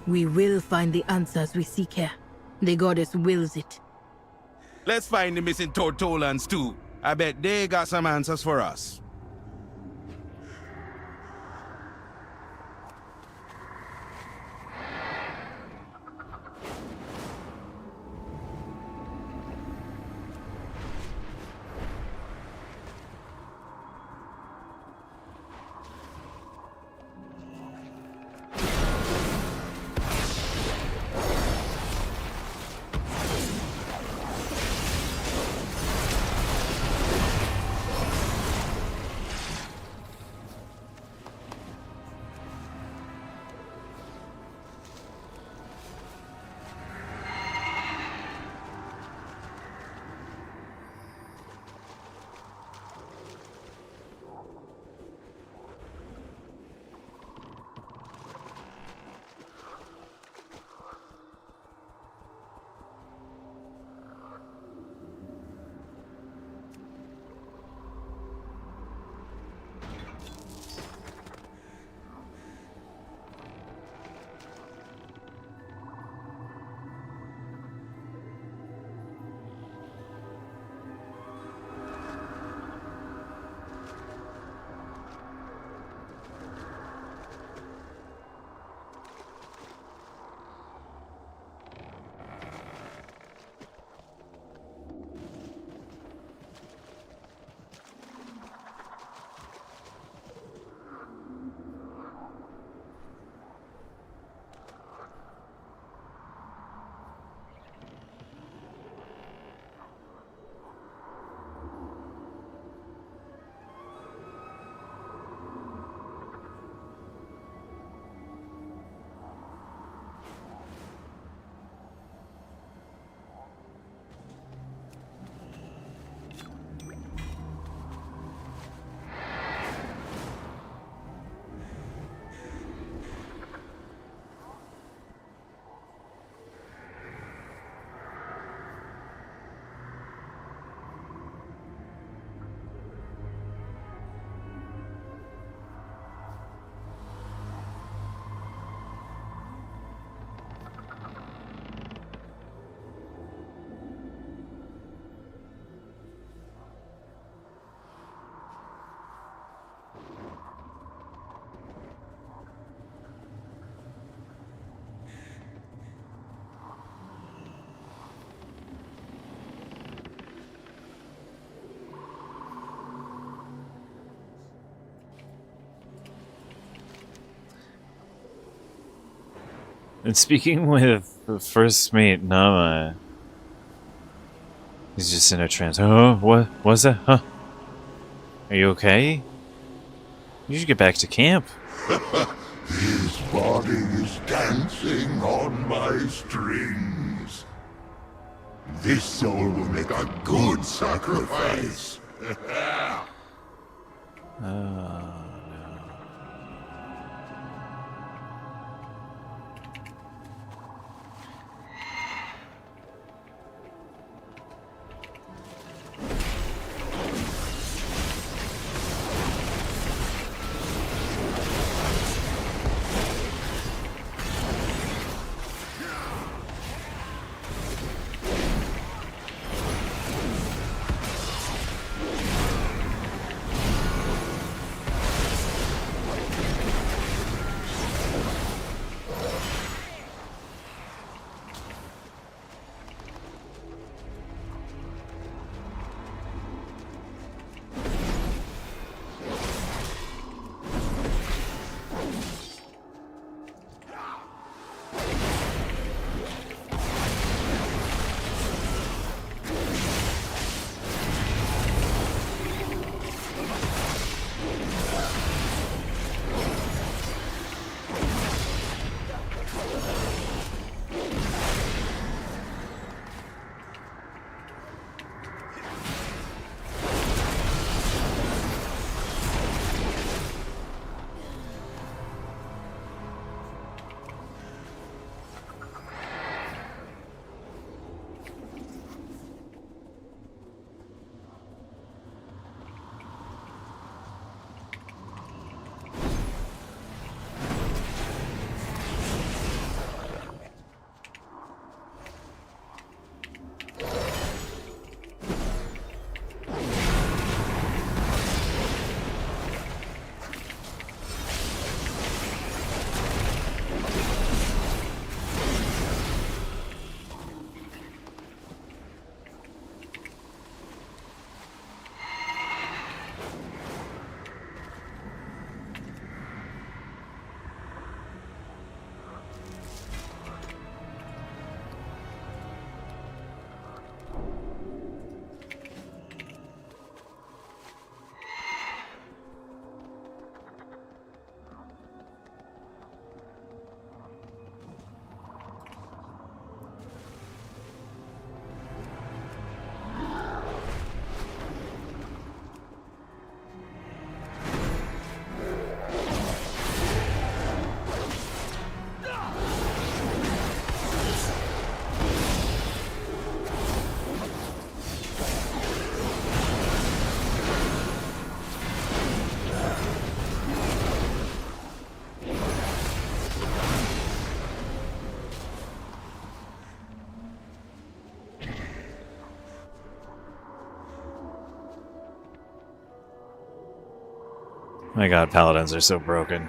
F: We will find the answers we seek here. The goddess wills it.
K: Let's find the missing Tortolans too. I bet they got some answers for us.
A: And speaking with first mate Nama, he's just in a trance. Oh, what was that? Huh? Are you okay? You should get back to camp.
E: His body is dancing on my strings. This soul will make a good sacrifice.
A: My god, paladins are so broken.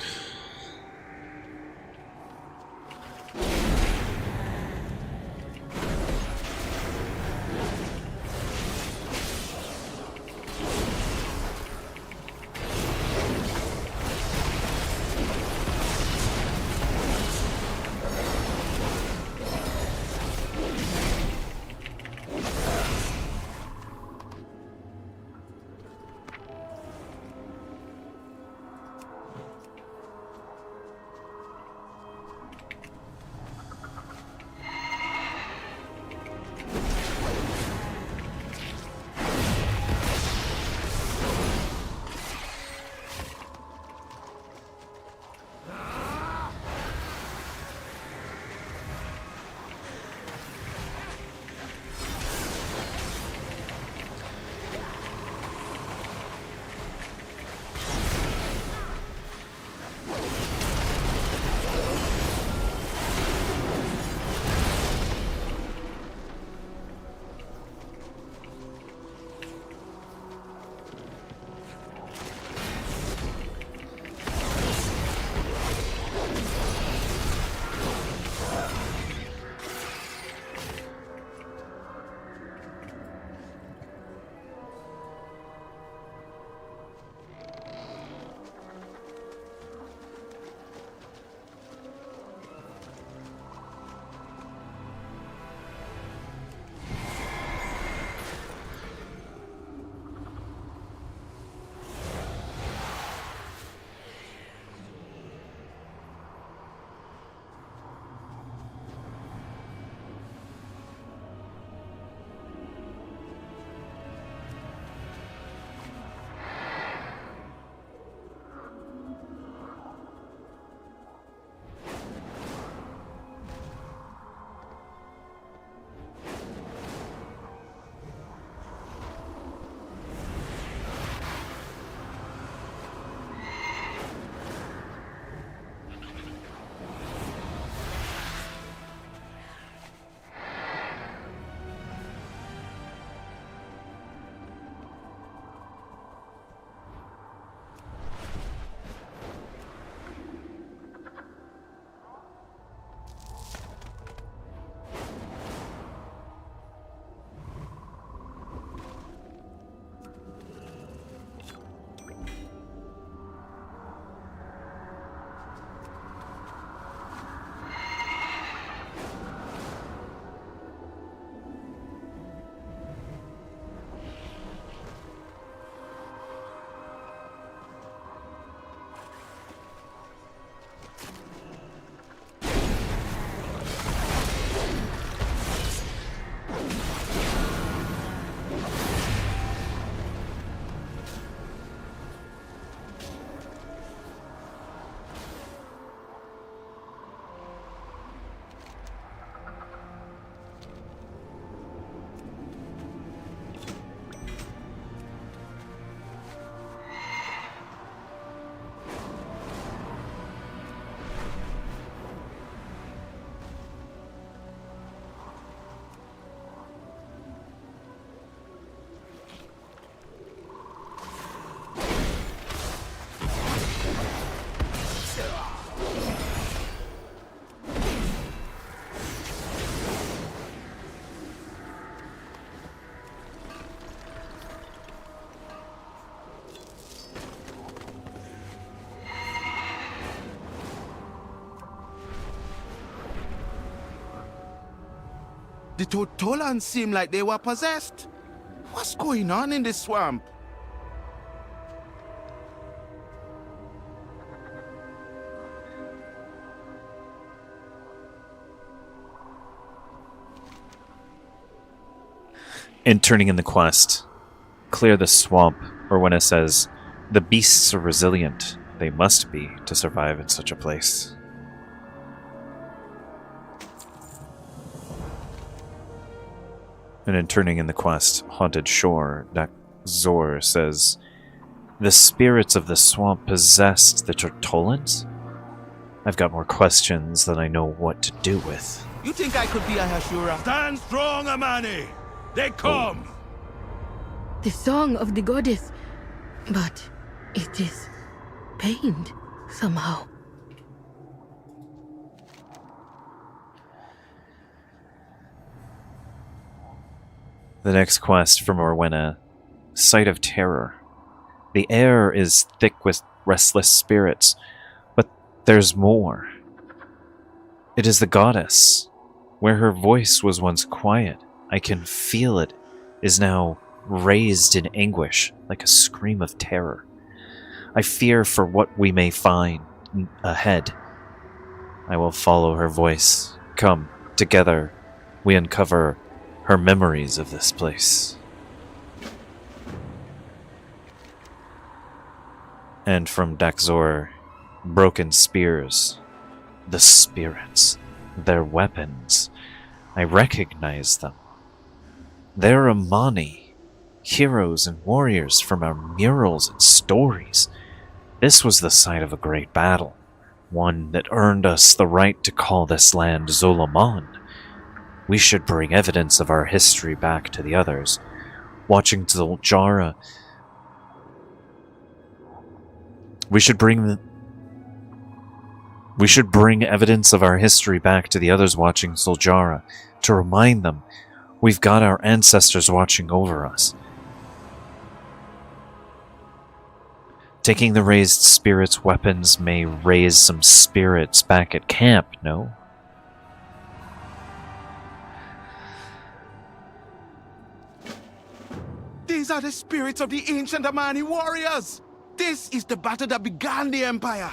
K: The Totolans seem like they were possessed. What's going on in this swamp?
A: In turning in the quest, clear the swamp, or when it says, the beasts are resilient, they must be to survive in such a place. And in turning in the quest, Haunted Shore, Zor says, the spirits of the swamp possessed the Tortolans? I've got more questions than I know what to do with.
K: You think I could be a Hashura?
E: Stand strong, Amani! They come!
F: The song of the goddess. But it is pained somehow.
A: The next quest from Orwenna, Sight of Terror. The air is thick with restless spirits, but there's more. It is the goddess. Where her voice was once quiet, I can feel it, is now raised in anguish, like a scream of terror. I fear for what we may find ahead. I will follow her voice. Come, together, we uncover her memories of this place. And from Daxor, broken spears. The spirits. Their weapons. I recognize them. They're Amani, heroes and warriors from our murals and stories. This was the site of a great battle, one that earned us the right to call this land Zolaman. We should bring evidence of our history back to the others. Watching Zuljara, we should bring evidence of our history back to the others watching Zuljara, to remind them we've got our ancestors watching over us. Taking the raised spirits' weapons may raise some spirits back at camp, no?
K: These are the spirits of the ancient Amani warriors! This is the battle that began the Empire!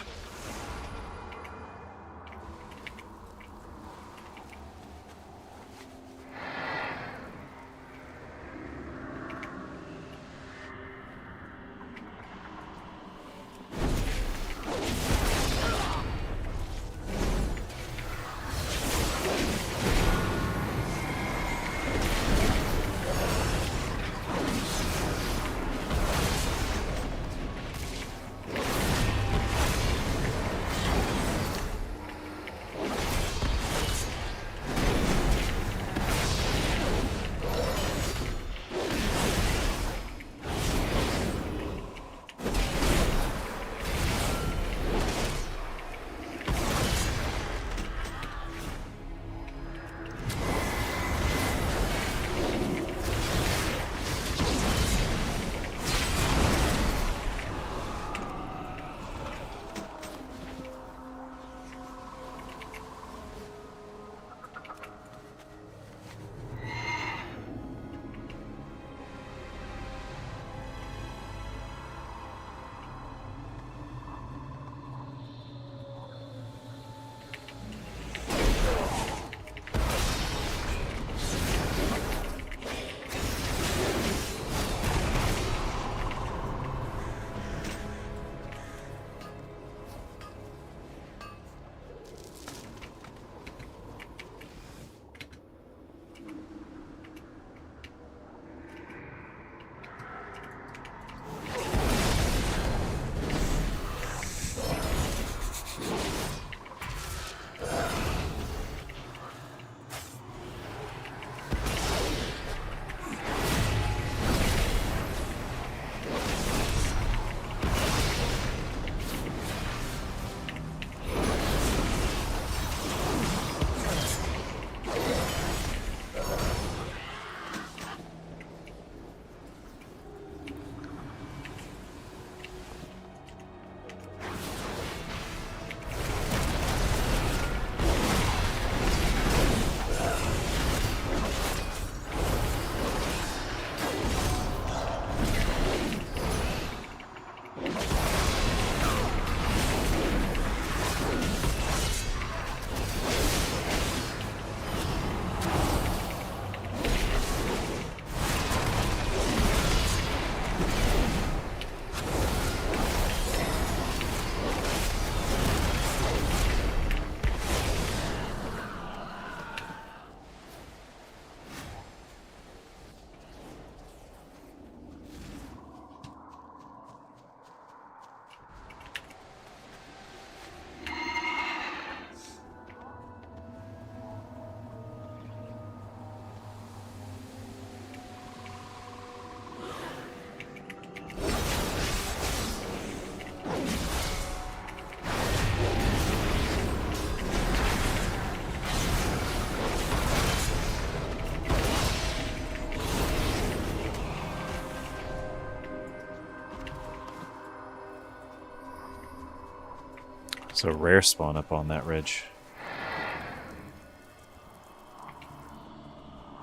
A: So rare spawn up on that ridge.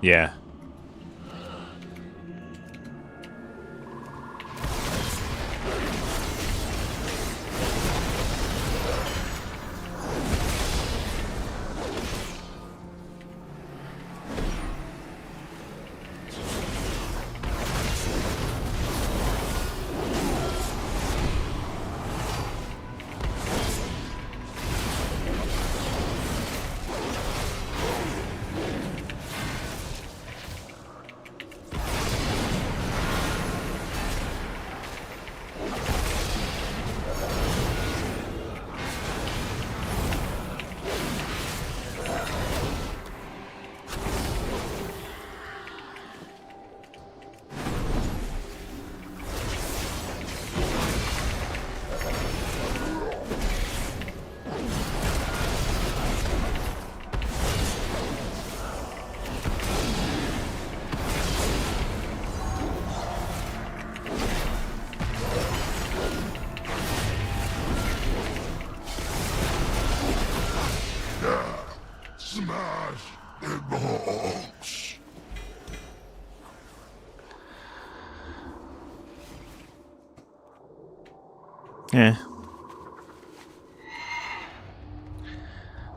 A: Yeah.
E: Smash the box.
A: Yeah.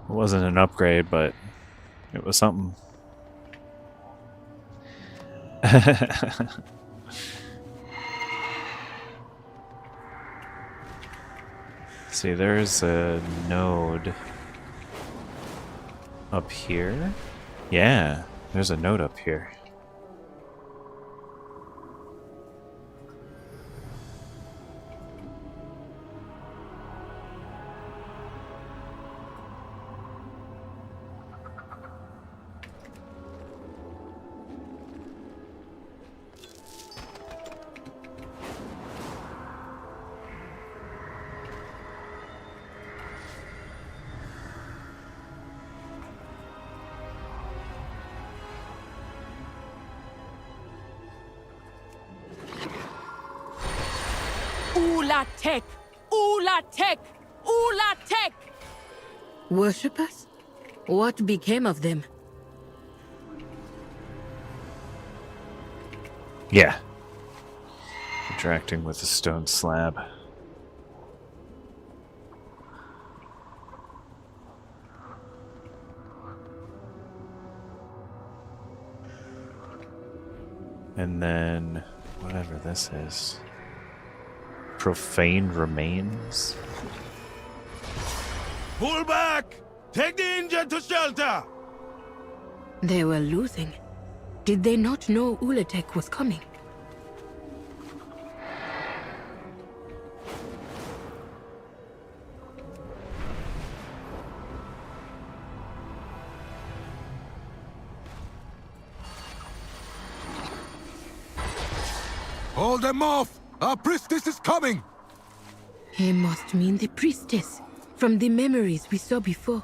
A: It wasn't an upgrade, but it was something. See, there's a node up here. Yeah, there's a node up here.
J: Ulatek! Ulatek! Ulatek!
F: Worshippers? What became of them?
A: Yeah. Interacting with a stone slab. And then, whatever this is. Profane remains?
K: Pull back! Take the injured to shelter!
F: They were losing. Did they not know Ulatek was coming?
E: Hold them off! Our priestess is coming!
F: He must mean the priestess, from the memories we saw before.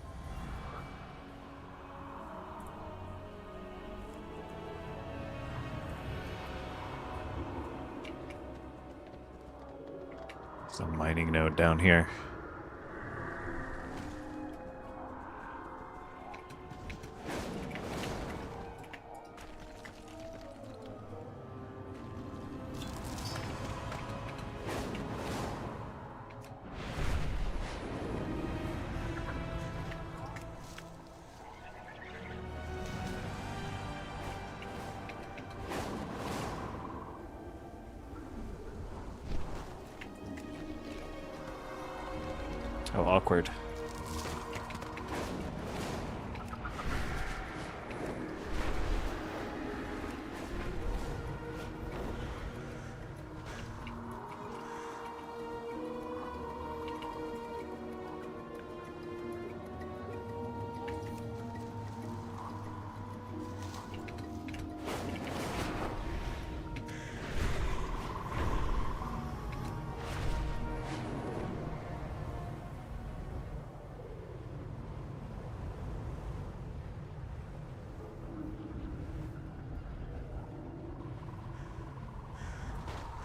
A: There's a mining node down here. How awkward.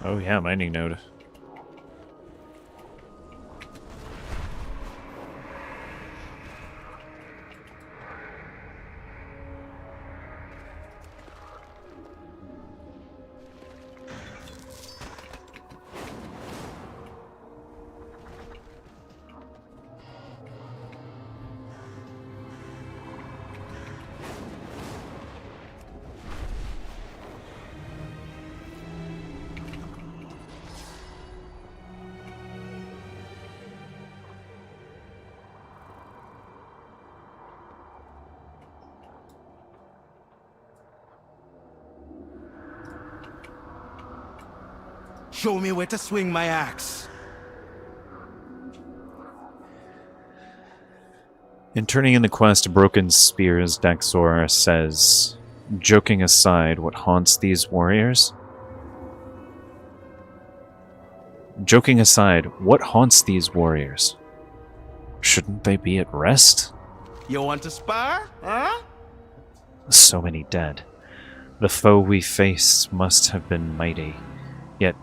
A: Oh yeah, mining node.
K: Show me where to swing my axe.
A: In turning in the quest, Broken Spears, Daxor says, joking aside, what haunts these warriors? Joking aside, what haunts these warriors? Shouldn't they be at rest?
K: You want to spar, huh?
A: So many dead. The foe we face must have been mighty, yet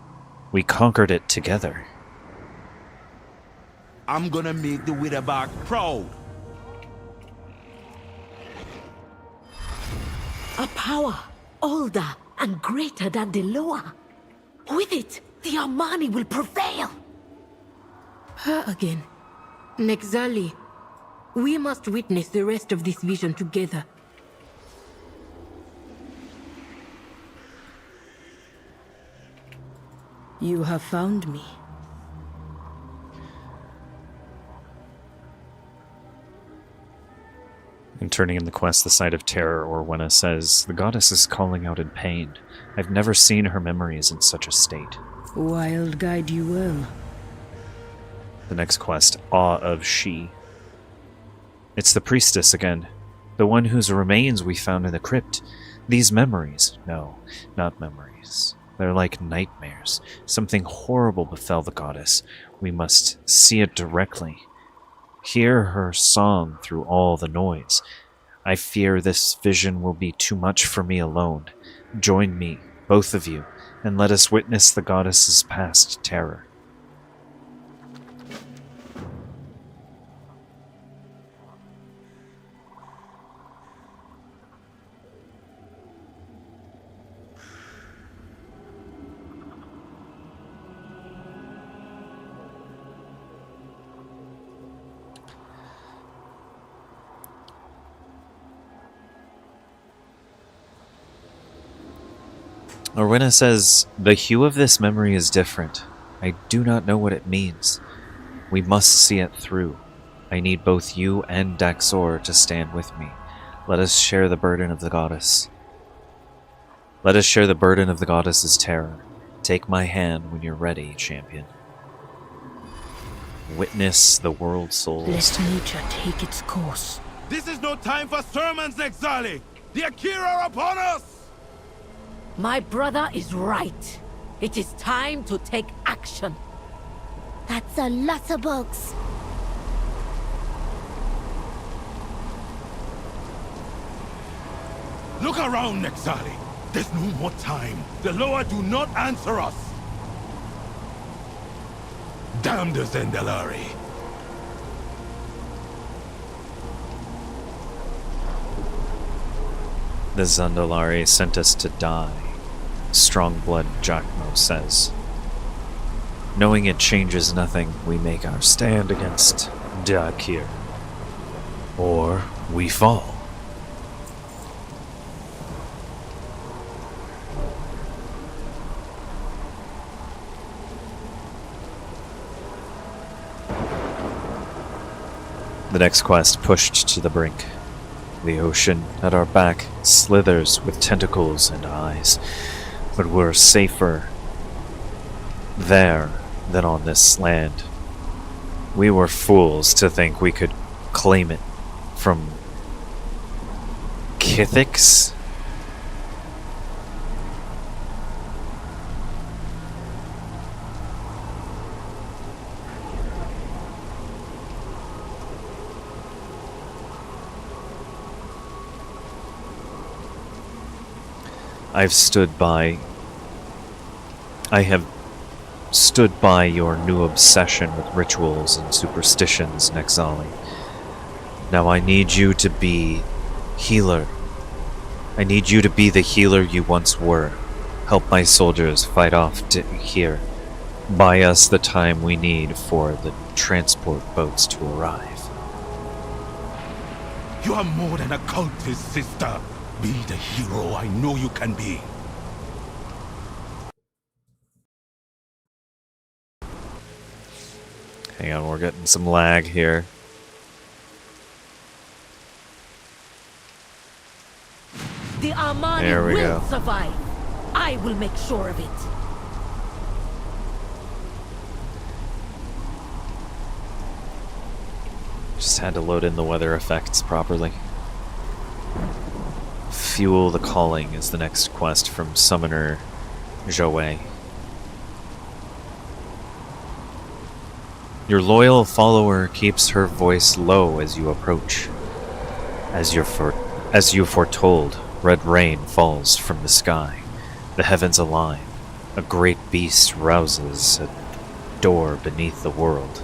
A: we conquered it together.
K: I'm gonna make the Witherbark proud.
B: A power older and greater than the lower. With it, the Armani will prevail.
F: Her again. Nexali. We must witness the rest of this vision together. You have found me.
A: In turning in the quest, the Sight of Terror, Orwenna says, the goddess is calling out in pain. I've never seen her memories in such a state.
F: Wild guide you well.
A: The next quest, Awe of She. It's the priestess again, the one whose remains we found in the crypt. These memories, no, not memories. They're like nightmares. Something horrible befell the goddess. We must see it directly. Hear her song through all the noise. I fear this vision will be too much for me alone. Join me, both of you, and let us witness the goddess's past terror. Orwenna says, the hue of this memory is different. I do not know what it means. We must see it through. I need both you and Daxor to stand with me. Let us share the burden of the goddess. Let us share the burden of the goddess's terror. Take my hand when you're ready, champion. Witness the world souls.
F: Let nature take its course.
K: This is no time for sermons, Nexali! The Akira are upon us!
B: My brother is right. It is time to take action.
I: That's a lot of books.
K: Look around, Nexali. There's no more time. The Loa do not answer us. Damn the Zendalari.
A: The Zandalari sent us to die, Strongblood Jacmo says. Knowing it changes nothing, we make our stand against Dakir. Or we fall. The next quest pushed to the brink. The ocean at our back slithers with tentacles and eyes, but we're safer there than on this land. We were fools to think we could claim it from Kithics? I have stood by your new obsession with rituals and superstitions, Nexali. Now I need you to be healer. I need you to be the healer you once were. Help my soldiers fight off here. Buy us the time we need for the transport boats to arrive.
K: You are more than a cultist, sister. Be the hero I know you can be.
A: Hang on, we're getting some lag here.
B: The Armani
A: There we
B: will
A: go.
B: survive. I will make sure of it.
A: Just had to load in the weather effects properly. Fuel the Calling is the next quest from Summoner Joey. Your loyal follower keeps her voice low as you approach. As you foretold, red rain falls from the sky. The heavens align. A great beast rouses a door beneath the world.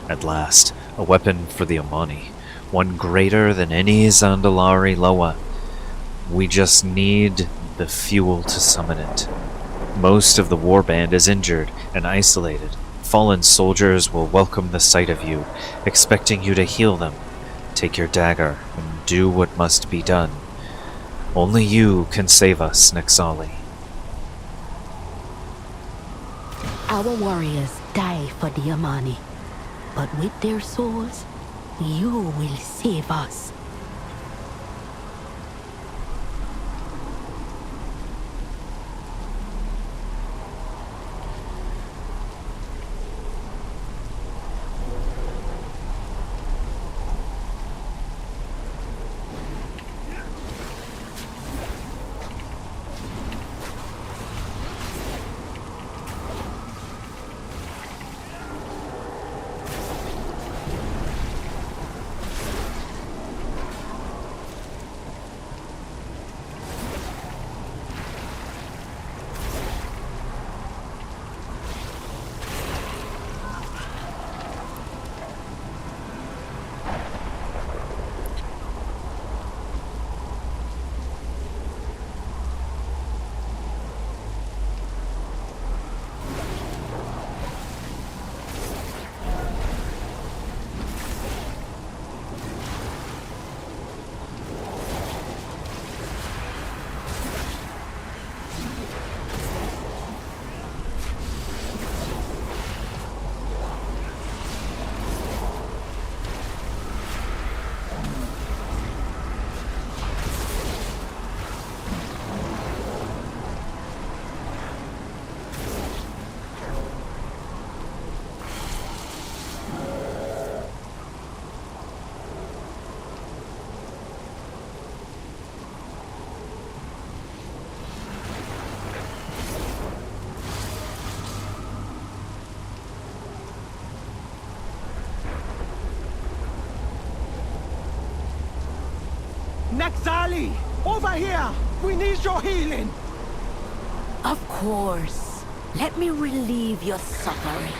A: At last, a weapon for the Amani, one greater than any Zandalari Loa. We just need the fuel to summon it. Most of the warband is injured and isolated. Fallen soldiers will welcome the sight of you, expecting you to heal them. Take your dagger and do what must be done. Only you can save us, Nexali.
D: Our warriors die for the Amani, but with their souls, you will save us.
H: Nexali! Over here! We need your healing!
D: Of course. Let me relieve your suffering.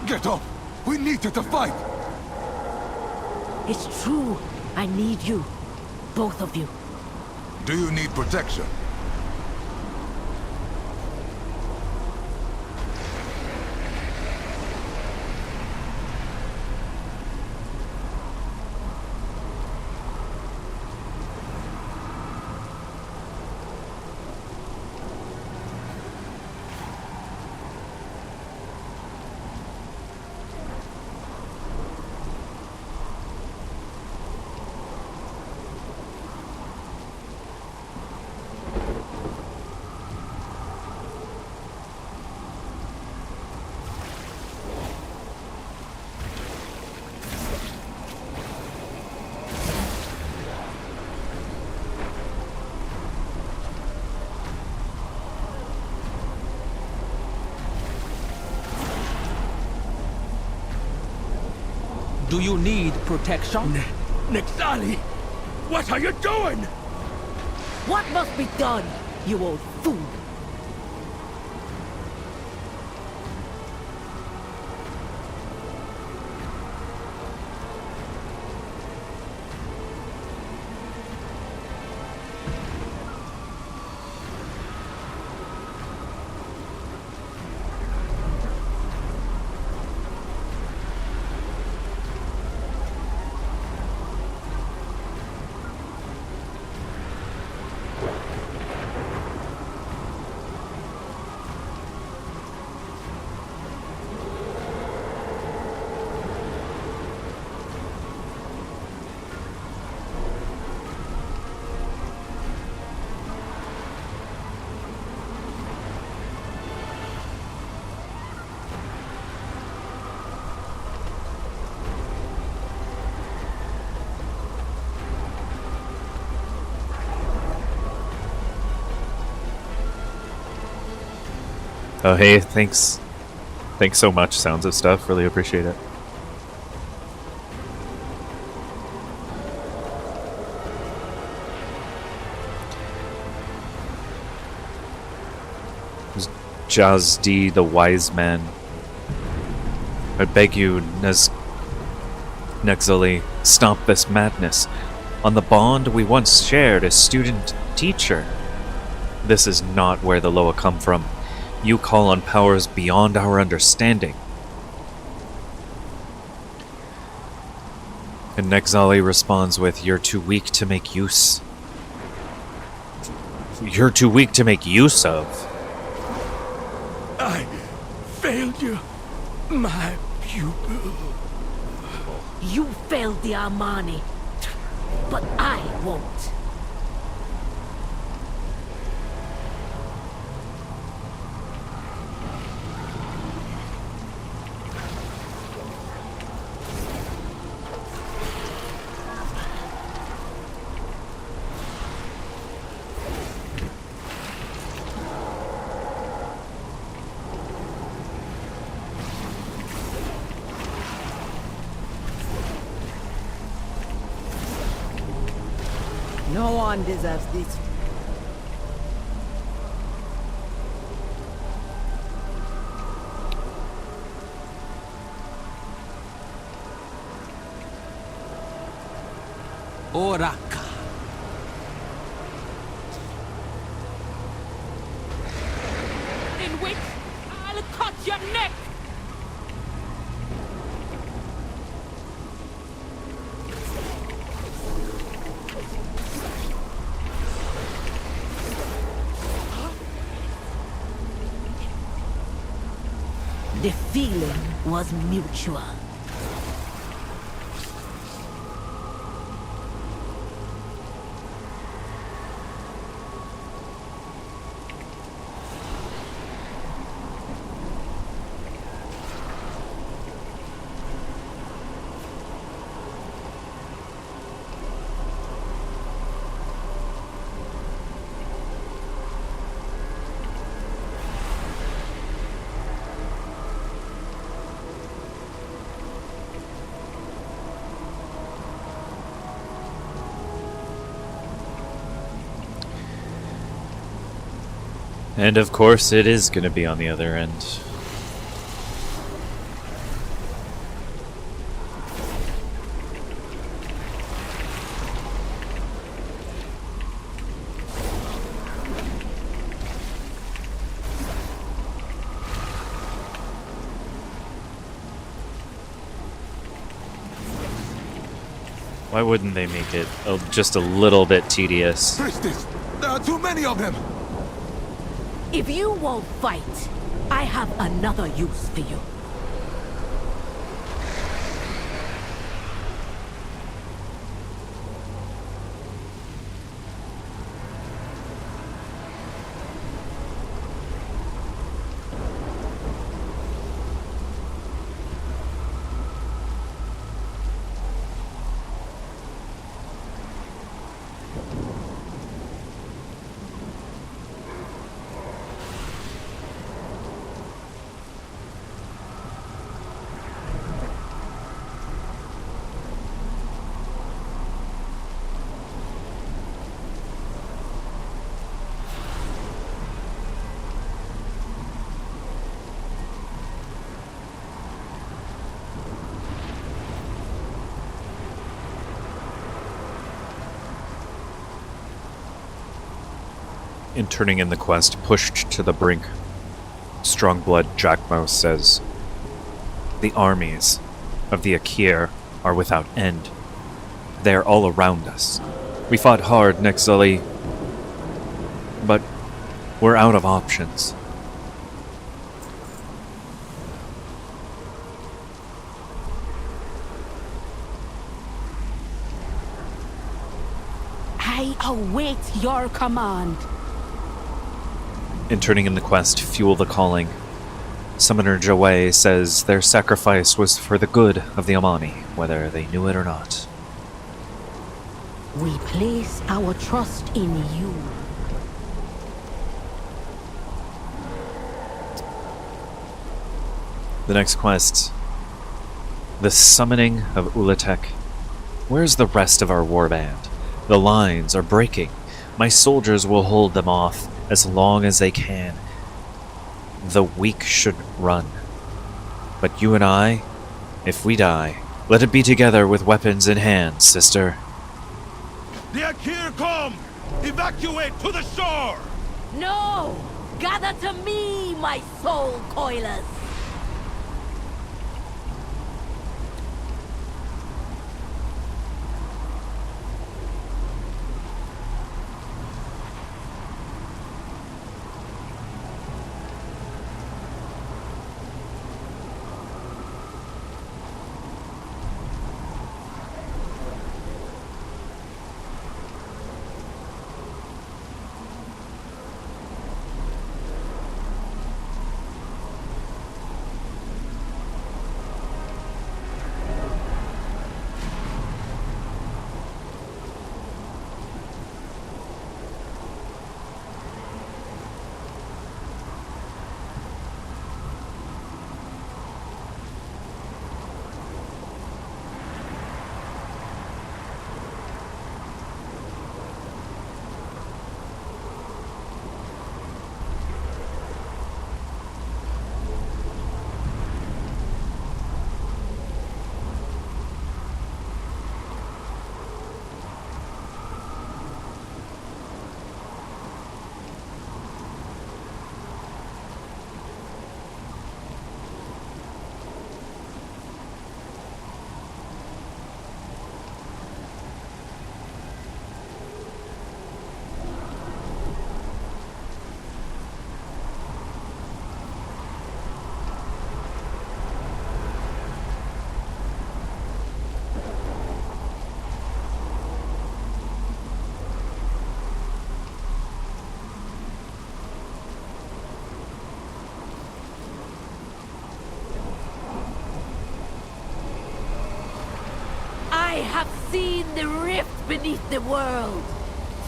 E: Get up! We need you to fight!
D: It's true. I need you. Both of you.
E: Do you need protection?
G: Do you need protection?
H: Nexali! What are you doing?
D: What must be done, you old fool?
A: Oh, hey, thanks. Thanks so much, Sounds of Stuff. Really appreciate it. Jazdi, the wise man. I beg you, Nexali, stop this madness. On the bond we once shared as student-teacher. This is not where the Loa come from. You call on powers beyond our understanding. And Nexali responds with, you're too weak to make use. You're too weak to make use of.
H: I failed you, my pupil.
D: You failed the Armani, but I won't.
J: No one deserves this.
G: Oraka.
J: In which I'll cut your neck.
D: The feeling was mutual.
A: And of course, it is going to be on the other end. Why wouldn't they make it just a little bit tedious?
E: Priestess, there are too many of them.
D: If you won't fight, I have another use for you.
A: In turning in the quest, pushed to the brink, Strongblood Jackmouse says, the armies of the Akir are without end. They are all around us. We fought hard, Nexali, but we're out of options.
D: I await your command.
A: In turning in the quest, Fuel the Calling, Summoner Jawei says their sacrifice was for the good of the Amani, whether they knew it or not.
D: We place our trust in you.
A: The next quest. The summoning of Ulatek. Where's the rest of our warband? The lines are breaking. My soldiers will hold them off as long as they can. The weak should run. But you and I, if we die, let it be together with weapons in hand, sister.
K: The Akir come! Evacuate to the shore!
D: No! Gather to me, my soul coilers! I have seen the rift beneath the world.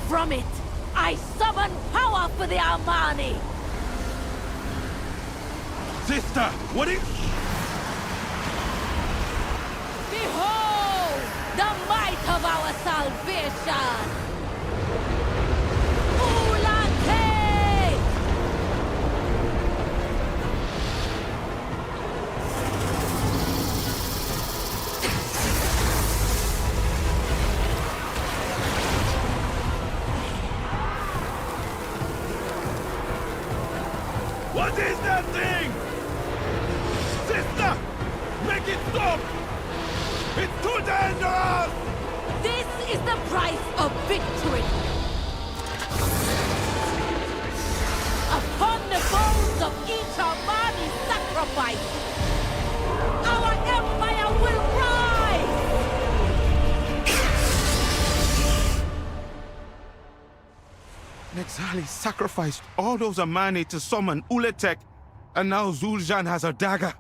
D: From it, I summon power for the Armani.
K: Sister, what is...
D: Behold, the might of our salvation.
K: What is that thing? Sister! Make it stop! It's too dangerous!
D: This is the price of victory! Upon the bones of each Armani sacrifice, our empire will rise!
K: Nexali sacrificed all those Armani to summon Ulatek, and now Zul'Jin has a dagger.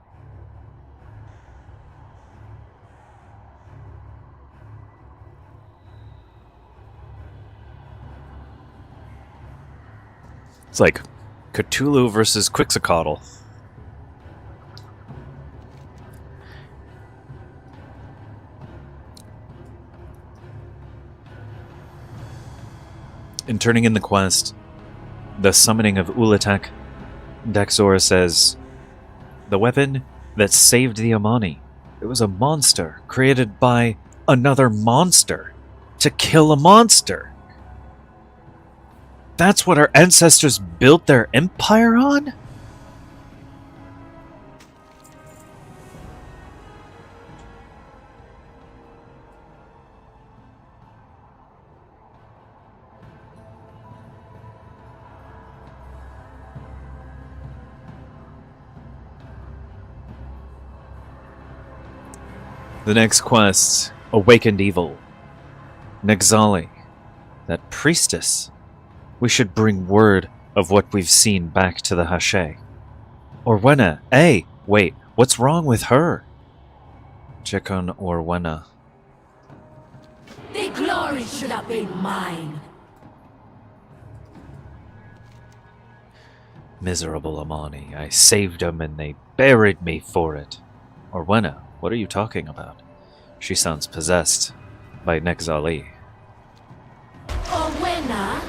A: It's like Cthulhu versus Quixocoatl. In turning in the quest, the summoning of Ulatek, Dexor says, the weapon that saved the Amani. It was a monster created by another monster to kill a monster. That's what our ancestors built their empire on? The next quest, Awakened Evil. Nexali, that priestess. We should bring word of what we've seen back to the Hache. Orwenna, hey, wait, what's wrong with her? Check on Orwenna.
D: The glory should have been mine.
A: Miserable Amani. I saved them and they buried me for it. Orwenna, what are you talking about? She sounds possessed by Nexali.
B: Orwenna,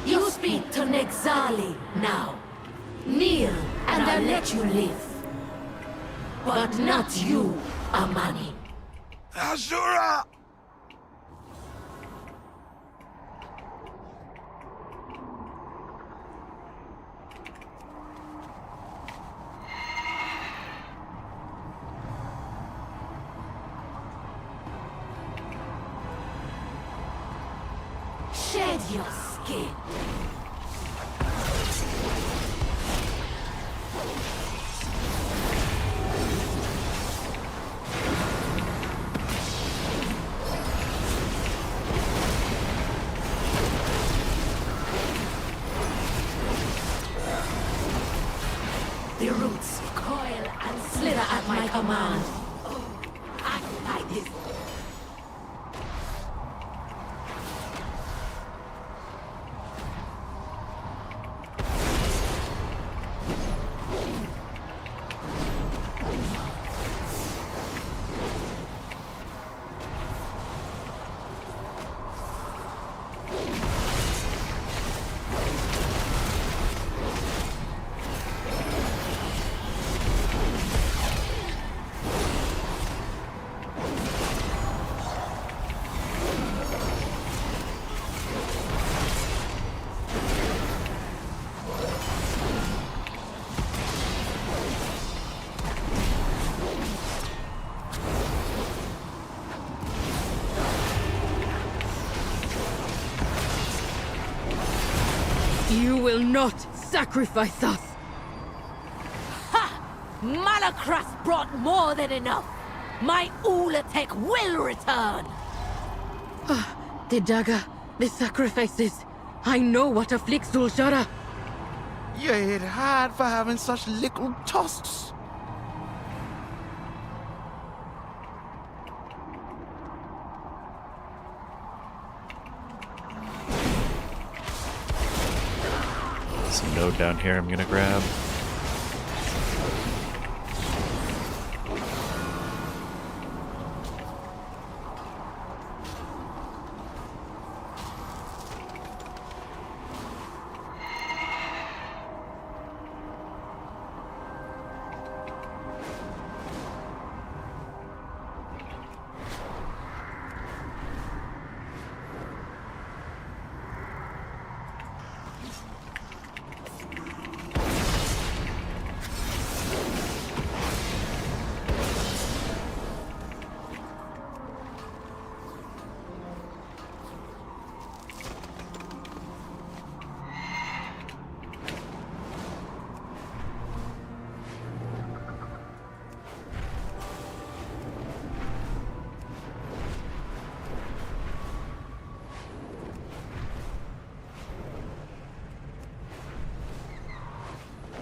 B: you speak to Nexali now. Kneel, and I'll let you live. But not you, Amani.
K: Ashura!
B: Shed your skin. The roots coil and slither at my command. I like this.
F: You will not sacrifice us!
B: Ha! Malakras brought more than enough! My Ulatek will return!
F: The dagger, the sacrifices. I know what afflicts Zul'Shara.
K: You hit hard for having such little tusks.
A: Some node down here I'm gonna grab.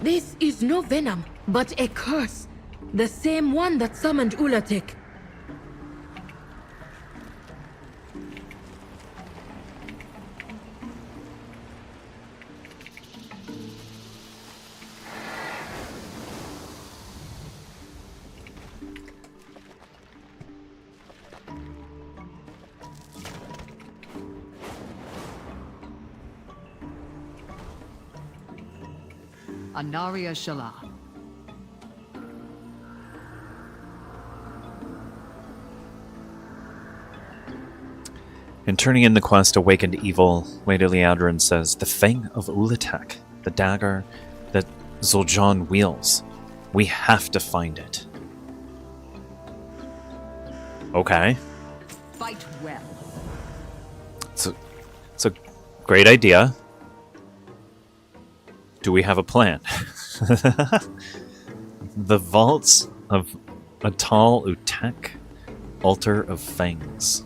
F: This is no venom, but a curse. The same one that summoned Ulatek.
C: Anaria Shala.
A: In turning in the quest Awakened Evil, Lady Liadrin says, the Fang of Ulatek, the dagger that Zul'Jan wields. We have to find it. Okay.
C: Fight well.
A: It's a great idea. Do we have a plan? The vaults of Atal Utek, Altar of Fangs.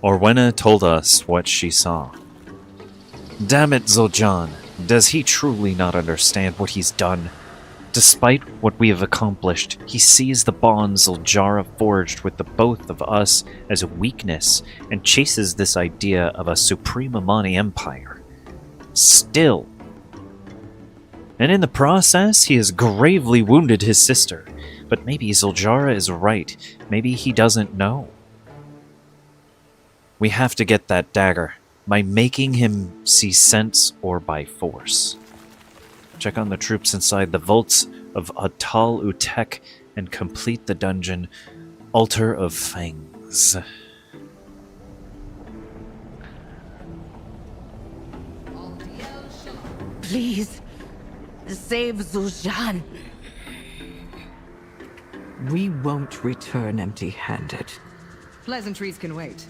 A: Orwenna told us what she saw. Damn it, Zul'Jan. Does he truly not understand what he's done? Despite what we have accomplished, he sees the bond Zul'Jara forged with the both of us as a weakness and chases this idea of a supreme Amani empire. Still, And in the process, he has gravely wounded his sister. But maybe Zuljara is right. Maybe he doesn't know. We have to get that dagger. By making him see sense or by force. Check on the troops inside the vaults of Atal Utek and complete the dungeon Altar of Fangs.
C: Please, save Zul'Jin. We won't return empty-handed. Pleasantries can wait.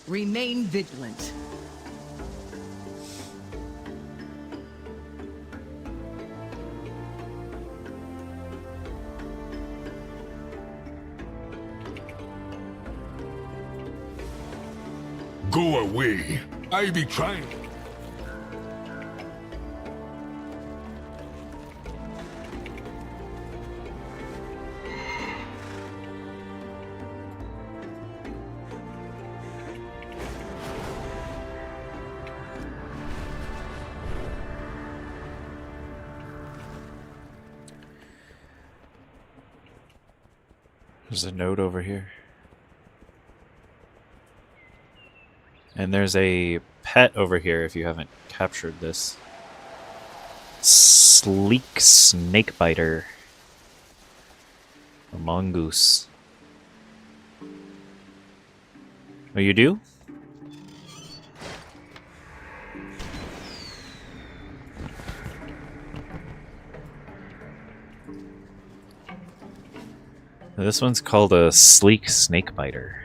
C: Remain vigilant.
E: Go away. I be trying.
A: There's a note over here. And there's a pet over here if you haven't captured this. Sleek snakebiter. A mongoose. Oh, you do? This one's called a sleek snakebiter.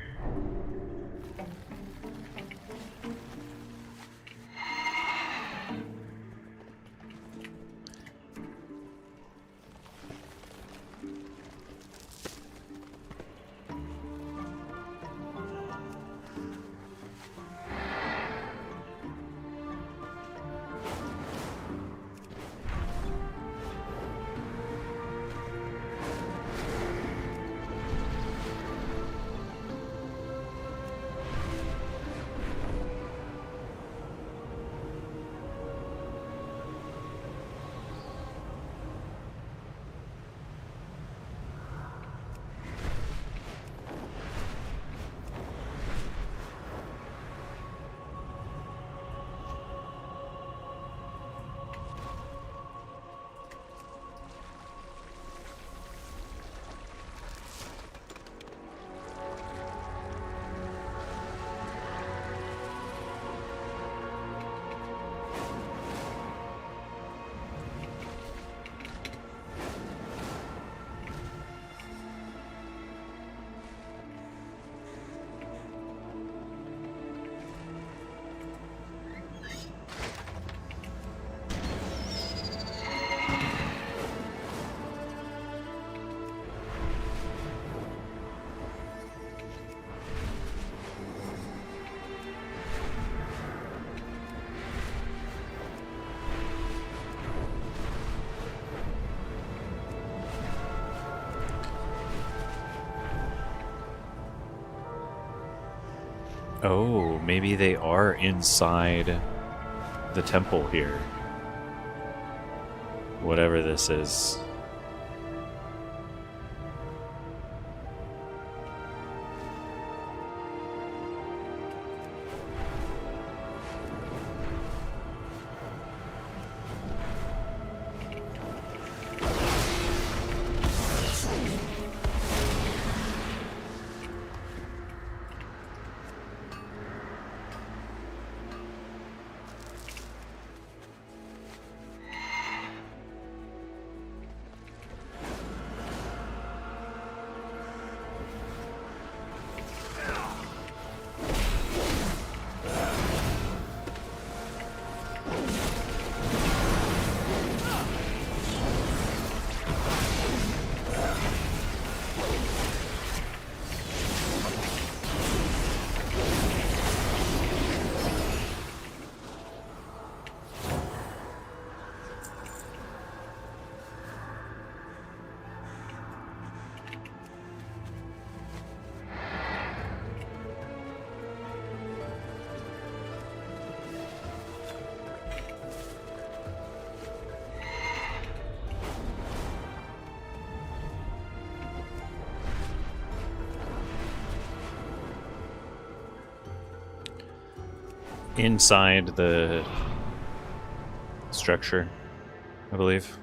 A: Oh, maybe they are inside the temple here. Whatever this is. inside the structure, I believe.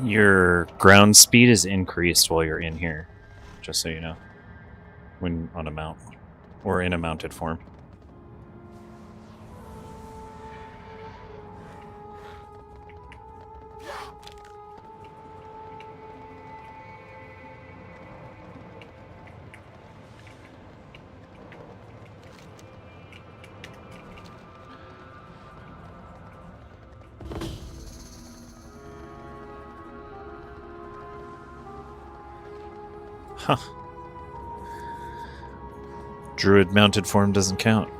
A: Your ground speed is increased while you're in here, just so you know, when on a mount or in a mounted form. Huh. Druid mounted form doesn't count.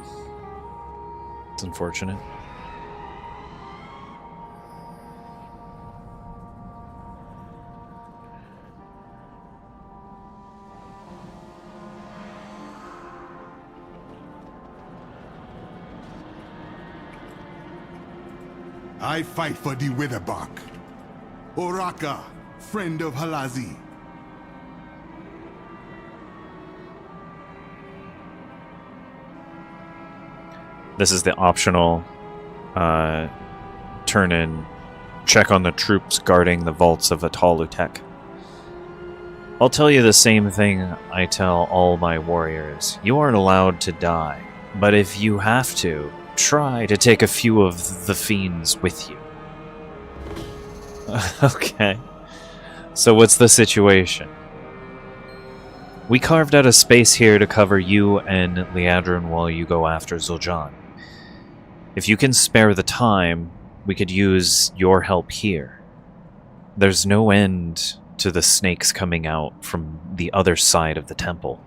A: It's unfortunate.
E: I fight for the Witherbark. Oraka, friend of Halazi.
A: This is the optional turn in, check on the troops guarding the vaults of Atalutek. I'll tell you the same thing I tell all my warriors. You aren't allowed to die, but if you have to, try to take a few of the fiends with you. Okay. So what's the situation? We carved out a space here to cover you and Liadrin while you go after Zul'Jin. If you can spare the time, we could use your help here. There's no end to the snakes coming out from the other side of the temple.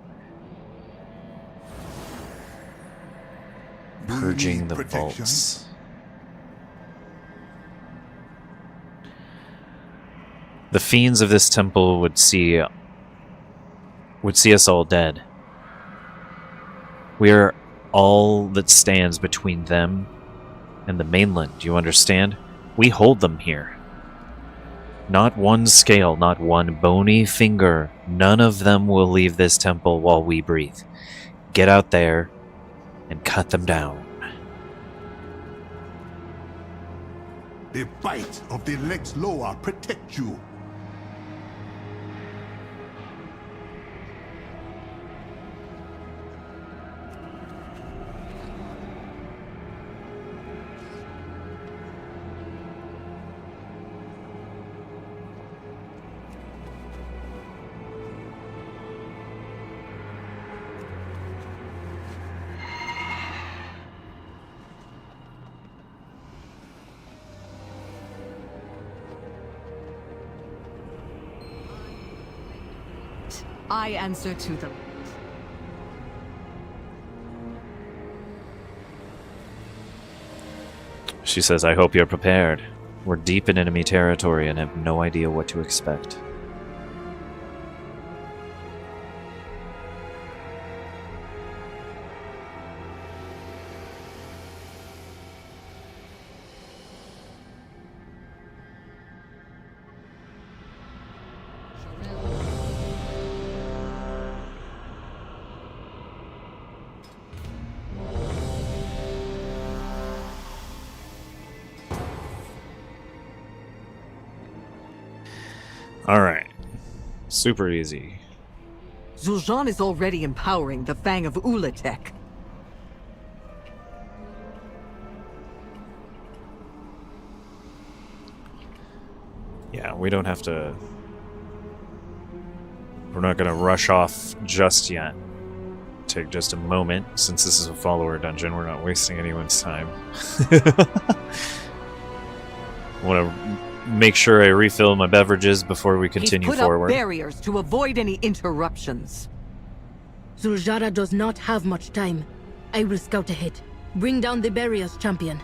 A: Purging the vaults. The fiends of this temple would see us all dead. We are all that stands between them and the mainland, do you understand? We hold them here. Not one scale, not one bony finger, none of them will leave this temple while we breathe. Get out there and cut them down.
E: The bite of the Lex Loa protect you.
C: I answer to them.
A: She says, I hope you're prepared. We're deep in enemy territory and have no idea what to expect. Alright. Super easy.
C: Zul'Jin is already empowering the Fang of Ulatek.
A: Yeah, we don't have to... We're not going to rush off just yet. Take just a moment. Since this is a follower dungeon, we're not wasting anyone's time. Want to make sure I refill my beverages before we continue
C: He's put
A: forward.
C: up barriers to avoid any interruptions.
F: Zul'Jara does not have much time. I will scout ahead. Bring down the barriers, champion.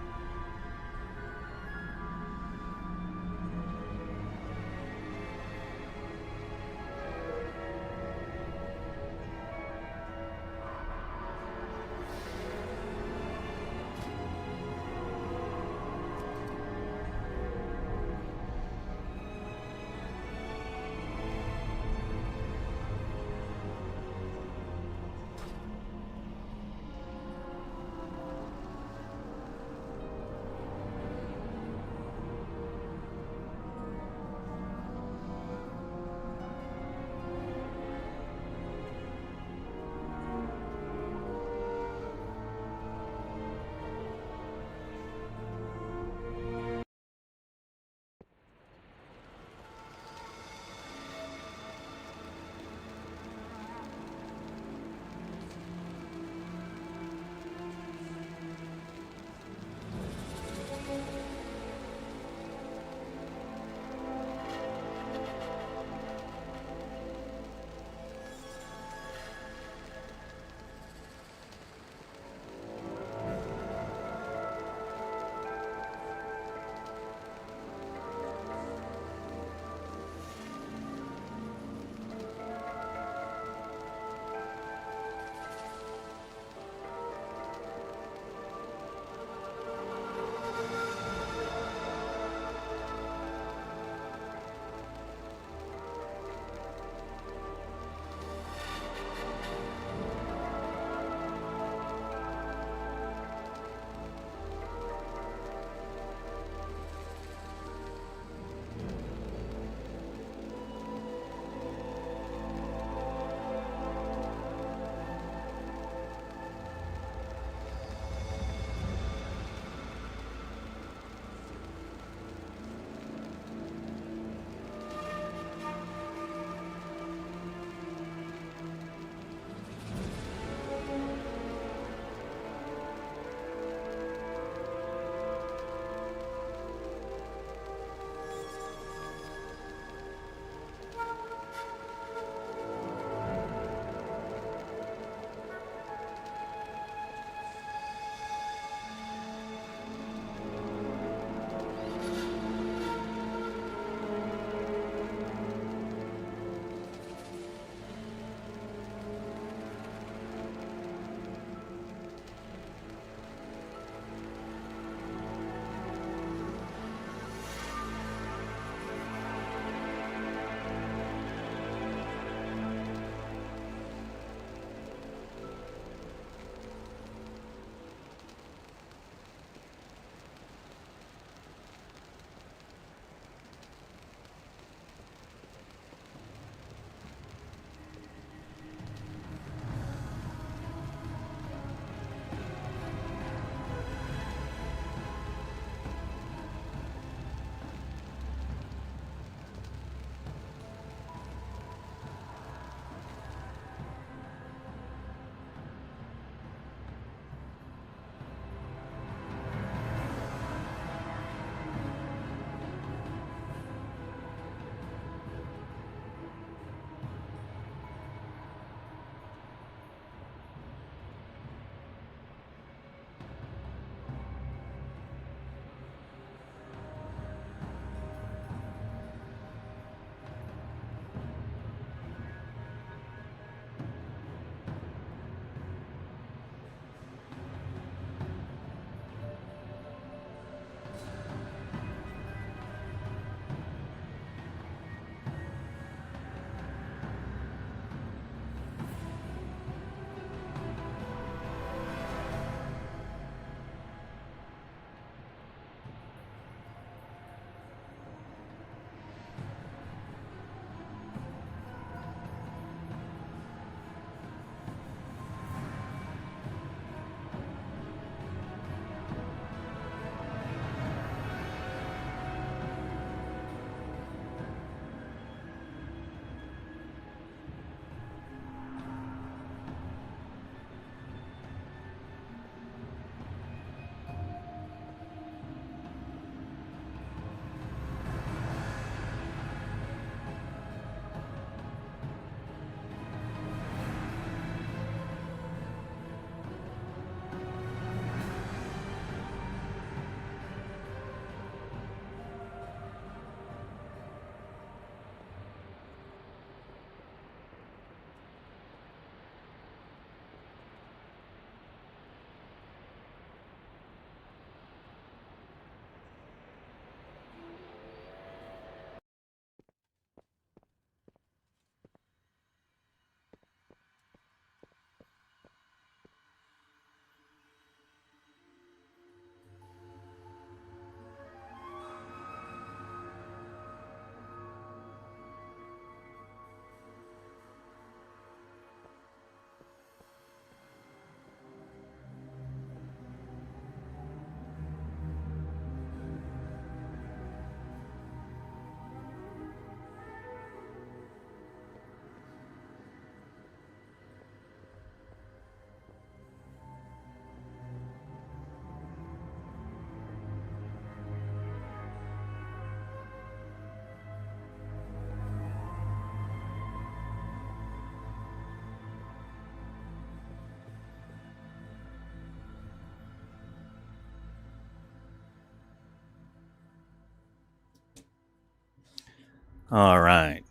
A: All right.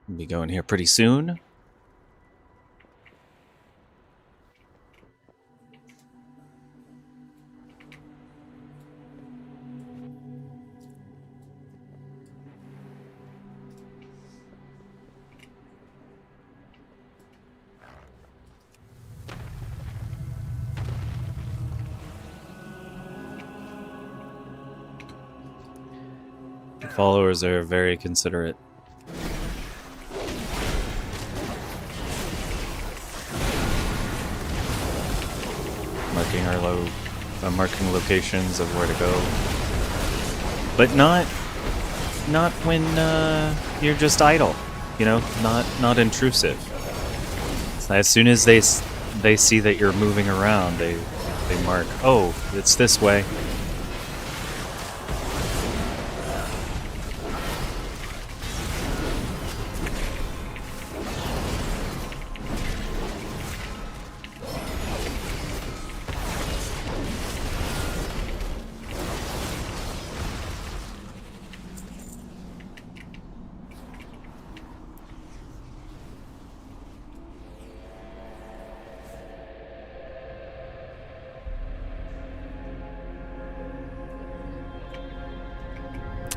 A: We'll be going here pretty soon. The followers are very considerate. Marking locations of where to go, but not when you're just idle. You know, not intrusive. So as soon as they see that you're moving around, they mark. Oh, it's this way.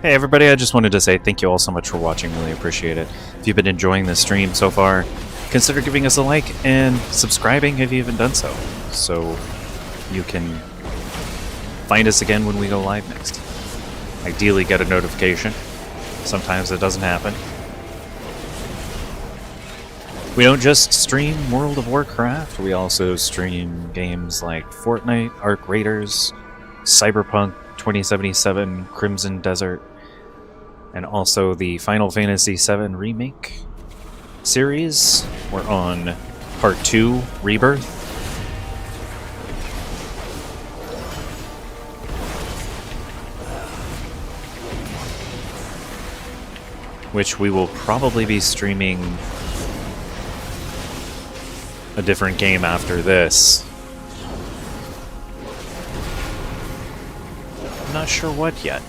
A: Hey everybody, I just wanted to say thank you all so much for watching, really appreciate it. If you've been enjoying this stream so far, consider giving us a like and subscribing if you haven't done so, so you can find us again when we go live next. Ideally get a notification. Sometimes it doesn't happen. We don't just stream World of Warcraft, we also stream games like Fortnite, Arc Raiders, Cyberpunk 2077, Crimson Desert, and also the Final Fantasy VII Remake series. We're on Part 2, Rebirth. Which we will probably be streaming a different game after this. I'm not sure what yet.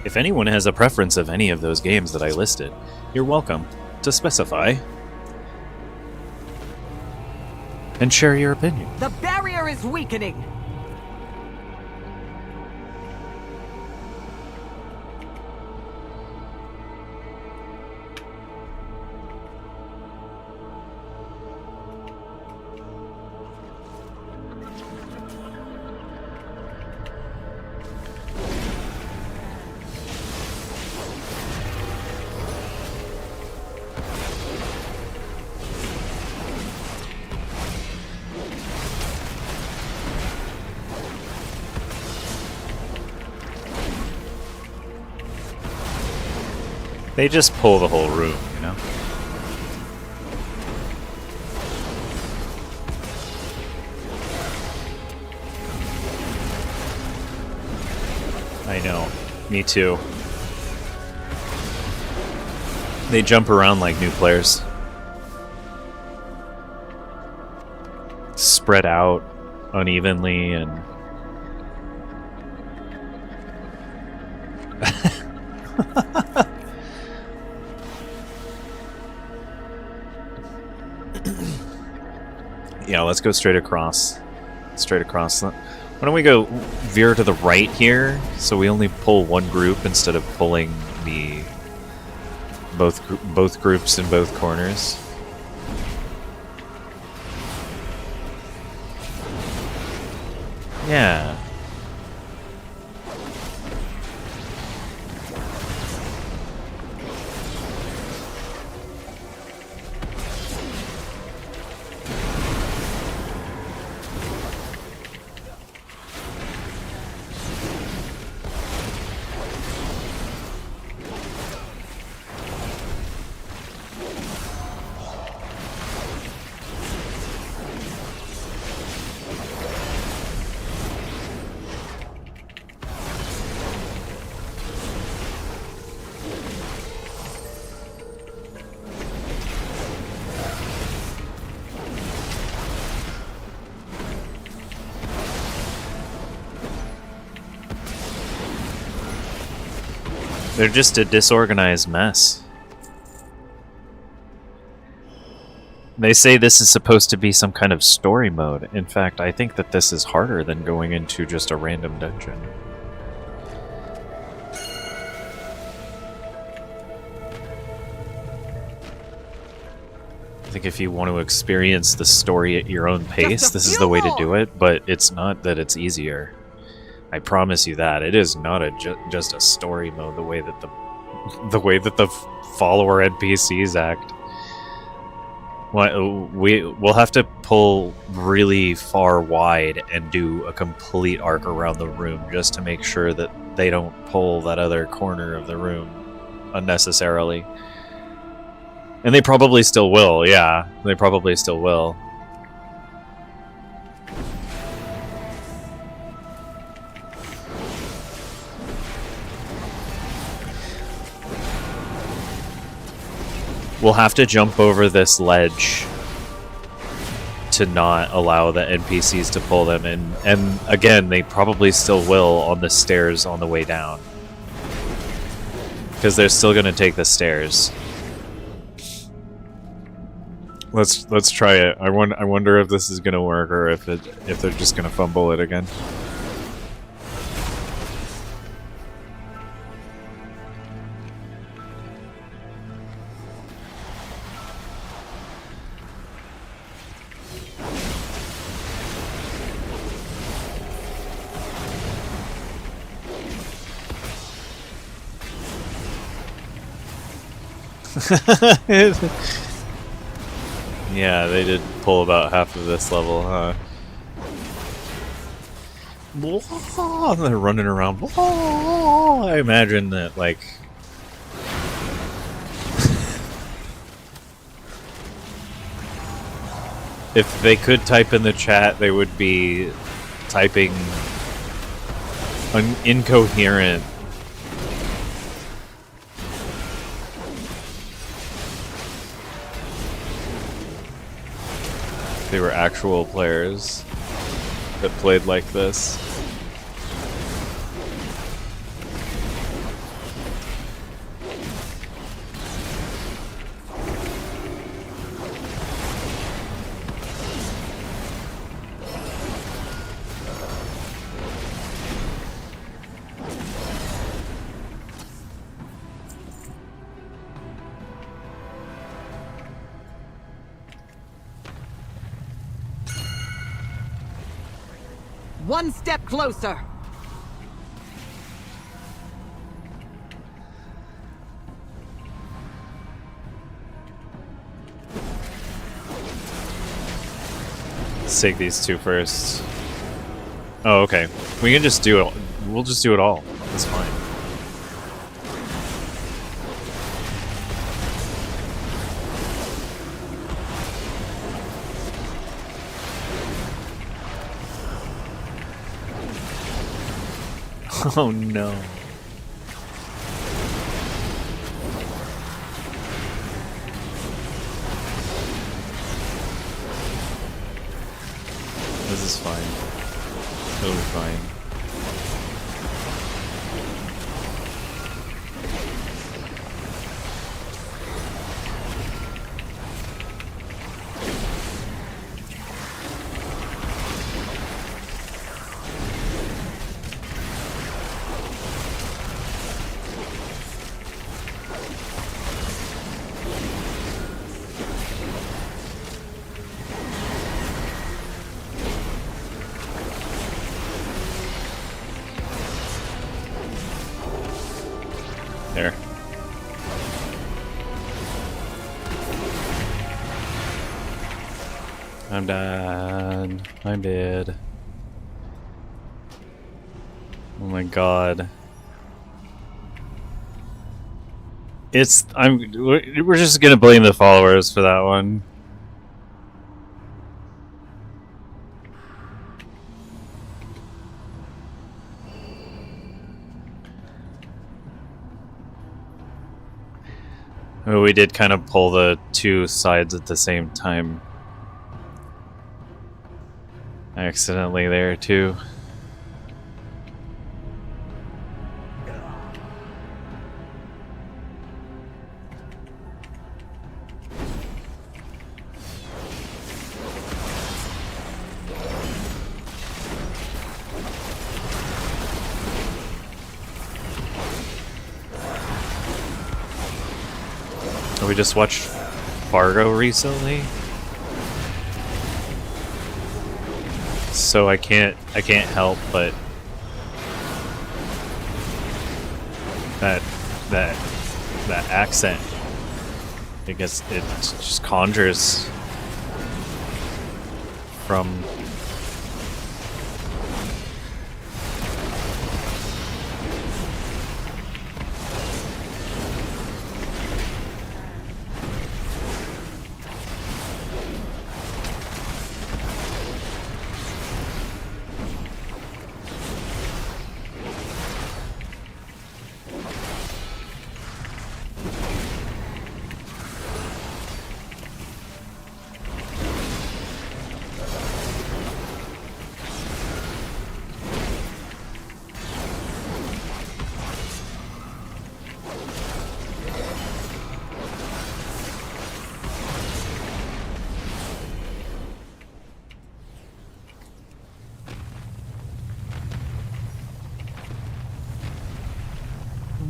A: If anyone has a preference of any of those games that I listed, you're welcome to specify and share your opinion.
C: The barrier is weakening.
A: They just pull the whole room, you know? I know. Me too. They jump around like new players. Spread out unevenly and... Yeah, let's go straight across. Straight across. Why don't we go veer to the right here, so we only pull one group instead of pulling the both groups in both corners. Yeah. They're just a disorganized mess. They say this is supposed to be some kind of story mode. In fact, I think that this is harder than going into just a random dungeon. I think if you want to experience the story at your own pace, this is the way to do it, but it's not that it's easier. I promise you that. It is not just a story mode the way that the follower NPCs act. We'll have to pull really far wide and do a complete arc around the room just to make sure that they don't pull that other corner of the room unnecessarily. And they probably still will, yeah. They probably still will. We'll have to jump over this ledge to not allow the NPCs to pull them in. And again, they probably still will on the stairs on the way down. Because they're still going to take the stairs. Let's try it. I wonder if this is going to work or if they're just going to fumble it again. Yeah, they did pull about half of this level, huh? Blah, they're running around. Blah. I imagine that, like... if they could type in the chat, they would be typing incoherent. They were actual players that played like this.
C: One step closer.
A: Let's take these two first. Oh, okay. We can just do it. We'll just do it all. That's fine. Oh no. This is fine. Totally fine. There. I'm done. I'm dead. Oh my god. We're just gonna blame the followers for that one. We did kind of pull the two sides at the same time. Accidentally there too. We just watched Fargo recently, so I can't help but that accent. I guess it just conjures from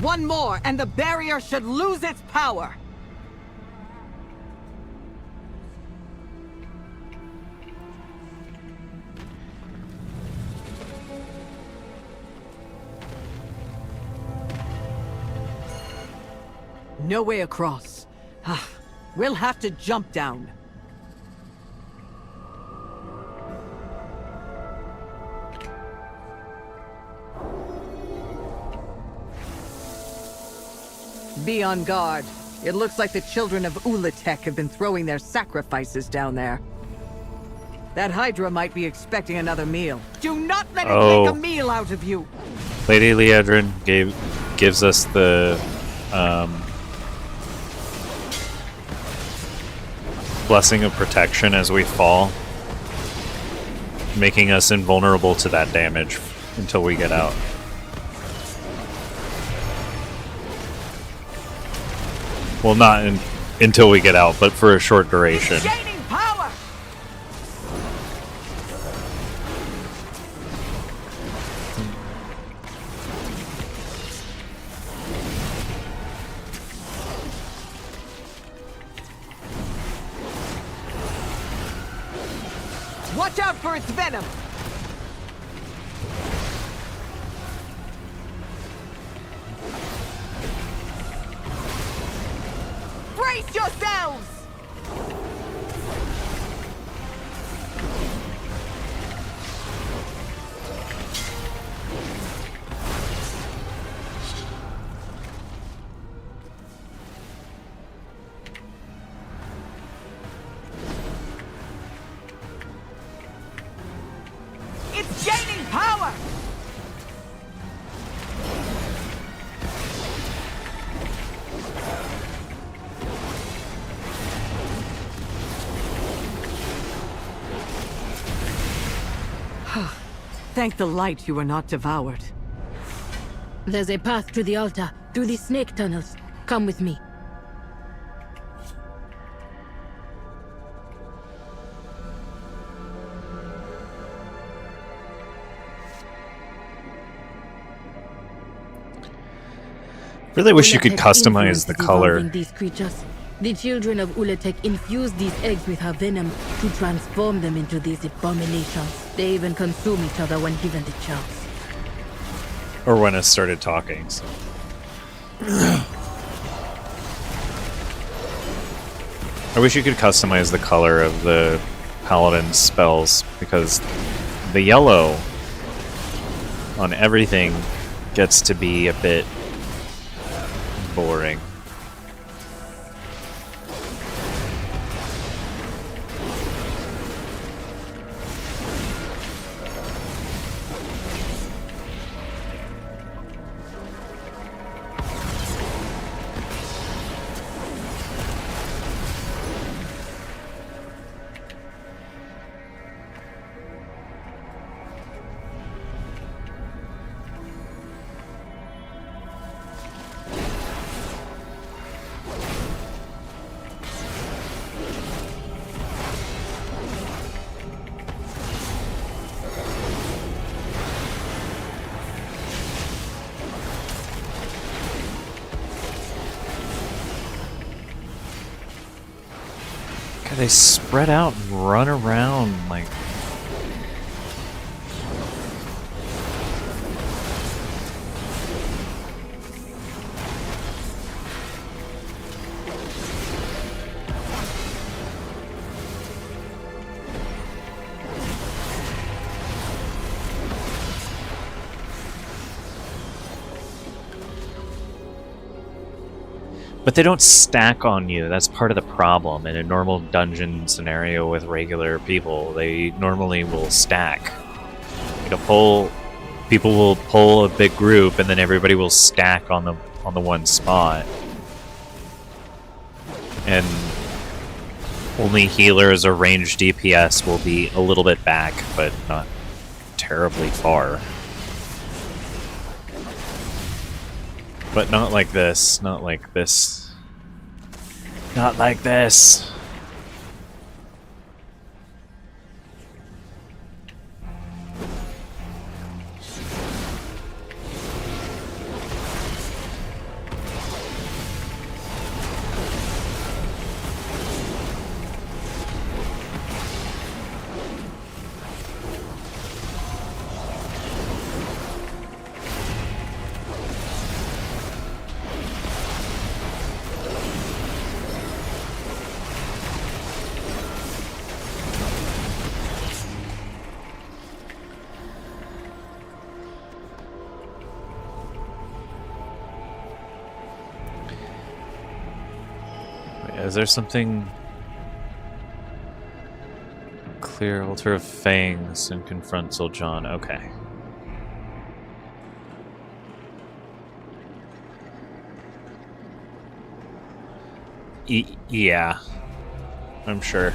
C: One more, and the barrier should lose its power! No way across. We'll have to jump down. Be on guard. It looks like the children of Ulatek have been throwing their sacrifices down there. That Hydra might be expecting another meal. Do not let it make a meal out of you!
A: Lady Liedrin gives us the blessing of protection as we fall, making us invulnerable to that damage until we get out. Well, not until we get out, but for a short duration.
C: Gaining power! Watch out for its venom! Brace yourselves! It's gaining power! Thank the light you were not devoured.
F: There's a path to the altar, through the snake tunnels. Come with me.
A: Really wish you could
F: Ulatek
A: customize the
F: influenced
A: color.
F: evolving these creatures. The children of Ulatek infused these eggs with her venom to transform them into these abominations. They even consume each other when given the chance.
A: Or when it started talking. So. I wish you could customize the color of the paladin spells, because the yellow on everything gets to be a bit boring. God, they spread out and run around like... But they don't stack on you. That's part of the problem. In a normal dungeon scenario with regular people, they normally will stack. People will pull a big group, and then everybody will stack on the one spot. And only healers or ranged DPS will be a little bit back, but not terribly far. But not like this, not like this. Not like this. Is there something... Clear altar of fangs and confront Zul'Jan. Okay. Yeah. I'm sure.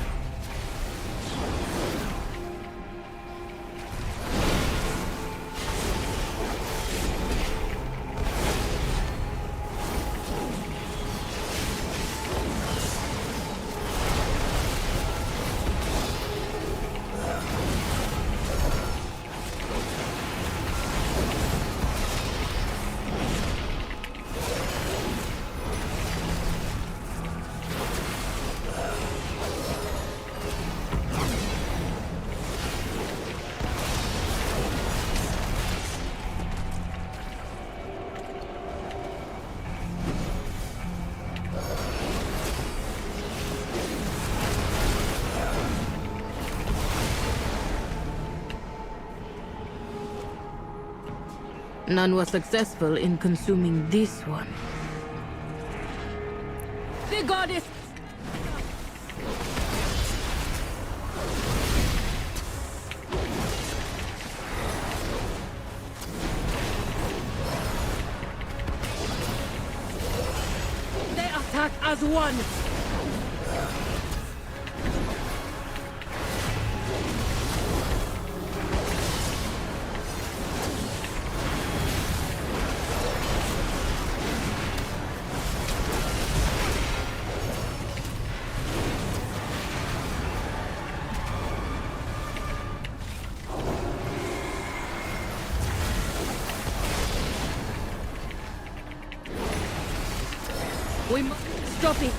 F: None was successful in consuming this one. The goddess! They attack as one! We must stop it.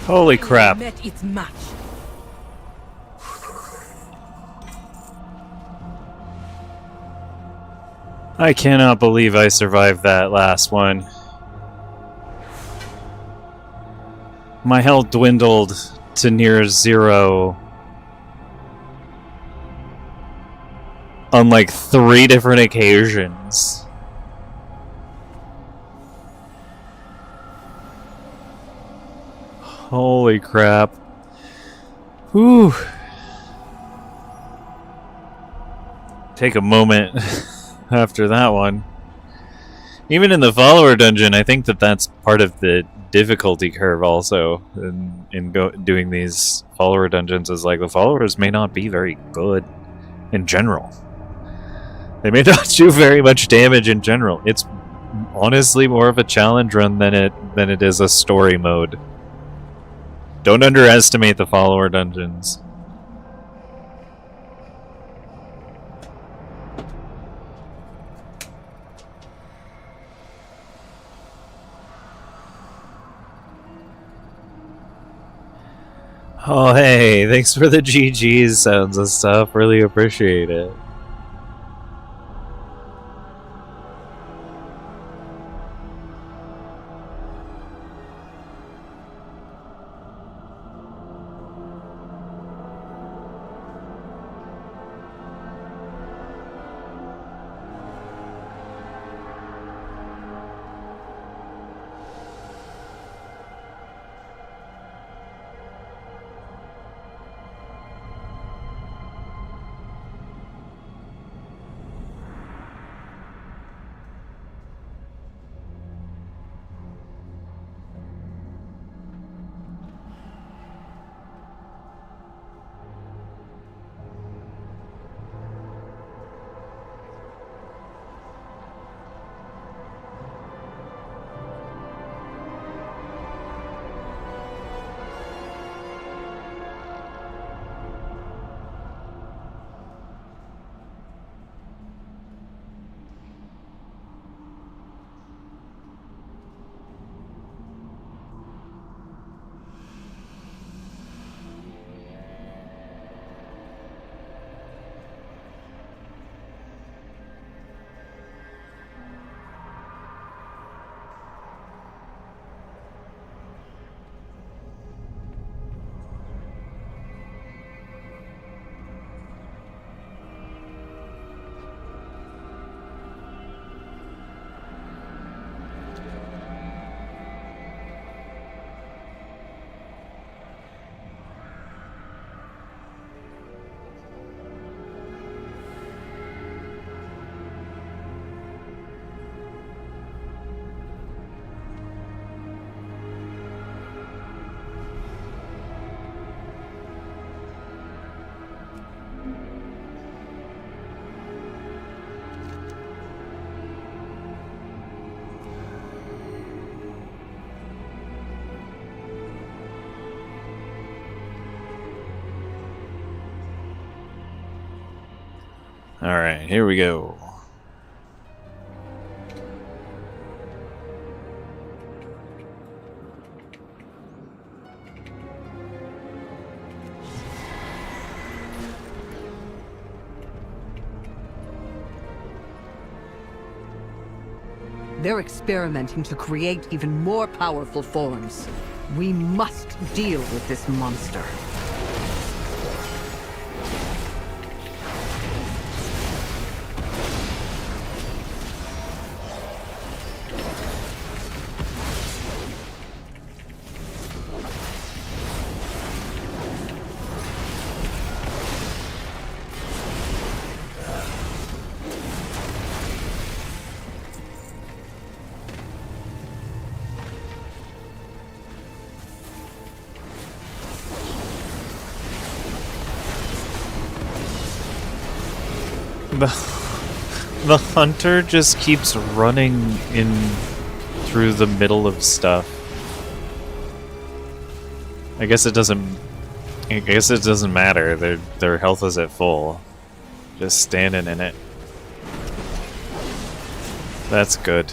A: Holy crap.
B: Met its match.
A: I cannot believe I survived that last one. My health dwindled to near zero on like 3 different occasions. Holy crap. Whew. take a moment after that one. Even in the follower dungeon, I think that that's part of the difficulty curve also in doing these follower dungeons, is like the followers may not be very good in general. They may not do very much damage in general. It's honestly more of a challenge run than it is a story mode. Don't underestimate the follower dungeons. Oh hey, thanks for the GG's sounds and stuff. Really appreciate it. Alright, here we go.
C: They're experimenting to create even more powerful forms. We must deal with this monster.
A: The hunter just keeps running in through the middle of stuff. I guess it doesn't matter. Their health is at full. Just standing in it. That's good.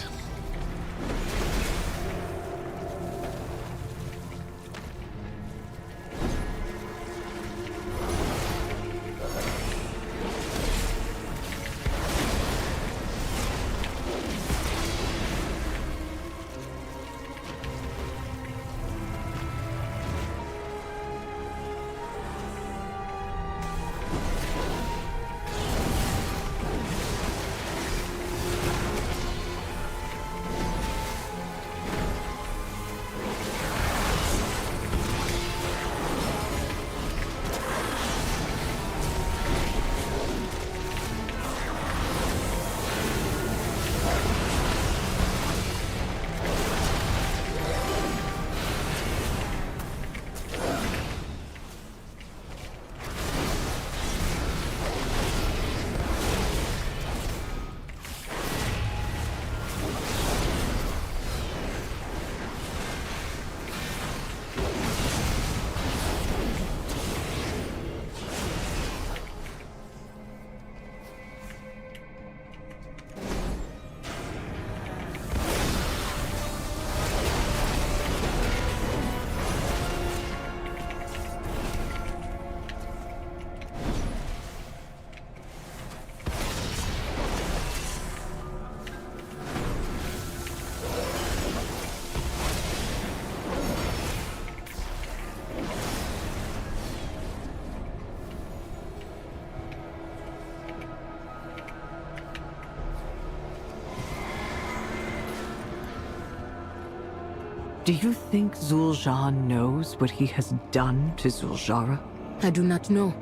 C: Do you think Zul'Jin knows what he has done to Zul'Jara?
F: I do not know.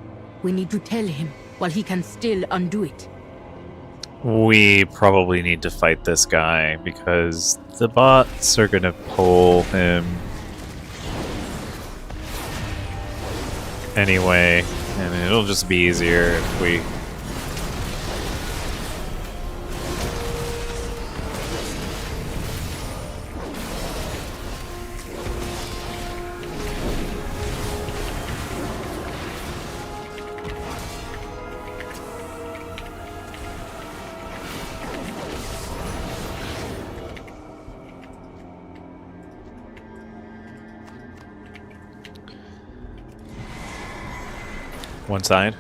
F: We need to tell him while he can still undo it.
A: We probably need to fight this guy because the bots are gonna pull him anyway, and it'll just be easier if we... One side.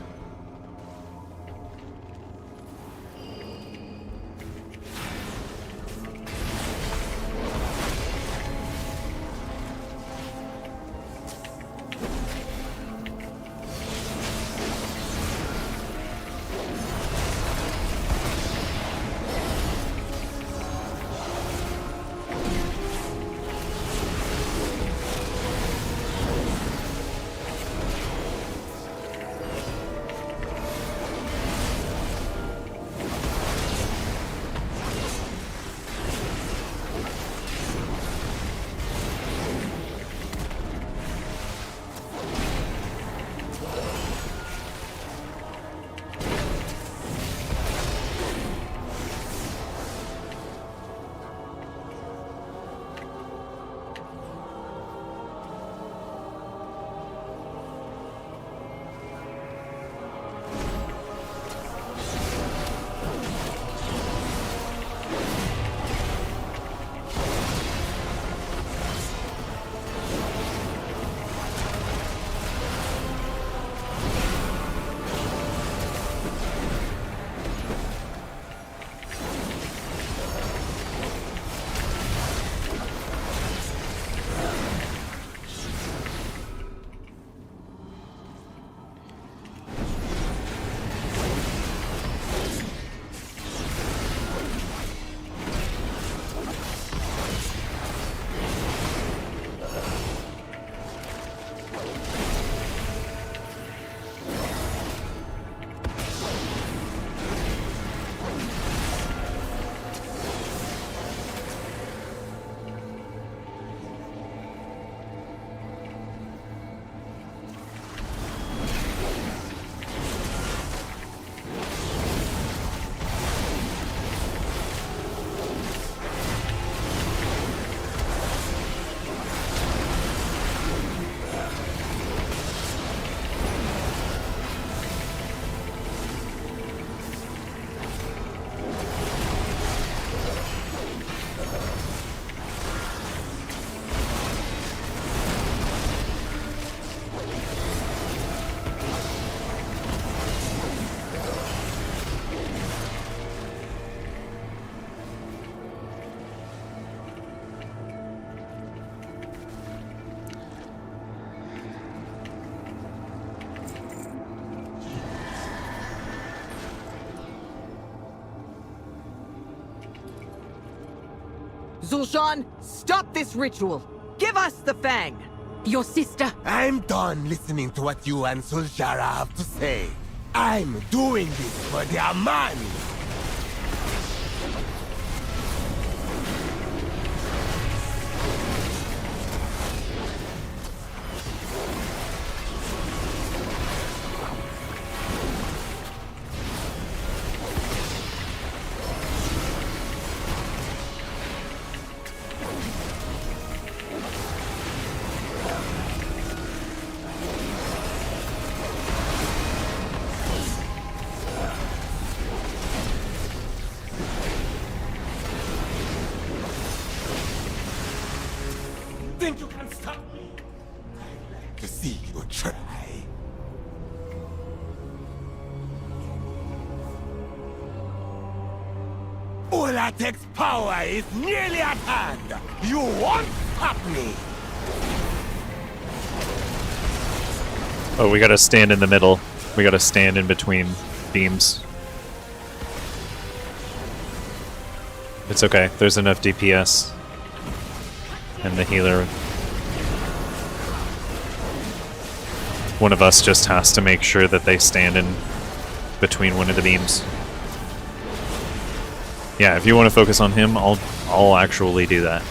C: Zul'Jin, stop this ritual! Give us the Fang!
F: Your sister!
H: I'm done listening to what you and Zul'Jara have to say. I'm doing this for the Amani. Think you can stop me? I'd like to see you try. Ulatek's power is nearly at hand. You won't stop me.
A: Oh, we gotta stand in the middle. We gotta stand in between beams. It's okay. There's enough DPS. and the healer. One of us just has to make sure that they stand in between one of the beams. Yeah, if you want to focus on him, I'll actually do that.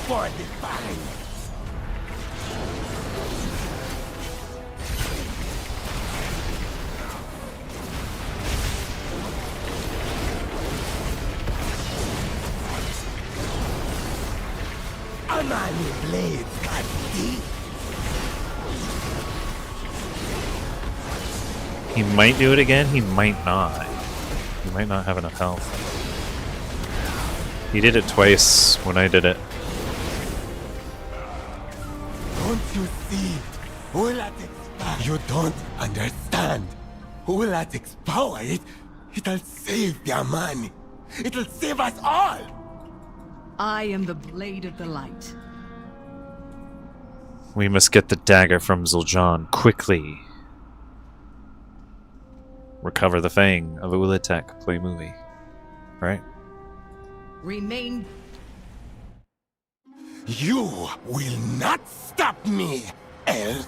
H: For the fine. Amani blades got deep.
A: He might do it again, he might not. He might not have enough health. He did it twice when I did it.
H: Don't you see? You don't understand. Ulatik's power, it'll save the Amani. It'll save us all.
C: I am the blade of the light.
A: We must get the dagger from Zul'Jan quickly. Recover the Fang of Ulatek. Play movie. Right?
C: Remain.
H: You will not stop me, elf.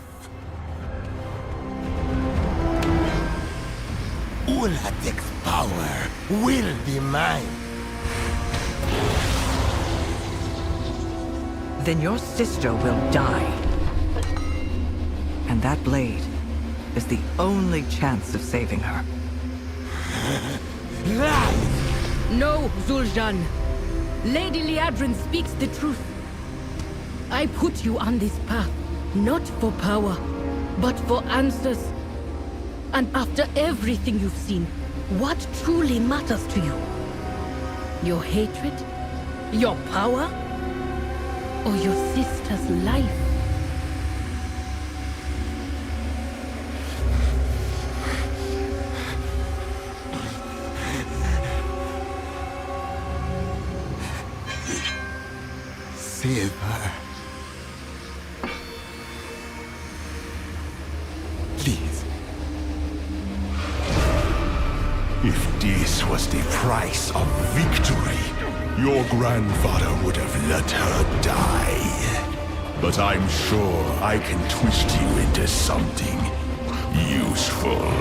H: Ulatik's power will be mine.
C: Then your sister will die. And that blade is the only chance of saving her.
H: Lies!
F: No, Zul'Jan. Lady Liadrin speaks the truth. I put you on this path, not for power, but for answers. And after everything you've seen, what truly matters to you? Your hatred? Your power? Or your sister's life?
H: Save her. Please.
E: If this was the price of victory, your grandfather would have let her die. But I'm sure I can twist you into something useful.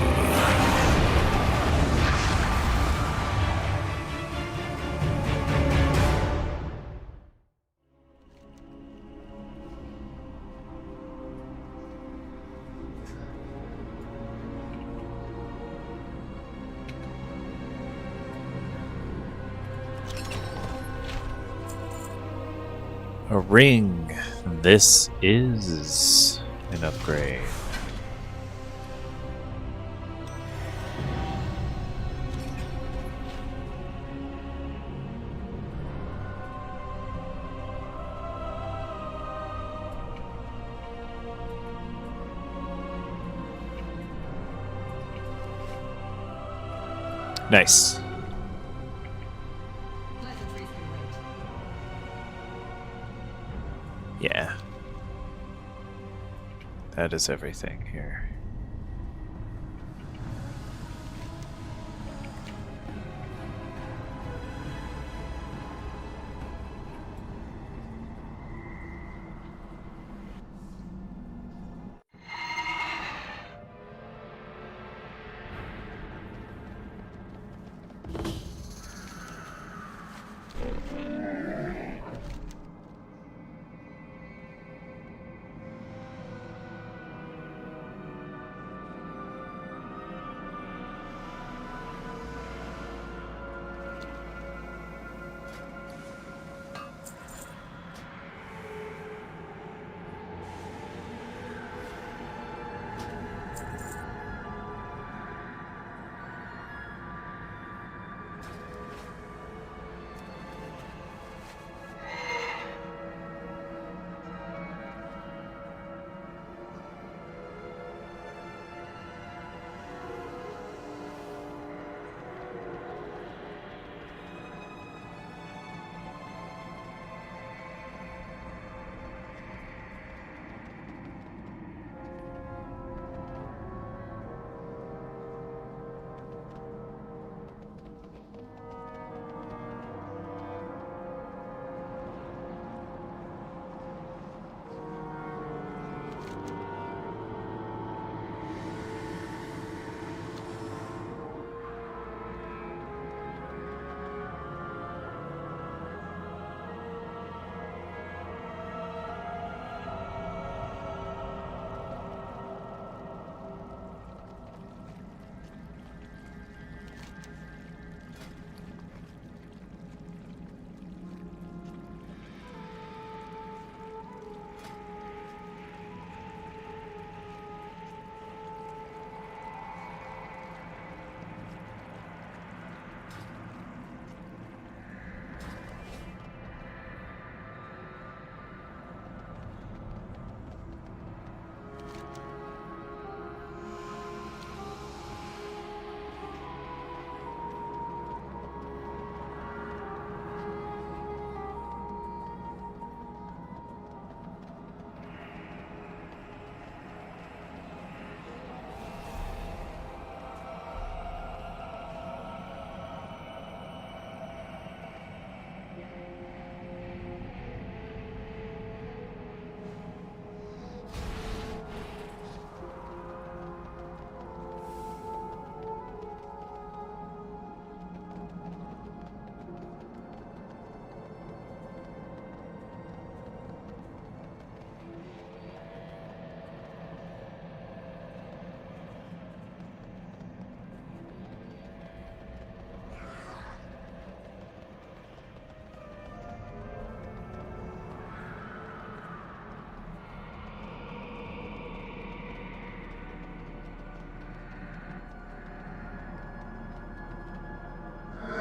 A: A ring. This is an upgrade. Nice. Yeah. That is everything here.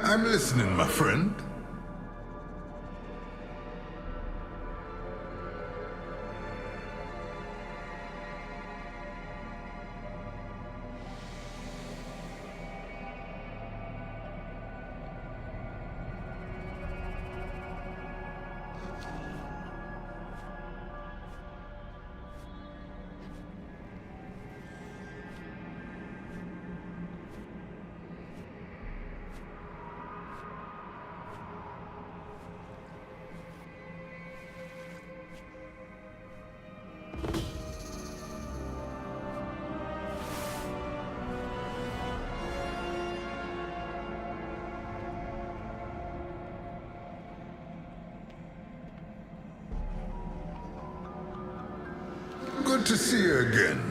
E: I'm listening, my friend. Good to see you again.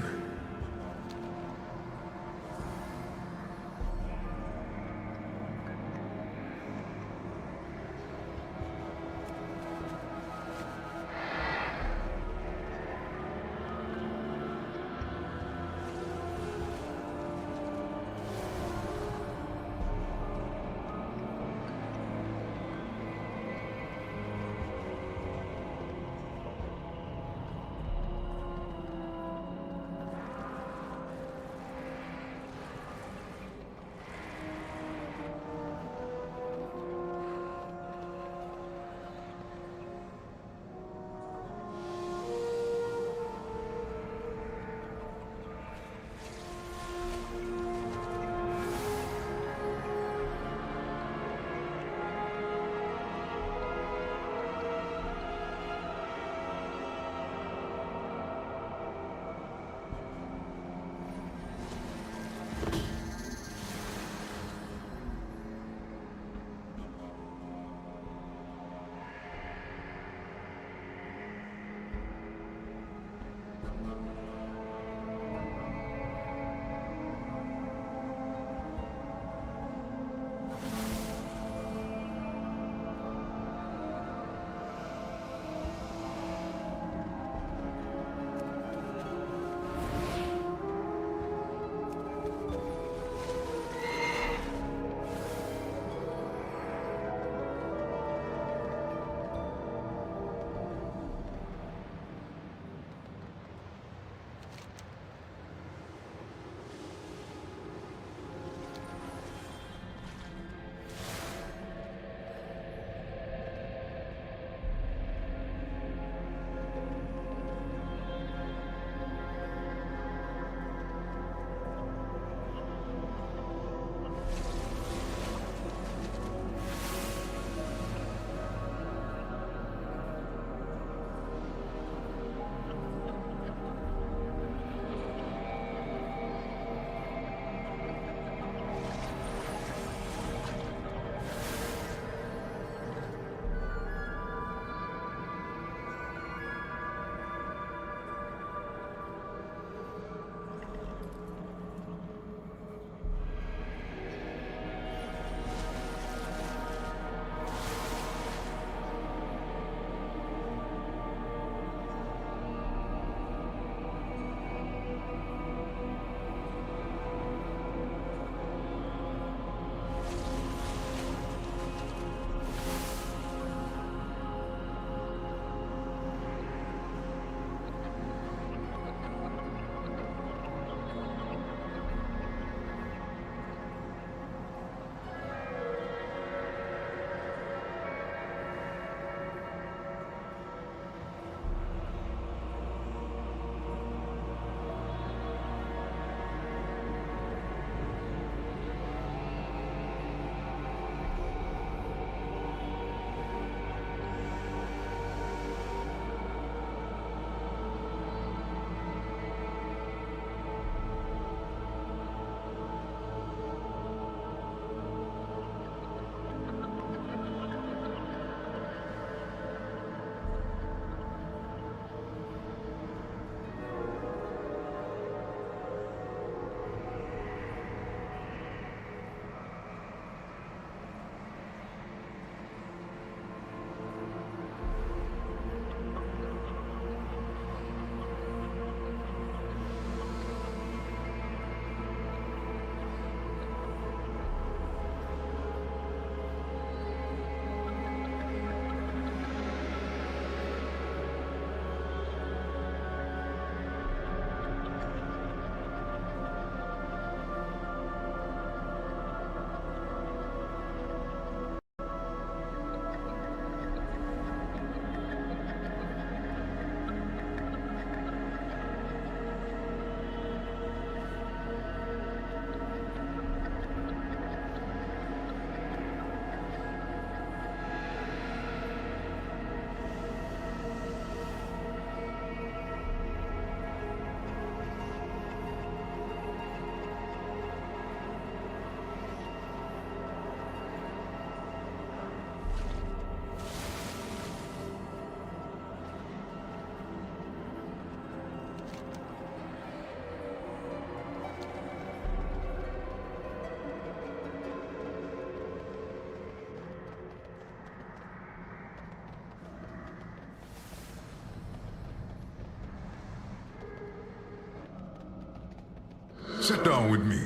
E: Sit down with me.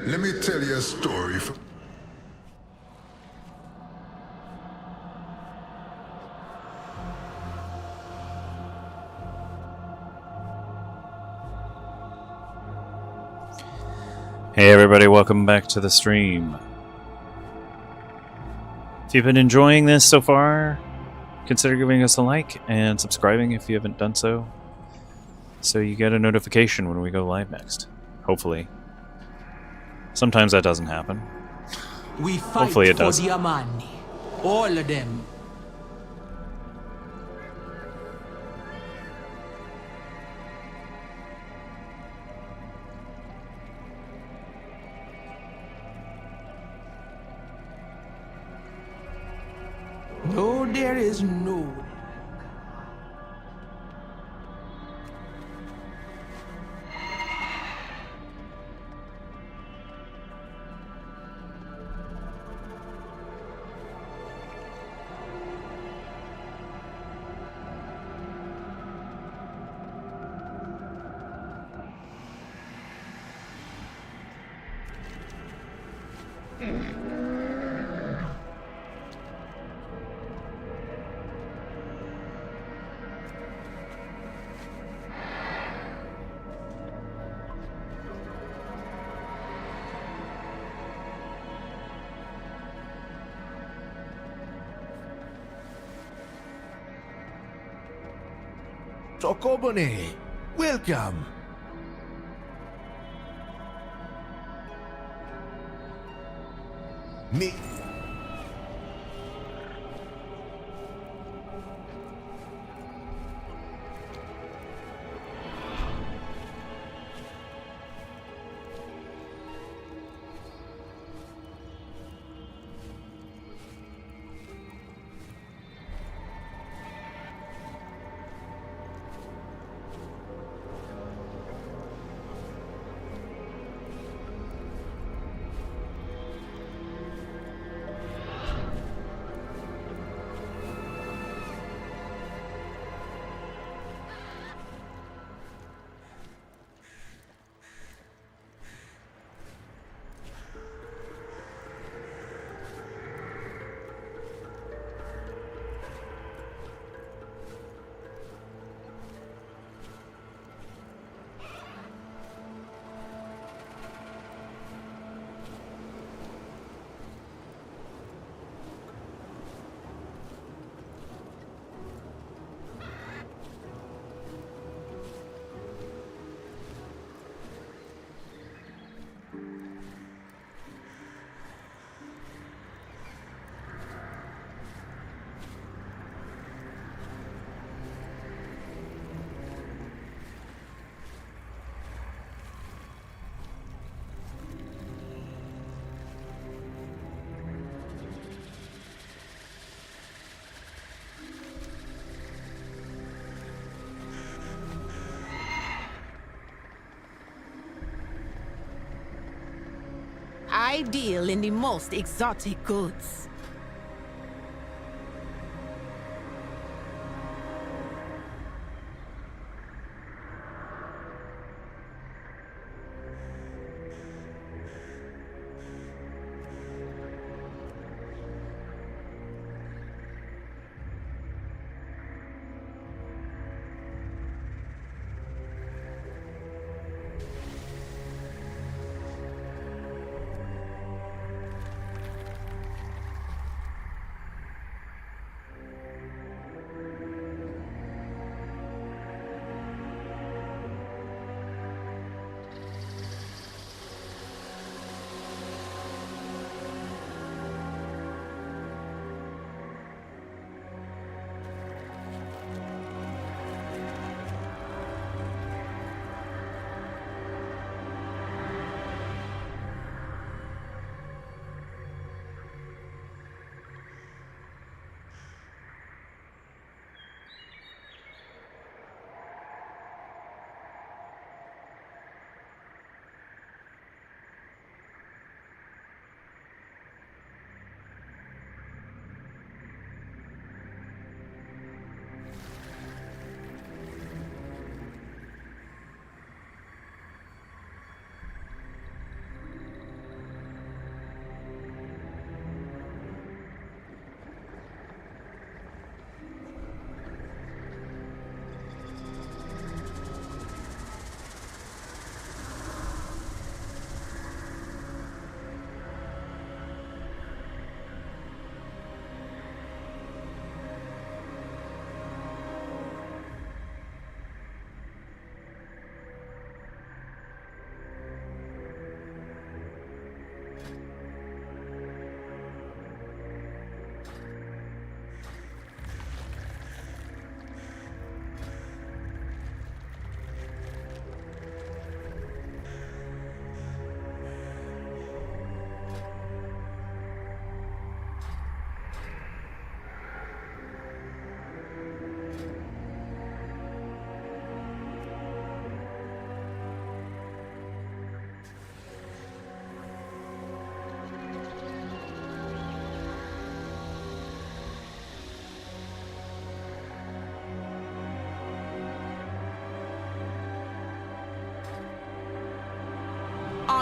E: Let me tell you a story from...
A: Hey everybody, welcome back to the stream. If you've been enjoying this so far, consider giving us a like and subscribing if you haven't done so, so you get a notification when we go live next. Hopefully. Sometimes that doesn't happen.
G: We fight
A: Hopefully it
G: for
A: does.
G: the Amani. All of them. No, there is no.
H: Tokobone, welcome. Me.
J: I deal in the most exotic goods.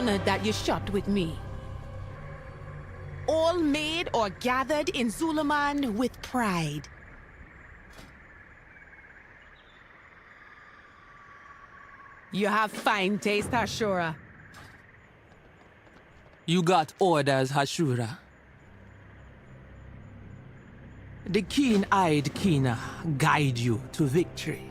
J: honored that you shot with me. All made or gathered in Zulaman with pride. You have fine taste, Ashura.
G: You got orders, Hashura. The keen-eyed Kina guide you to victory.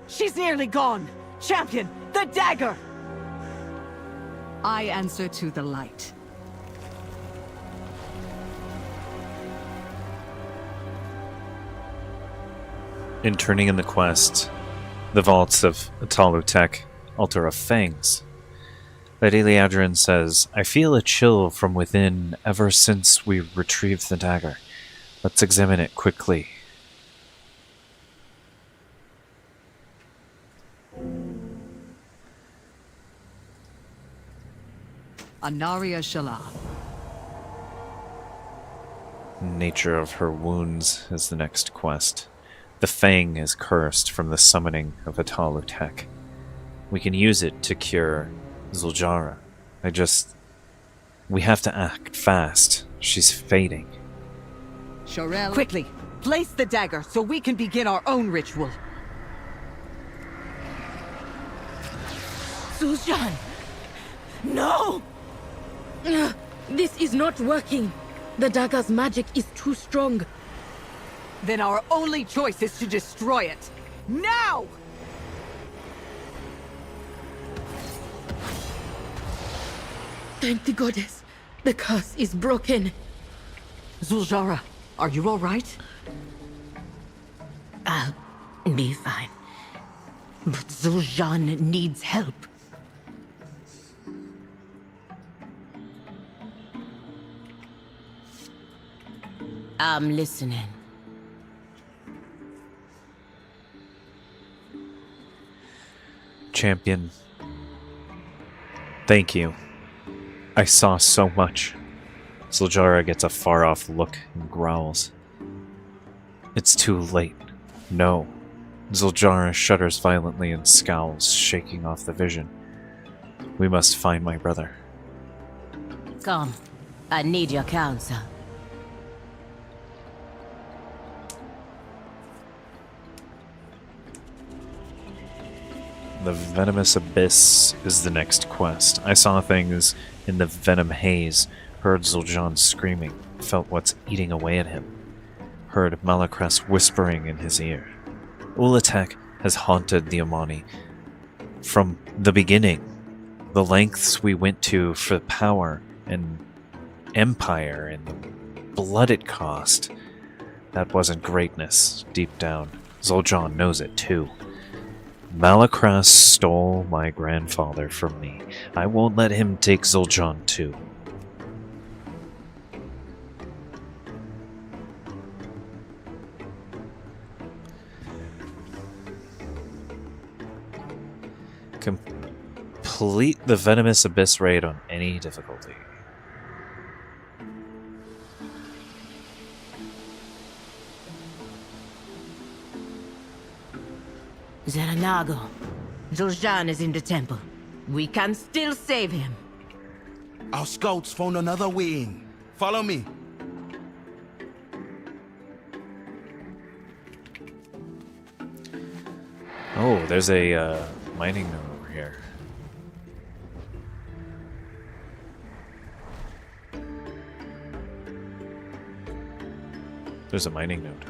C: She's nearly gone! Champion, the dagger! I answer to the light.
A: In turning in the quest, the vaults of Atalutek altar of fangs. Lady Liadrin says, I feel a chill from within ever since we retrieved the dagger. Let's examine it quickly.
C: Anaria Shala.
A: Nature of her wounds is the next quest. The fang is cursed from the summoning of Atalutek. We can use it to cure Zuljara. We have to act fast. She's fading.
C: Shorel. Quickly, place the dagger so we can begin our own ritual.
F: Zuljan! No! This is not working. The dagger's magic is too strong.
C: Then our only choice is to destroy it. Now!
F: Thank the goddess. The curse is broken.
C: Zuljara, are you all right?
D: I'll be fine. But Zuljan needs help. I'm listening.
A: Champion, thank you. I saw so much. Zuljara gets a far-off look and growls. It's too late. No. Zuljara shudders violently and scowls, shaking off the vision. We must find my brother.
D: Come. I need your counsel.
A: The Venomous Abyss is the next quest. I saw things in the Venom Haze, heard Zuljan screaming, felt what's eating away at him, heard Malakras whispering in his ear. Ulatek has haunted the Amani from the beginning. The lengths we went to for power and empire and the blood it cost. That wasn't greatness, deep down. Zuljan knows it too. Malakras stole my grandfather from me. I won't let him take Zuljan too. Complete the Venomous Abyss raid on any difficulty.
D: Zeranago. Zuljan is in the temple. We can still save him.
K: Our scouts found another way in. Follow me.
A: Oh, there's a mining node over here. There's a mining node.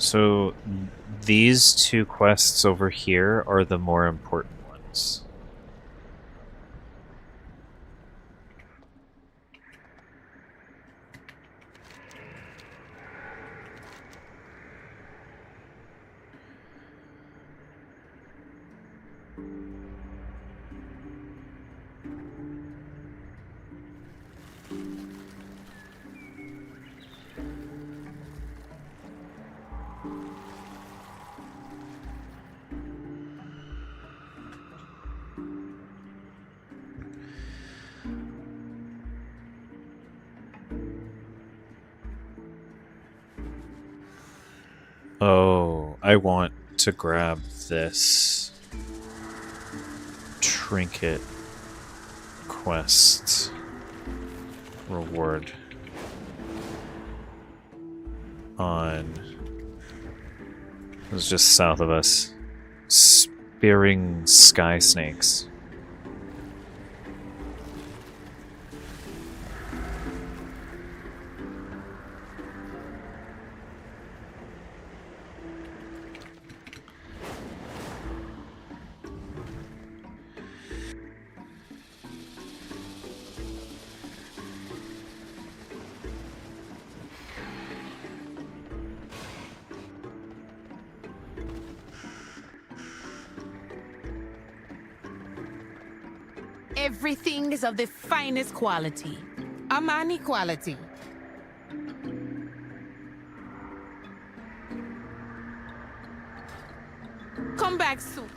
A: So these two quests over here are the more important ones. Oh, I want to grab this trinket quest reward on... It was just south of us. Spearing sky snakes.
J: Everything is of the finest quality. Amani quality. Come back soon.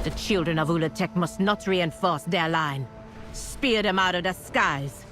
D: The children of Ulatek must not reinforce their line. Spear them out of the skies.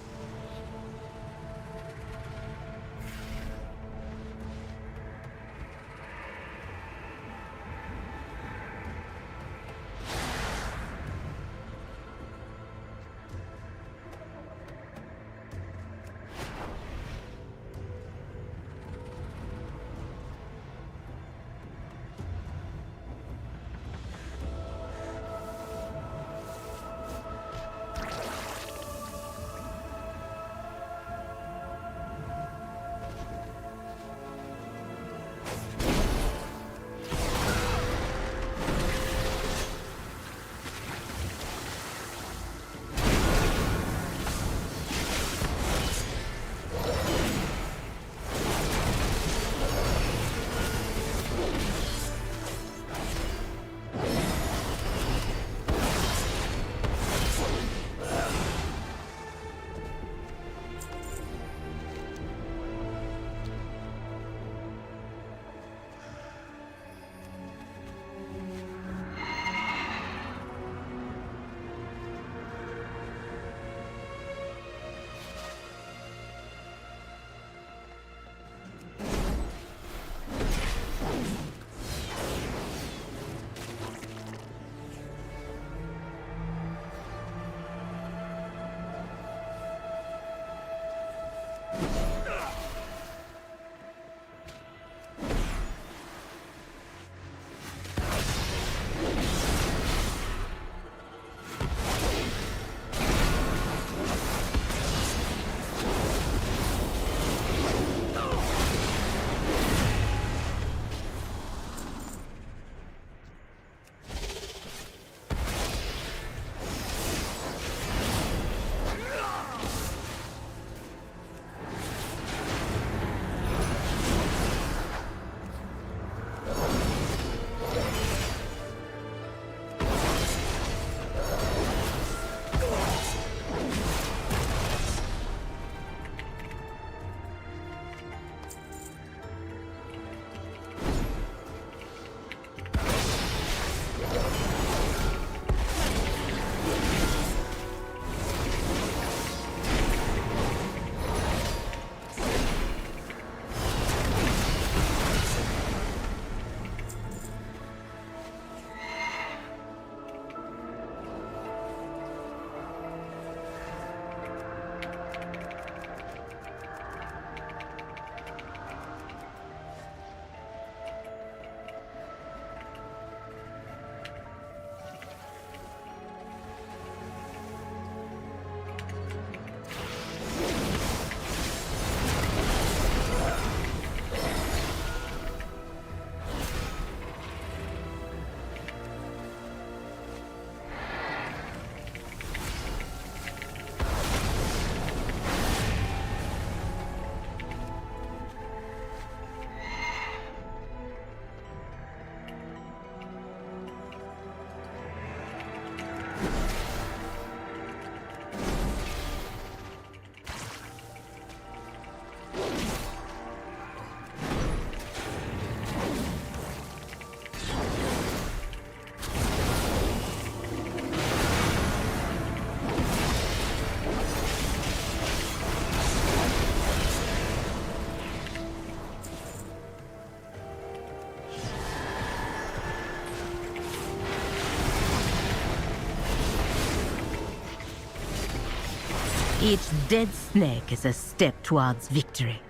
D: Each dead snake is a step towards victory.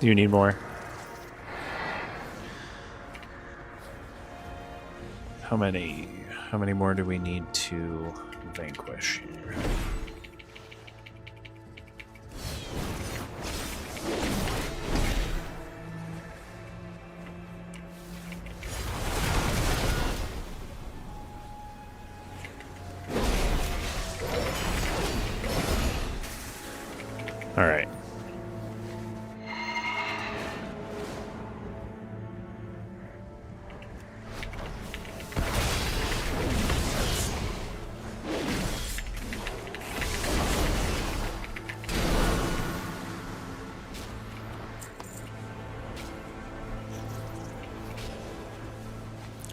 A: Do you need more? How many more do we need to vanquish here? All right.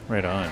A: Right on.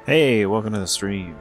A: Hey, welcome to the stream.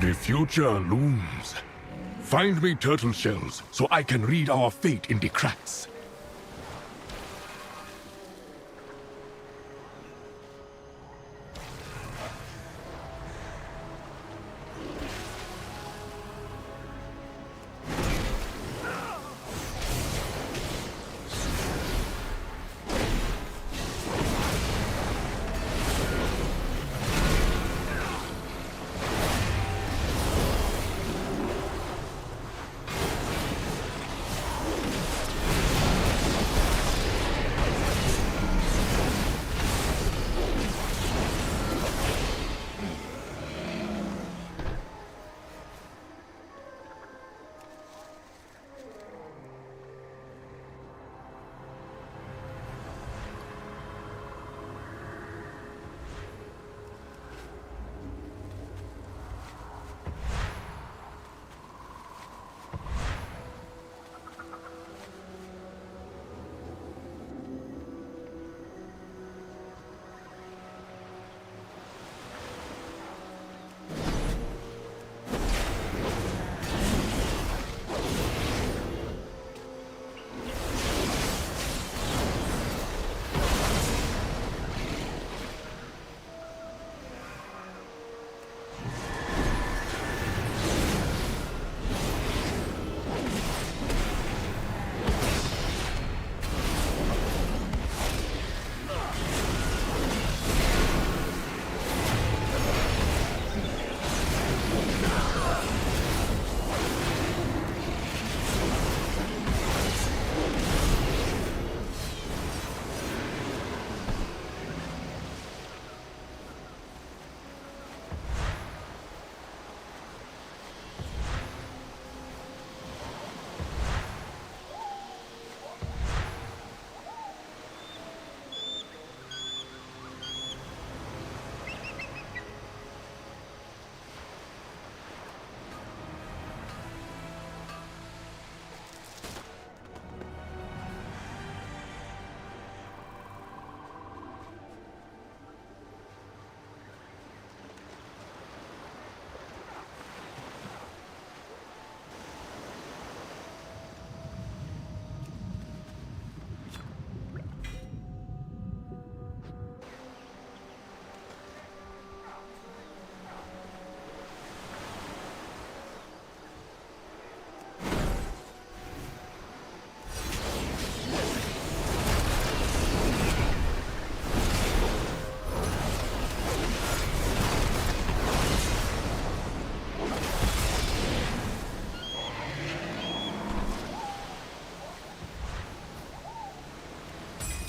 E: The future looms. Find me turtle shells so I can read our fate in the cracks.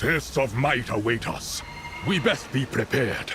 E: Fists of might await us. We best be prepared.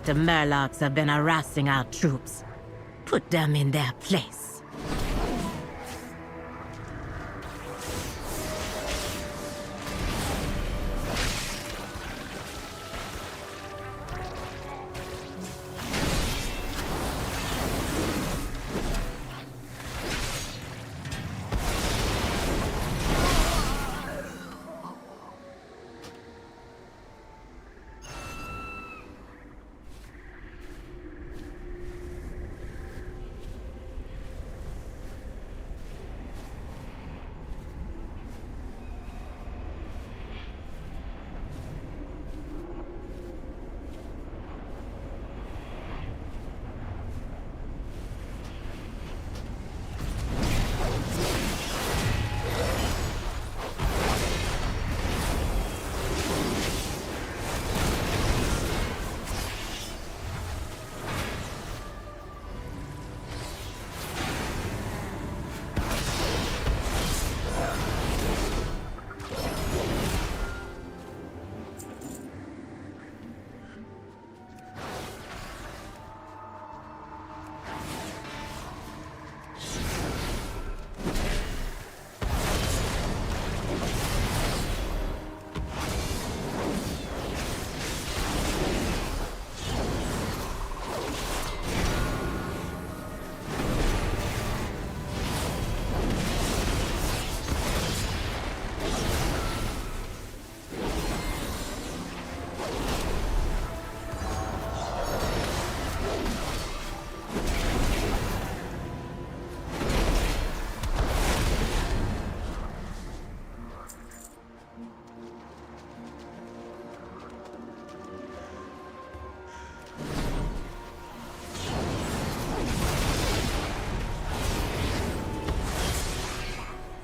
D: The Murlocs have been harassing our troops. Put them in their place.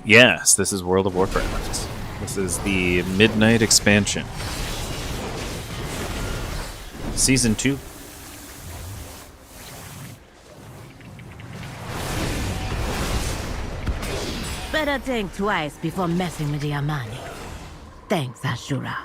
A: Yes, this is World of Warcraft. This is the Midnight expansion. Season 2.
D: Better think twice before messing with the Amani. Thanks, Ashura.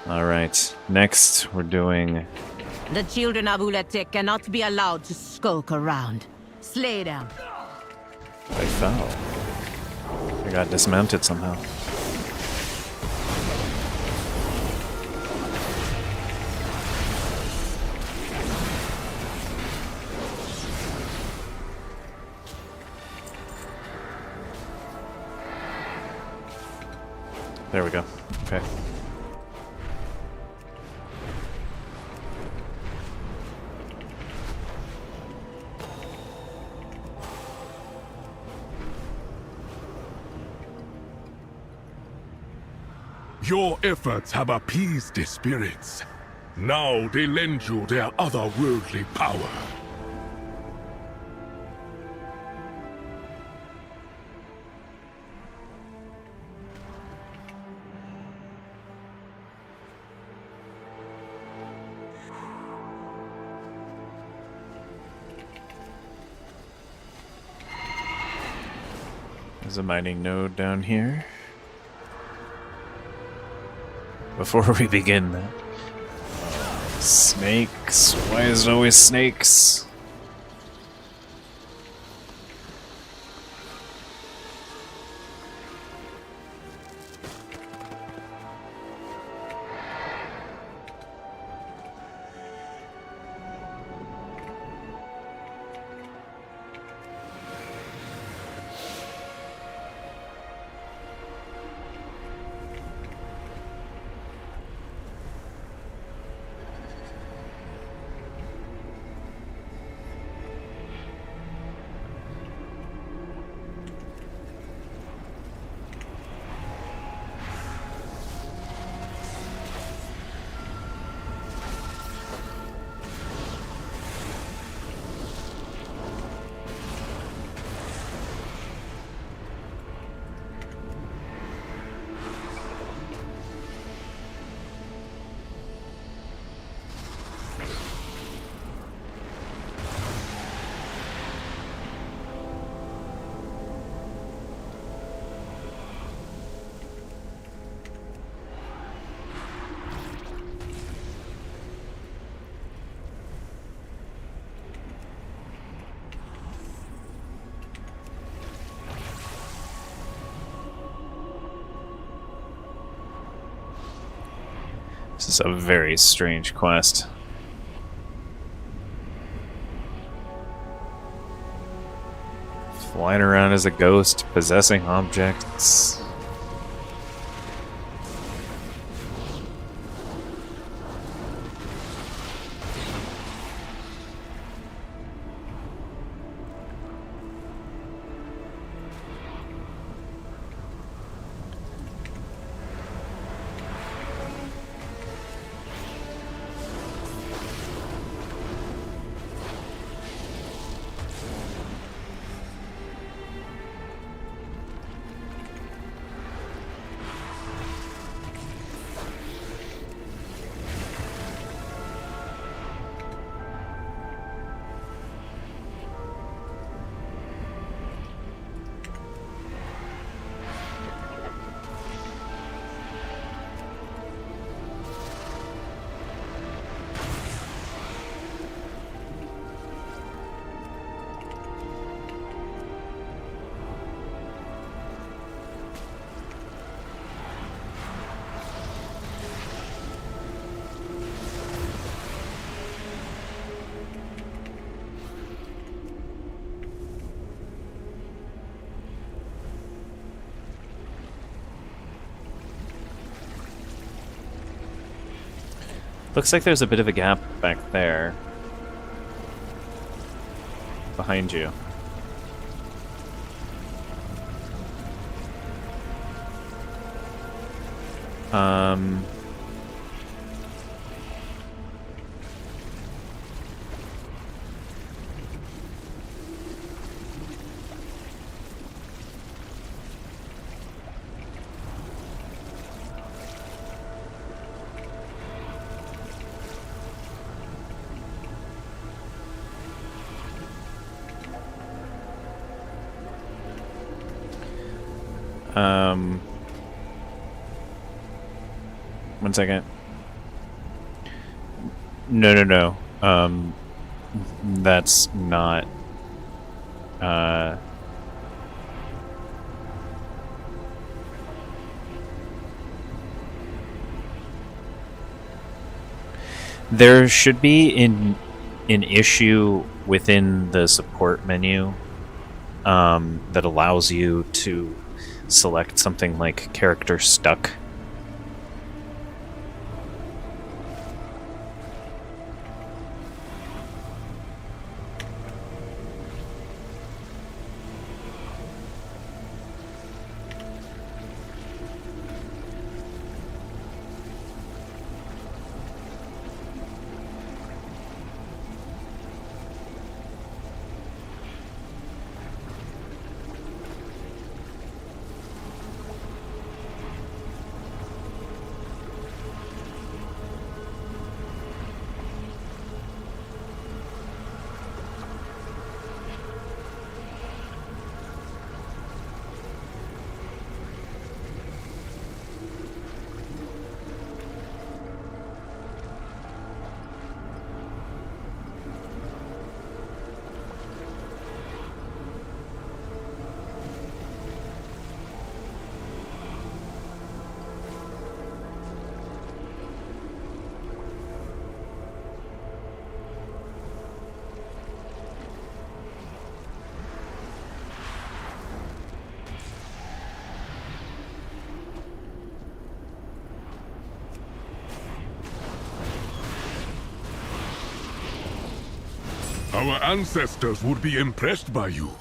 A: Alright, next we're doing...
D: The children of Ulatek cannot be allowed to skulk around. Slay them.
A: They fell. They got dismounted somehow. There we go. Okay.
E: Your efforts have appeased the spirits. Now they lend you their otherworldly power.
A: There's a mining node down here. Before we begin that. Snakes. Why is it always snakes? This is a very strange quest. Flying around as a ghost, possessing objects. Looks like there's a bit of a gap back there. Behind you. One second. No. That's not. There should be an issue within the support menu that allows you to select something like character stuck.
E: Our ancestors would be impressed by you.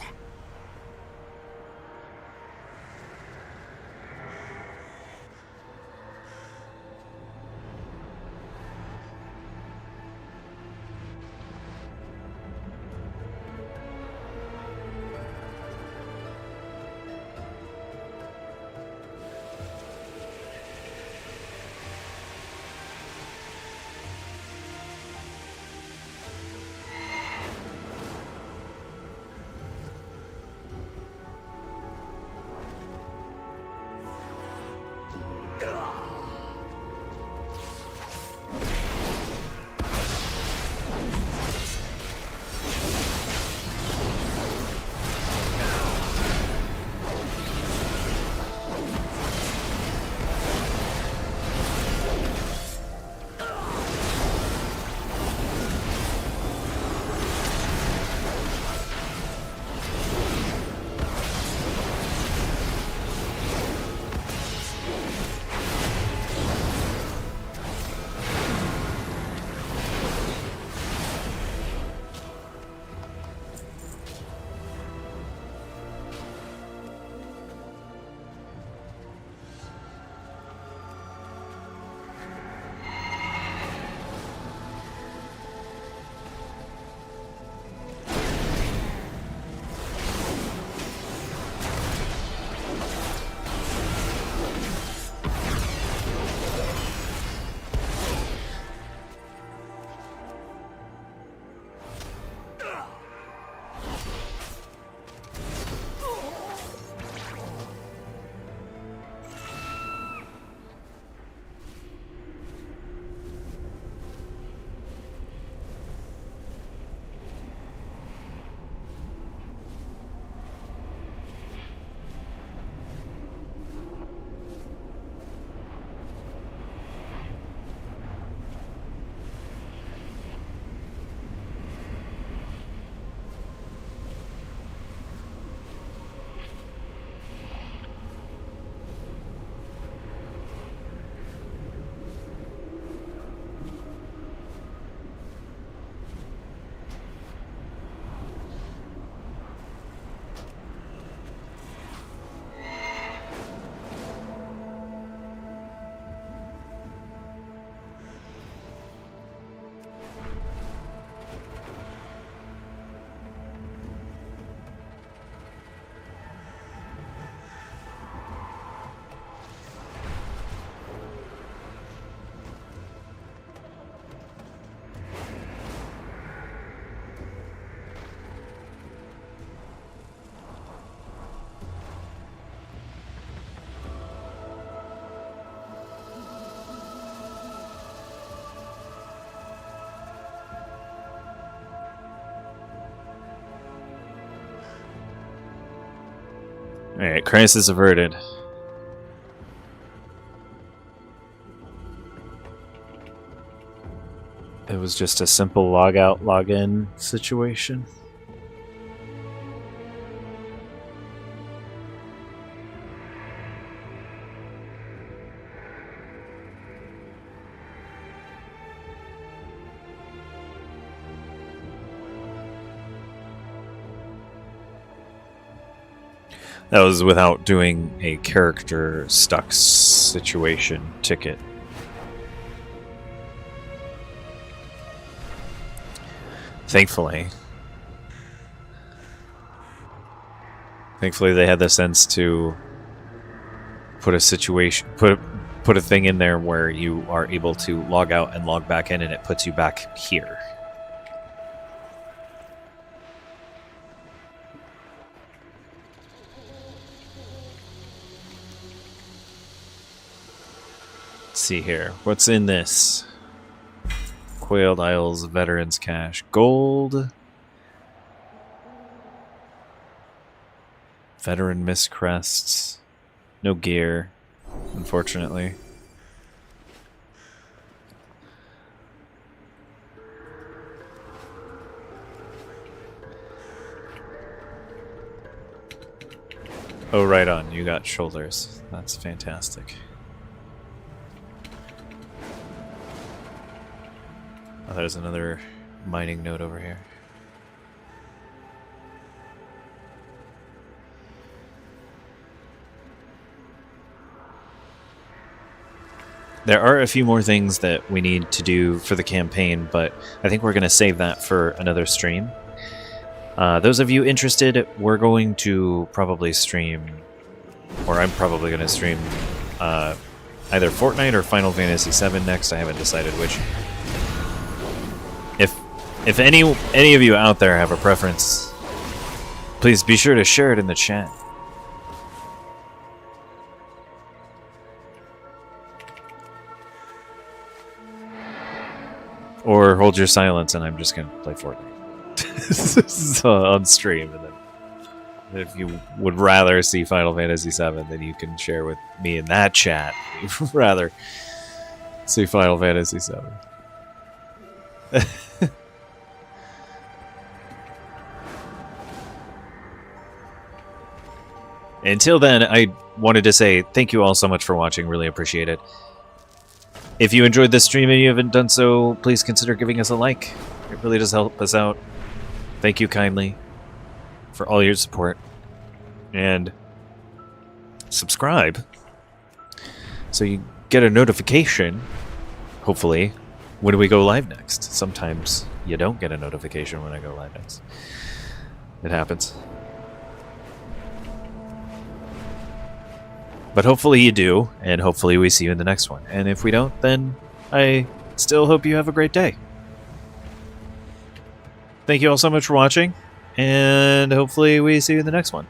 A: Alright, crisis averted. It was just a simple log out, log in situation. That was without doing a character stuck situation ticket. Thankfully they had the sense to put a situation, put a thing in there where you are able to log out and log back in, and it puts you back here. Let's see here. What's in this? Quailed Isles Veterans Cache. Gold. Veteran Miscrests. No gear, unfortunately. Oh, right on. You got shoulders. That's fantastic. Oh, there's another mining node over here. There are a few more things that we need to do for the campaign, but I think we're going to save that for another stream. Those of you interested, we're going to probably stream, or I'm probably going to stream either Fortnite or Final Fantasy VII next. I haven't decided which. If any of you out there have a preference, please be sure to share it in the chat. Or hold your silence and I'm just going to play Fortnite on stream. And then if you would rather see Final Fantasy VII, then you can share with me in that chat. If you'd rather see Final Fantasy VII. Until then, I wanted to say thank you all so much for watching. Really appreciate it. If you enjoyed this stream and you haven't done so, please consider giving us a like. It really does help us out. Thank you kindly for all your support. And subscribe so you get a notification, hopefully, when we go live next. Sometimes you don't get a notification when I go live next. It happens. But hopefully you do, and hopefully we see you in the next one. And if we don't, then I still hope you have a great day. Thank you all so much for watching, and hopefully we see you in the next one.